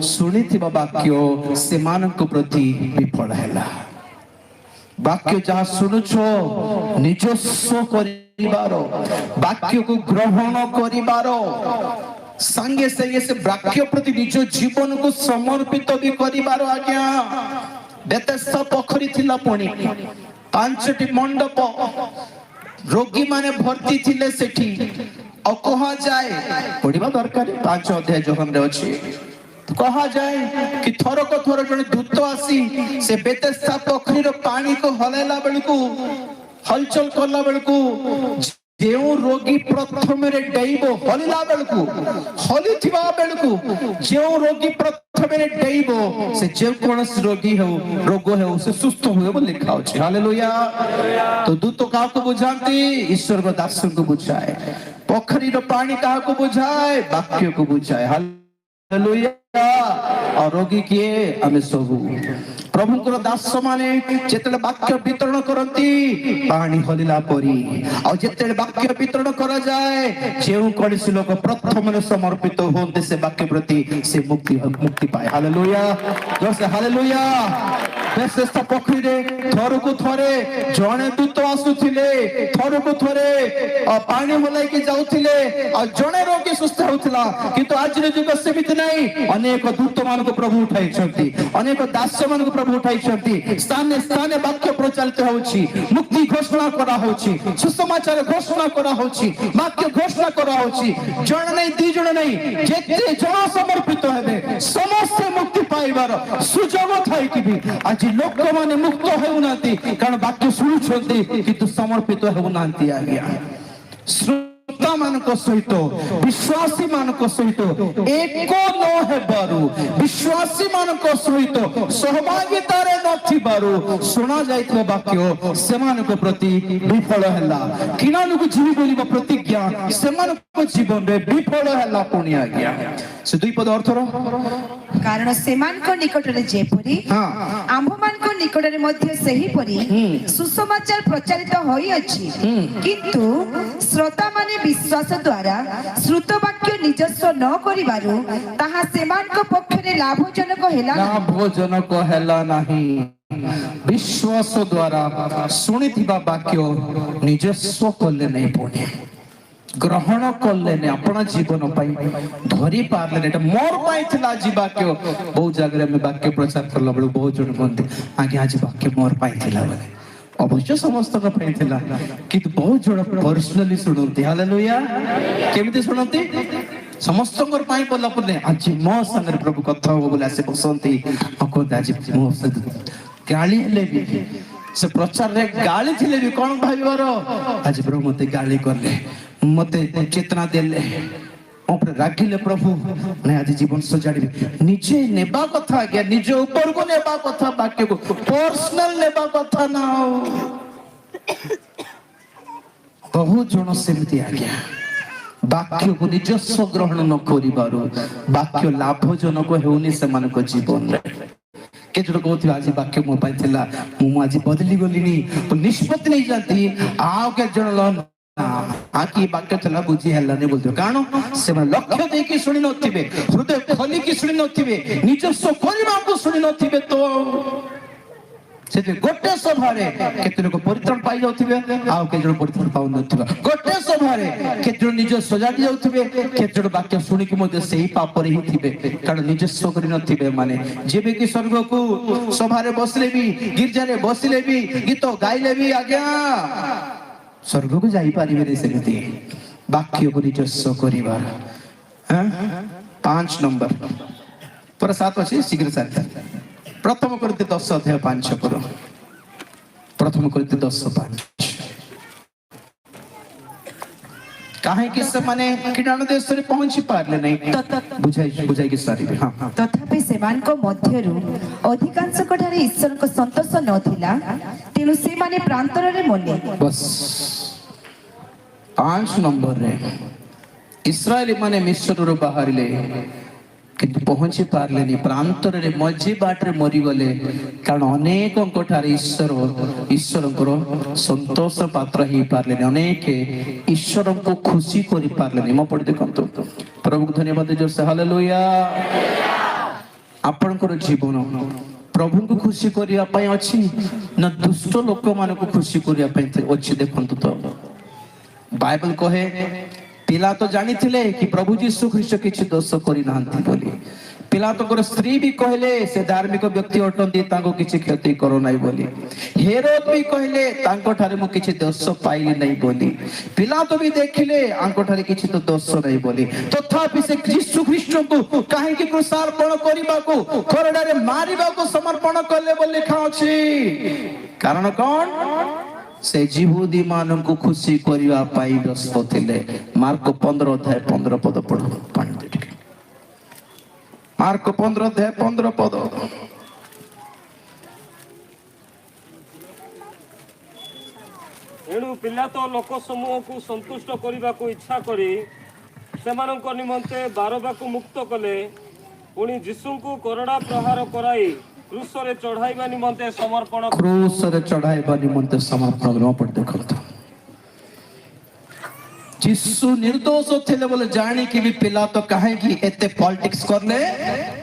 सुनिथिबा वाक्य सेमानक प्रति विफल हैला वाक्य जहाँ सुनुछो निजस्व करिबारो वाक्य को ग्रहण करिबारो संगे संगे से वाक्य प्रति निज जीवन को समर्पित भी करिबारो आज्ञा बेतेस्ता पोखरी थिला पुणी 5टी मंडप रोगी माने भर्ती थिले सेठी और कहा जाए पढ़िबा दरकार 5 अध्याय जोहन रे अछि कहा जाए कि थरो को थरो जने दूत आसी से बेतेस्ता पोखरी रो पानी को हलेला बेलकू हलचल करला बेलकू जेउ रोगी प्रथम रे डैबो हलिला बेलकू हली थिबा बेलकू जेउ रोगी प्रथम रे डैबो से जे कोनस रोगी हो रोग हो से सुस्त होए बोल लिखा अछि हालेलुया तो दूत का को बुझांती ईश्वर को दास को बुझाए पोखरी रो पानी का को बुझाए वाक्य को बुझाए हालेलुया और रोगी किए हमें सबू प्रभु को दास माने जेतले वाक्य वितरण करंती पानी हलिला परी और जेतले वाक्य वितरण करा जाए जेउ कणसी लोक प्रथम में समर्पित होते से वाक्य प्रति से मुक्ति पाए हालेलुया जोर से हालेलुया बेसेस्ता पोखरी रे थोर को थोरे जणे दूत आसुथिले थोर को थोरे पानी मलाई के जाउथिले और जणे रोगी सुस्थ होउथला किंतु आज रे जुग सेमित नहीं अनेक दूत मान को प्रभु उठाई छथि अनेक दास्य मान को प्रभु उठाई छथि स्थाने स्थाने वाक्य प्रचारित होउछि मुक्ति घोषणा करा होउछि सुसमाचार घोषणा करा होउछि वाक्य घोषणा करा होउछि जण नहीं दी जण नहीं जेते जण समर्पित हेबे समस्त मुक्ति पाइबार सुजोग थाई कि भी आज लोक माने मुक्त हेउनांती कारण वाक्य सुनुछंती किंतु समर्पित हेउनांती आज्ञा श्रोता मानक सहित विश्वासी मानक सहित एको न हेबारु विश्वासी मानक सहित सहभागिता रे नथिबारु सुना जाइतबा वाक्य सेमानक प्रति विफल हैला किनानक जीवी बोलिबा प्रतिज्ञा सेमानक जीवन रे विफल हैला पुनी आज्ञा से 2 पद अर्थ रो कारण सेमानक निकटरे जेपरि आम्भमानक निकटरे मध्ये सेही परि सुसमाचार प्रचारित होई अछि किंतु श्रोता माने विश्वास द्वारा श्रुत वाक्य निजस्व न करिबारु ताहा सेमानक पक्षरे लाभजनक हेला नाही विश्वास द्वारा सुनिथिबा वाक्य निजस्व कले नहीं पड़े ग्रहण कले ने अपना जीवन धरी पारले एटा मोर पाई थिला जी वाक्य बहुत जगह में वाक्य प्रचार करला बेले बहुत जन कहते आगे आज वाक्य मोर पाई थिला बोले अवश्य समस्त का पाई थिला कि बहुत जन पर्सनली सुनते हालेलुया केमिति सुनते समस्त बोला आज मो संगे प्रभु कथा हो बोले आसे बसंती कहते आज मो गाली हेले भी से प्रचार रे गाली थिले भी कौन भाईवर आज प्रभु मते गाली करले मते चेतना देले ओपरे राखिले प्रभु ने आज जीवन सजाड़ी निजे नेबा कथा आज्ञा निज ऊपर को नेबा कथा वाक्य को पर्सनल नेबा कथा ना बहुत जन सेमती आज्ञा वाक्य को निजस्व ग्रहण न करिबारु वाक्य लाभजनक हेउनी सेमान को जीवन रे केजो कहथि आज वाक्य मो पाइ थिला मु आज बदली गलिनी तो निष्पत्ति नहीं जाती आउ के जन लन आकी वाक्य चला बुझी हल्लाने बोलते कारण से लक्ष्य दे की सुनि नथिबे हृदय खोली की सुनि नथिबे निजस्व करिबा को सुनि नथिबे तो से गोटे सभा रे केते लोक परित्राण पाई जाउथिबे आउ के जन परित्राण पाउ नथिबे गोटे सभा रे केते जन निज सजाडी जाउथिबे केते जन वाक्य सुनि कि मते सेही पाप रे ही थिबे कारण निजस्व करि नथिबे माने जेबे कि स्वर्ग को सभा रे बसले भी गिरजा रे बसले भी गीत गाइले भी आज्ञा स्वर्ग को जाई पारिबे रे सेमती वाक्य को निजस्व करिबार 5 नंबर पर 7 अछि शीघ्र साथ प्रथम करते 10 अध्याय 5 पर प्रथम करते 10:5 काहे कि से माने किडाण देश रे पहुंची पारले नहीं बुझाई कि सारी हां तथापि सेमान को मध्यरु अधिकांश कोठारे ईश्वर को संतोष नथिला तेनु से माने प्रांतर रे मले बस 5 नंबर रे इस्राएली माने मिस्र रो बाहरले किंतु पहुंची पारले नहीं प्रांतर रे मझी बाट रे मरी गले कारण अनेक कोठारे ईश्वर को संतोष पात्र ही पारले नहीं अनेक ईश्वर को खुशी करि पारले नहीं म पढि देखंतु प्रभु को धन्यवाद जोर से हालेलुया आपन को जीवन प्रभु को खुशी करिया पई अछि न दुष्ट लोक मान को खुशी करिया पई अछि देखंतु तो बाइबल कहे पिला तो जानी थिले कि प्रभु यीशु ख्रीष्ट किछि दोष करि नांती बोली पिला तो कर स्त्री भी कहले से धार्मिक व्यक्ति अटंती तांको किछि क्षति करो नाही बोली हेरोद भी कहले तांको ठारे मु किछि दोष पाइली नाही बोली पिला तो भी देखिले आंको ठारे किछि तो दोष नाही बोली तथापि से यीशु ख्रीष्ट को काहे कि क्रूसार्पण करिबा को खरडा रे मारिबा को समर्पण करले बोली लिखा अछि कारण कोन से जिहुदी मानन को खुशी करिवा पाई व्यस्त थिले मार्क 15 अध्याय 15 पद पढो पानी दे मार्क 15 अध्याय 15 पद एणु पिला तो लोक समूह को संतुष्ट करिबा को इच्छा करी सेमानक निमंते बारबा को मुक्त कले पुणी यीशु को करड़ा प्रहार कराई क्रूस रे चढ़ाइबा निमंते समर्पण पड़ देखंतु यीशु निर्दोष थे बोले जानी कि भी पिला तो कहे कि एते पॉलिटिक्स करले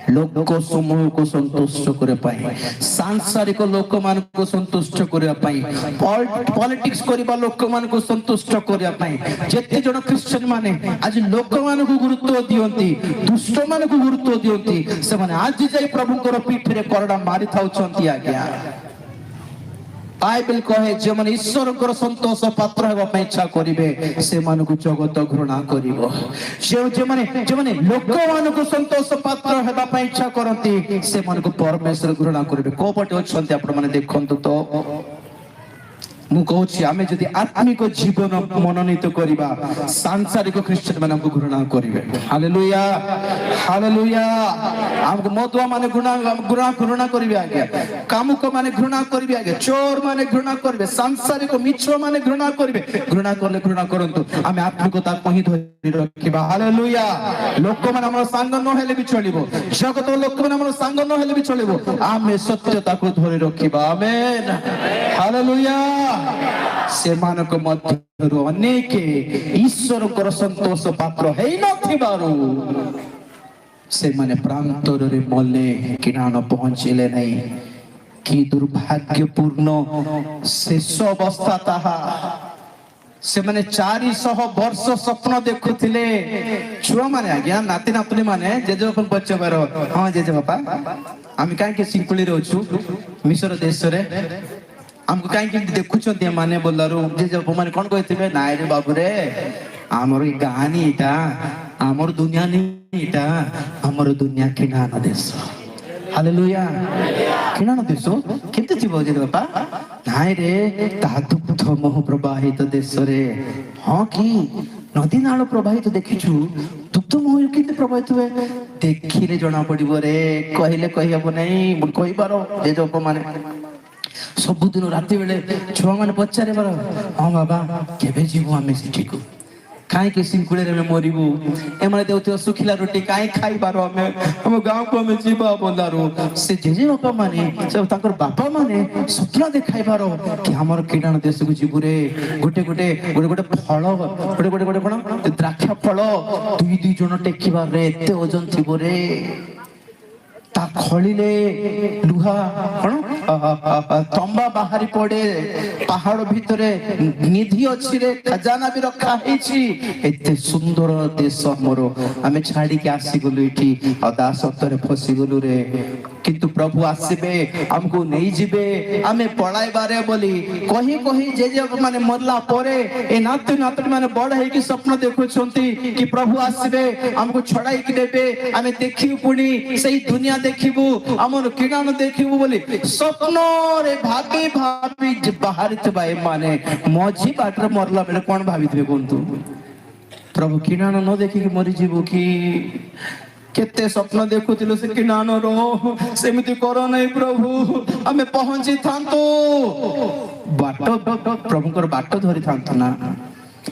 लोक को समूह को संतुष्ट करे पाई सांसारिक लोक मान को संतुष्ट करे पाई पॉलिटिक्स करबा लोक मान को संतुष्ट करे पाई जेते जण क्रिश्चियन माने आज लोक मान को गुरुत्व दियंती दुष्ट मान को गुरुत्व दियंती से माने आज जाई प्रभु को पीठ रे करडा मारि थाउछंती आज्ञा बाइबल कहे जे मन ईश्वर को संतोष पात्र हेबा पई इच्छा करिवे से मान को जगत घृणा करिवो जे माने लोक मान को संतोष पात्र हेबा पई इच्छा करंती से मान को परमेश्वर घृणा करिवे कोपटे अछंती आपण माने देखंतु तो मु कहूछि आमे जदि आत्मिक जीवन मनोनीत करिबा सांसारिक क्रिश्चियन मानन को घृणा करिवे हालेलुया हालेलुया हमको मदुआ माने घृणा करिवे आगे कामुक माने घृणा करिवे आगे चोर माने घृणा करिवे सांसारिक मिछो माने घृणा करिवे घृणा करले घृणा करंतु आमे आत्मिकता कहि धरि रखिबा हालेलुया लोक माने हमर संग न हेले भी चलिबो जगत लोक माने हमर संग न हेले भी चलिबो आमे सत्यता को धरि रखिबा आमेन हालेलुया से मानक मध्यरु अनेक ईश्वर को संतोष पात्र हेई नथिबारु से माने प्रांतर रे मले किनान पहुंचले नहीं कि दुर्भाग्यपूर्ण शेष अवस्था ताहा से माने 400 वर्ष स्वप्न देखुथिले छुआ माने आज्ञा नाती नातुनी माने जेजे अपन बच्चा बारो हां जेजे बापा हम काहे के सिंकुली रहछु मिश्र देश रे हमको कहीं देखुंत माने बोलारू जे माने कौन कहते नाई रे बाबू रे आमर कहानी इटा ଆମର ଦୁନିଆ ନେଇ ଏଇଟା ଆମର ଦୁନିଆ କିଣାନ ଦେଶ। ହାଲେଲୁୟା। କିଣାନ ଦେଶ କେମିତି ଥିବ ଯେ ବାପା? ନାଇଁ ରେ, ତାହା ଦୁଗ୍ଧ ମୋହ ପ୍ରବାହିତ ଦେଶରେ। ହଁ କି ନଦୀ ନାଳ ପ୍ରବାହିତ ଦେଖିଛୁ? ଦୁଗ୍ଧ ମୋହ କେମିତି ପ୍ରବାହିତ ହୁଏ? ଦେଖିଲେ ଜଣା ପଡିବ ରେ, କହିଲେ କହିହବ ନାହିଁ। କହିବାର ଯେ ଯୋଗ ମାନେ ସବୁଦିନ ରାତି ବେଳେ ଛୁଆ ମାନେ ପଚାରେ ବାର, ହଁ ବାବା କେବେ ଯିବୁ ଆମେ ସେଠିକୁ? କାହିଁକି ସିଙ୍କୁଳରେ ଆମେ ମରିବୁ? ଏମାନେ ଦେଉଥିବା ଶୁଖିଲା ରୁଟି କାହିଁ ଖାଇବାର? ଆମେ ଆମ ଗାଁକୁ ଆମେ ଯିବା ବୋଲାରୁ ସେ ଜେଜେ ବାପା ମାନେ ତାଙ୍କର ବାପା ମାନେ ସ୍ୱପ୍ନ ଦେଖାଇବାର କି ଆମର କିଣାଣ ଦେଶକୁ ଯିବୁ ରେ। ଗୋଟେ ଗୋଟେ ଗୋଟେ ଗୋଟେ ଫଳ, ଗୋଟେ ଗୋଟେ ଗୋଟେ କଣ ଦ୍ରାକ୍ଷ ଫଳ ଦୁଇ ଜଣ ଟେକିବାରେ ଏତେ ଓଜନ ଥିବ ରେ। ତା ଖଳିଲେ ଲୁହା କଣ ତମ୍ବା ବାହାରି ପଡେ। ପାହାଡ ଭିତରେ ନିଧି ଅଛି ରେ, ଖଜାନା ବି ରଖା ହେଇଛି। ଏତେ ସୁନ୍ଦର ଦେଶ ଆମର, ଆମେ ଛାଡିକି ଆସିଗଲୁ ଏଠି ଅଦାସତରେ ଫସିଗଲୁ ରେ। କିନ୍ତୁ ପ୍ରଭୁ ଆସିବେ, ଆମକୁ ନେଇଯିବେ, ଆମେ ପଳାଇବାରେ ବୋଲି କହି କହି ଜେଜେ ମାନେ ମରିଲା ପରେ ଏ ନାତି ନାତୁଣୀ ମାନେ ବଡ ହେଇକି ସ୍ୱପ୍ନ ଦେଖୁଛନ୍ତି କି ପ୍ରଭୁ ଆସିବେ, ଆମକୁ ଛଡାଇକି ଦେବେ, ଆମେ ଦେଖିବୁ, ପୁଣି ସେଇ ଦୁନିଆ ଦେଖିବୁ, ଆମର କିଣାଣ ଦେଖିବୁ ବୋଲି ସ୍ୱପ୍ନରେ ଭାବି ଭାବି ବାହାରିଥିବା ଏମାନେ ମଝି ବାଟରେ ମରିଲା ବେଳେ କଣ ଭାବିଥିବେ କୁହନ୍ତୁ? ପ୍ରଭୁ କିଣାଣ ନ ଦେଖିକି ମରିଯିବୁ କି? କେତେ ସ୍ୱପ୍ନ ଦେଖୁଥିଲୁ ସେ କିଣାଣର, ସେମିତି କର ନାହିଁ ପ୍ରଭୁ, ଆମେ ପହଞ୍ଚିଥାନ୍ତୁ। ବାଟ ପ୍ରଭୁଙ୍କର ବାଟ ଧରିଥାନ୍ତୁ ନା,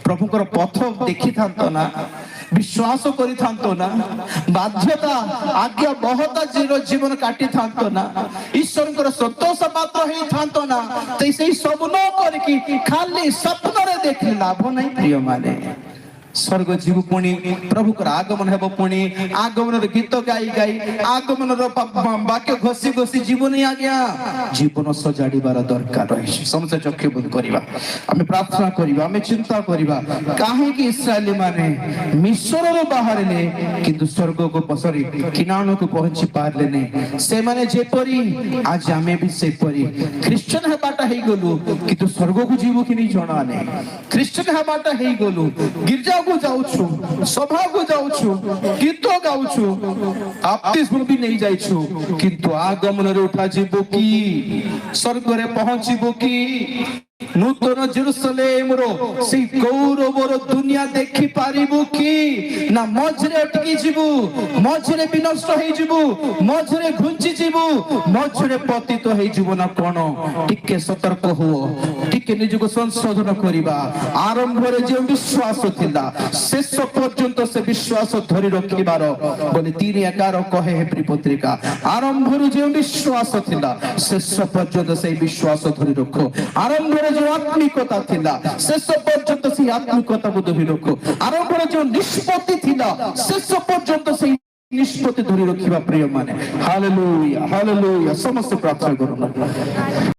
ପ୍ରଭୁଙ୍କର ପଥ ଦେଖିଥାନ୍ତ ନା, ବିଶ୍ୱାସ କରିଥାନ୍ତ ନା, ବାଧ୍ୟତା ଆଜ୍ଞା ବହତା ଜୀବନ କାଟିଥାନ୍ତ ନା, ଈଶ୍ୱରଙ୍କର ସନ୍ତୋଷ ପାତ୍ର ହେଇଥାନ୍ତ ନା। ସେଇ ସବୁ ନ କରିକି ଖାଲି ସ୍ୱପ୍ନରେ ଦେଖିଲେ ଲାଭ ନାହିଁ ପ୍ରିୟ ମାନେ। ସ୍ୱର୍ଗ ଯିବୁ, ପୁଣି ପ୍ରଭୁଙ୍କର ଆଗମନ ହେବ, ପୁଣି ଆଗମନର ଗୀତ ଗାଇ ଗାଇ ଆଗମନର ବାକ୍ୟ ଘୋଷି ଘୋଷି ଯିବୁନି ଆଜ୍ଞା। ଜୀବନ ସଜାଡ଼ିବାର ଦରକାର ରହିଛି। ସମସ୍ତେ ଚକ୍ଷୁ ବନ୍ଦ କରିବା, ଆମେ ପ୍ରାର୍ଥନା କରିବା, ଆମେ ଚିନ୍ତା କରିବା। କାହିଁକି ଇସ୍ରାଏଲି ମାନେ ମିଶ୍ରରୁ ବାହାରିଲେ କିନ୍ତୁ ସ୍ୱର୍ଗକୁ ସରି କିଣାଣକୁ ପହଞ୍ଚି ପାରିଲେନି? ସେମାନେ ଯେପରି ଆଜି ଆମେ ବି ସେପରି ଖ୍ରୀଷ୍ଟିଆନ ହେବାଟା ହେଇଗଲୁ, କିନ୍ତୁ ସ୍ୱର୍ଗକୁ ଯିବୁ କି ନାହିଁ ଜଣା ନାହିଁ। ଖ୍ରୀଷ୍ଟିଆନ ହେବାଟା ହେଇଗଲୁ, ଗିର୍ଜାକୁ ଯାଉଛୁ, ସଭାକୁ ଯାଉଛୁ, ଗୀତ ଗାଉଛୁ, ବାପ୍ତିସ୍ମ ବି ନେଇ ଯାଇଛୁ, କିନ୍ତୁ ଆଗମନରେ ଉଠାଯିବୁ କି? ସ୍ୱର୍ଗରେ ପହଞ୍ଚିବୁ କି? ନୂତନ ଜେରୁସଲେମର ସେଇ ଗୌରବର ଦୁନିଆ ଦେଖି ପାରିବୁ କି? ନା ମଝିରେ ଅଟକି ଯିବୁ, ମଝିରେ ବିନଷ୍ଟ ହେଇଯିବୁ, ମଝିରେ ଘୁଞ୍ଚି ଯିବୁ, ମଝିରେ ପତିତ ହେଇଯିବୁ ନା କଣ? ଟିକେ ସତର୍କ ହୁଅ, ଟିକେ ନିଜକୁ ସଂଶୋଧନ କରିବା। ଆରମ୍ଭରେ ଯେଉଁ ବିଶ୍ୱାସ ଥିଲା ଶେଷ ପର୍ଯ୍ୟନ୍ତ ସେ ବିଶ୍ୱାସ ଧରି ରଖିବାର ବୋଲି 3:11 କହେ ହେବ୍ରୀ ପତ୍ରିକା। ଆରମ୍ଭରୁ ଯେଉଁ ବିଶ୍ୱାସ ଥିଲା ଶେଷ ପର୍ଯ୍ୟନ୍ତ ସେଇ ବିଶ୍ୱାସ ଧରି ରଖ। ଆରମ୍ଭରେ ଯେଉଁ ଆତ୍ମିକତା ଥିଲା ଶେଷ ପର୍ଯ୍ୟନ୍ତ ସେଇ ଆତ୍ମିକତାକୁ ଧରି ରଖ। ଆରମ୍ଭରେ ଯେଉଁ ନିଷ୍ପତ୍ତି ଥିଲା ଶେଷ ପର୍ଯ୍ୟନ୍ତ ସେଇ ନିଷ୍ପତ୍ତି ଧରି ରଖିବା ପ୍ରିୟ ମାନେ। Hallelujah, hallelujah. ସମସ୍ତେ ପ୍ରାର୍ଥନା କରନ୍ତୁ।